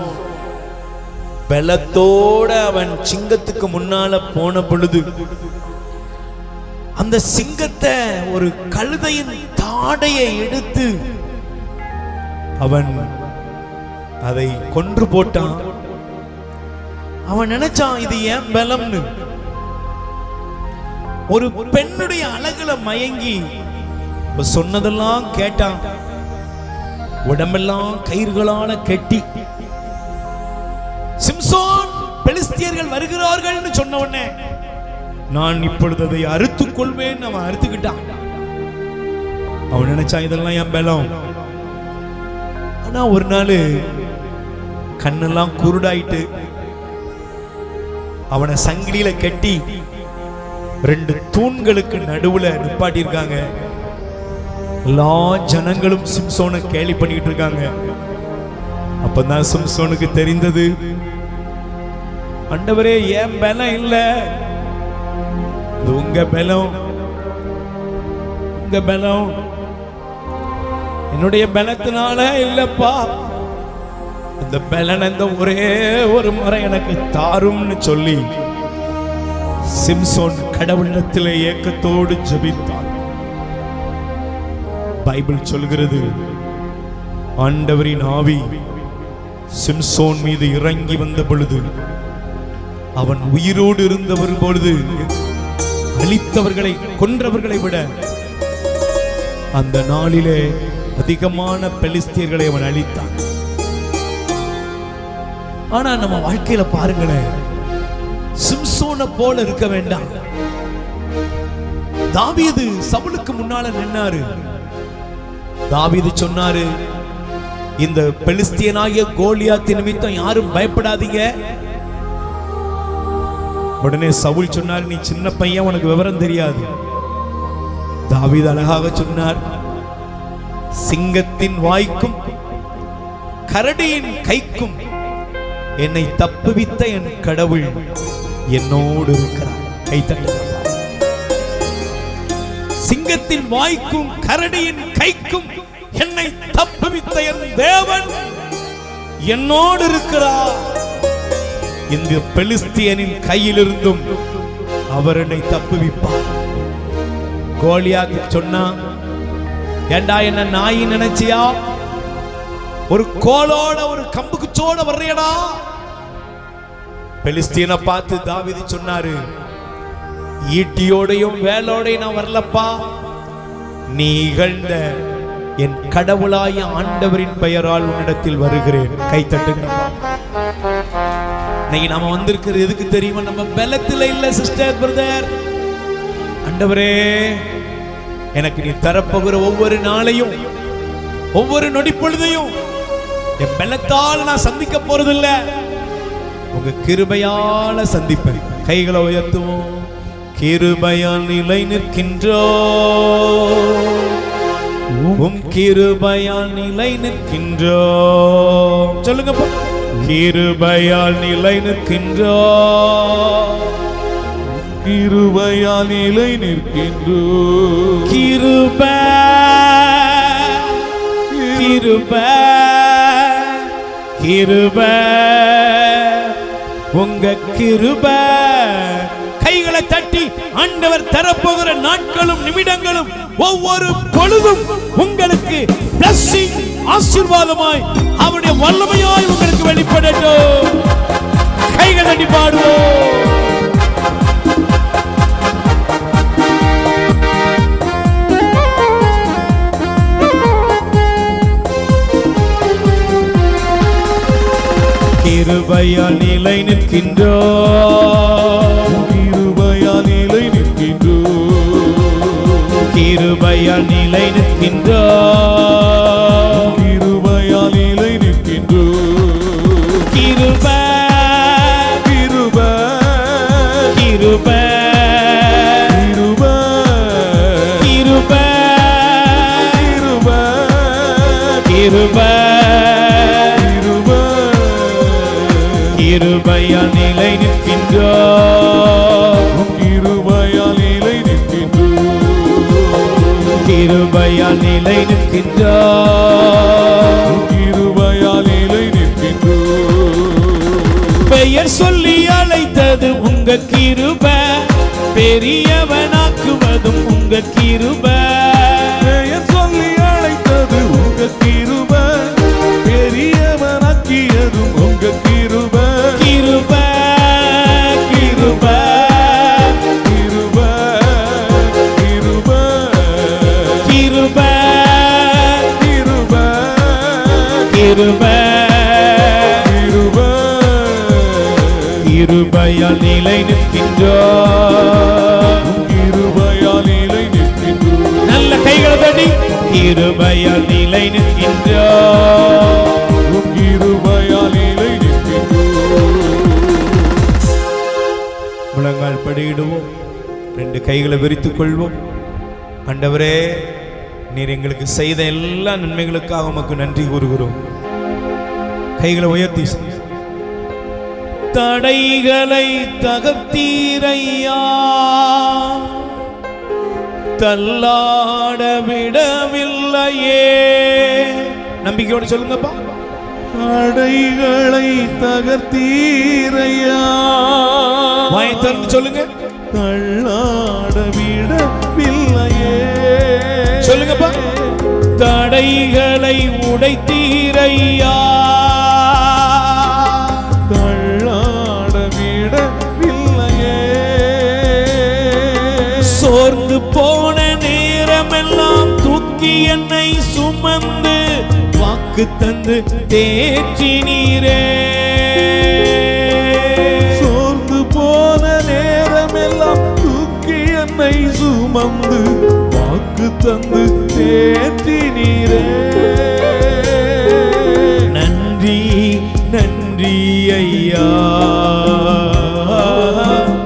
பலத்தோட அவன் சிங்கத்துக்கு முன்னால போன பொழுது அந்த சிங்கத்தை ஒரு கழுதையின் தாடையை எடுத்து அவன் அதை கொன்று போட்டான். அவன் நினைச்சான் இது ஏன் பலம்னு. ஒரு பெண்ணுடைய அழகுல மயங்கி சொன்னதெல்லாம் கேட்டான். உடம்பெல்லாம் கயிறுகளால கெட்டி சிம்சோன் பெலிஸ்தியர்கள் வருகிறார்கள் சொன்ன உடனே நான் இப்பொழுது அதை அறுத்துக் கொள்வேன். அவன் அறுத்துக்கிட்டான். அவன் நினைச்சான் இதெல்லாம் என் பலம். ஆனா ஒரு நாள் கண்ணெல்லாம் குருடாயிட்டு அவனை சங்கிலியில கட்டி 2 தூண்களுக்கு நடுவுல நிப்பாட்டியிருக்காங்க. எல்லா ஜனங்களும் சிம்சோனை கேலி பண்ணிட்டு இருக்காங்க. அப்பதான் சிம்சோனுக்கு தெரிந்தது, ஆண்டவரே ஏன் பலம் இல்ல, இது உங்க பலம். உங்க பலம் என்னுடைய பலத்தினால இல்லப்பா. இந்த பலன் இந்த ஒரே ஒரு முறை எனக்கு தாரும்னு சொல்லி சிம்சோன் கடவுளிடத்திலே ஏக்கத்தோடு ஜெபித்தான். பைபிள் சொல்கிறது, ஆண்டவரின் ஆவி சிம்சோன் மீது இறங்கி வந்த பொழுது அவன் உயிரோடு இருந்தவர் பொழுது அழித்தவர்களை கொன்றவர்களை விட அந்த நாளிலே அதிகமான பெலிஸ்தியர்களை அவன் அழித்தான். ஆனா நம்ம வாழ்க்கையில பாருங்களேன், சிம்சோனை போல இருக்க வேண்டாம். தாவீது சவுலுக்கு முன்னால நின்னாரு. தாவீது சொன்னாரு, இந்த பெலிஸ்தியனாகிய கோலியாத் நிமித்தம் யாரும் பயப்படாதீங்க. உடனே சவுல் சொன்னார், நீ சின்ன பையன், உனக்கு விவரம் தெரியாது. தாவீது அழகாக சொன்னார், சிங்கத்தின் வாய்க்கும் கரடியின் கைக்கும் என்னை தப்புவித்த என் கடவுள் என்னோடு இருக்கிறார். கைத்தட்ட. சிங்கத்தின் வாய்க்கும் கரடியின் கைக்கும் என்னை தப்புவித்த என் தேவன் என்னோடு இருக்கிறார். இந்த பெலிஸ்தியனின் கையிலிருந்தும் அவர் என்னை தப்புவிப்பார். கோலியாத் சொன்னா, ஏண்டா என்ன நாய் நினைச்சியா? ஒரு கோலோட ஒரு கம்புக்குச்சோட வர்றியடா. பெலிஸ்தீனை பார்த்து தாவீது சொன்னாரு, ஈட்டியோடையும் வேலோடையும் நான் வரலப்பா, நீ இகழ்ந்த என் கடவுளாய ஆண்டவரின் பெயரால் உன்னிடத்தில் வருகிறேன். கைத்தட்டுங்க. இன்னைக்கு நாம வந்திருக்கிறது எதுக்கு தெரியுமா? நம்ம பலத்தில இல்ல சிஸ்டர், பிரதர். ஆண்டவரே, எனக்கு நீ தரப்போகிற ஒவ்வொரு நாளையும் ஒவ்வொரு நொடி பொழுதையும் என் பலத்தால் நான் சந்திக்க போறதில்ல, உங்க கிருபையால சந்திப்பேன். கைகளை உயர்த்துவோம். கிருபையால் நிலை நிற்கின்றோம், உம் கிருபையால் நிலை நிற்கின்றோம். சொல்லுங்க, கிருபையால் நிலை நிற்கின்றோம், கிருபையால் நிலை நிற்கின்றோம். கிருபை கிருபை கிருபை, உங்க கிருபை. கைகளை தட்டி ஆண்டவர் தரப்போகிற நாட்களும் நிமிடங்களும் ஒவ்வொரு பொழுதும் உங்களுக்கு blessing, ஆசீர்வாதமாய் அவருடைய வல்லமையாய் உங்களுக்கு வெளிப்படட்டும். கைகளை தட்டி பாடுவோம். கிருபையால் நிலை நிற்கின்றோம், கிருபையால் நிலை நிற்கின்றோம், கிருபையால் நிலை நிற்கின்றோம், கிருபையால் நிலை நிற்கின்றோம். கிருபை கிருபை கிருபை கிருபை கிருபை கிருபை கிருபை கிருபை கிருபையால் நிலை நிற்கின்றார். கிருபையால் நிலை நிற்கின்றோம். பெயர் சொல்லி அழைத்தது உங்க கிருபை, பெரியவனாக்குவதும் உங்க கிருபை. பெயர் சொல்லி அழைத்தது உங்க கிருபை, பெரியவனாக்கியதும் உங்க கிருபை. கிருபை கிருபை கிருபை கிருபை கிருபை கிருபை கிருபை கிருபை. கிருபையால் நிலை நிற்கின்றார். கிருபையால் நிலை நிற்கின்றோம். நல்ல கைகளை தட்டி கிருபையால் நிலை நிற்கின்றார். கிருபையால் நிலை நிற்கின்றோம். முழங்கால் படியிடுவோம், 2 கைகளை விரித்துக் கொள்வோம். ஆண்டவரே, நீர் எங்களுக்கு செய்த எல்லா நன்மைகளுக்காக உமக்கு நன்றி கூறுகிறோம். கைகளை உயர்த்தி தடைகளை தகர்த்தீரையா, தள்ளாட விடவில்லையே. நம்பிக்கையோடு சொல்லுங்கப்பா. தடைகளை தகர்த்தீரையா, வாயை திறந்து சொல்லுங்க. தள்ளாட விடவில்லையே. சொல்லுங்கப்பா. தடைகளை உடைத்தீரையா, தள்ளாட விடவில்லையே. சோர்ந்து போன நேரமெல்லாம் தூக்கி என்னை சுமந்து வாக்கு தந்து தேற்றினீரே. சோர்ந்து போன நேரமெல்லாம் தூக்கி என்னை சுமந்து வாக்கு தந்து தேற்றினீரே. நன்றி நன்றி ஐயா,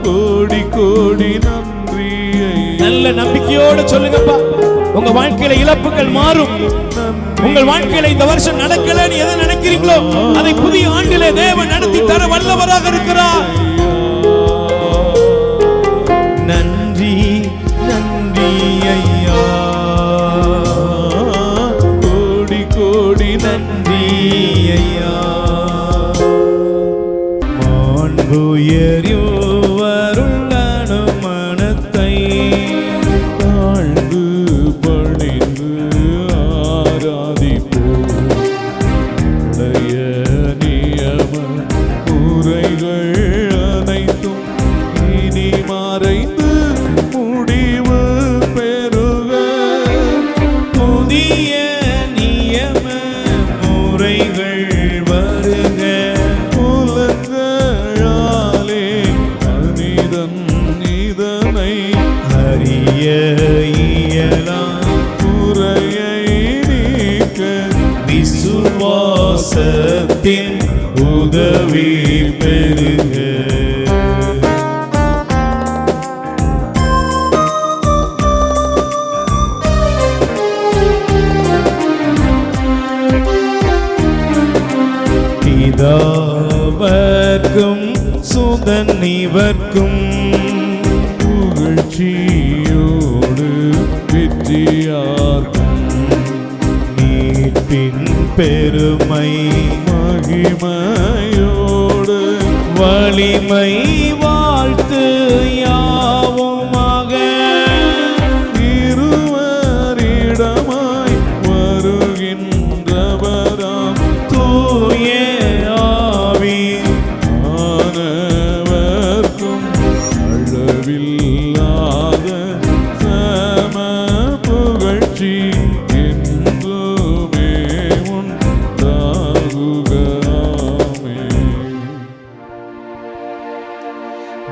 கோடி கோடி நன்றி ஐயா. நல்ல நம்பிக்கையோடு சொல்லுங்கப்பா. உங்க வாழ்க்கையில இழப்புகள் மாறும். உங்கள் வாழ்க்கையில இந்த வருஷம் நடக்கலன்னு எதை நினைக்கிறீங்களோ அதை புதிய ஆண்டிலே தேவன் நடத்தி தர வல்லவராக இருக்கிறார். நன்றி நன்றி ஐயா, கோடி கோடி நன்றி ஐயா. மாண்புயர்வருள்ளனு மனத்தை தாழ்ந்து பணிந்து ஆராதிப்போம். பழைய நியம முறைகள் அனைத்தும் இனி மறைந்து முடிவு பெறுக. புதிய நியம முறைகள் வருக. புலங்களாலே மனிதன் இதனை அறிய இயலாம் குறையை நீக்க விசுவாசத்தின் உதவி பெறுக. பிதாவர்க்கும் சுதன் இவர்க்கும் புகழ்ச்சியோடு வெற்றியார்க்கும் மீட்பின் பெருமை மகிமையோடு வலிமை வாழ்த்து யாவுமாக. இருவரிடமாய் வருகின்றவராம் தூய ஆவி ஆனவர்க்கும் அளவில்லாத சம புகழ்ச்சி என்றுமே உண்டாகுகமே.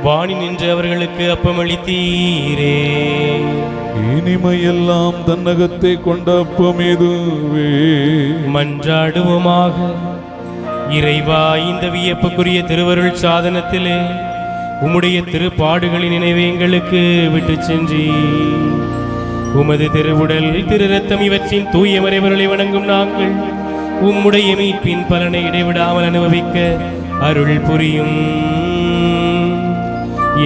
வாணி நின்று அவர்களுக்கு அப்பமளித்தீரே. இனிமையெல்லாம் தன்னகத்தை கொண்ட அப்பம் இதுவே. மன்றாடுவோமாக. இறைவா, இந்த வியப்புக்குரிய திருவருள் சாதனத்திலே உம்முடைய திருப்பாடுகளின் நினைவை எங்களுக்கு விட்டு சென்றி உமது திருவுடல் திரு ரத்தம் இவற்றின் தூய மறைவர்களை வணங்கும் நாங்கள் உம்முடைய மீட்பின் பலனை இடைவிடாமல் அனுபவிக்க அருள் புரியும்.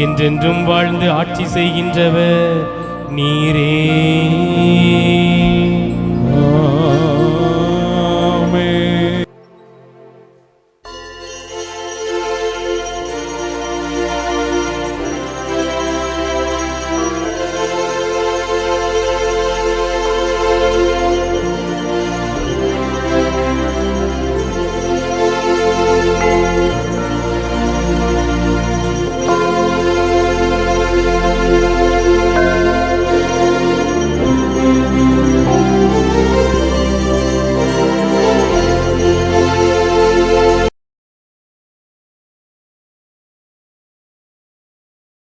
என்றென்றும் வாழ்ந்து ஆட்சி செய்கின்றவர் நீரே. ஆமென்.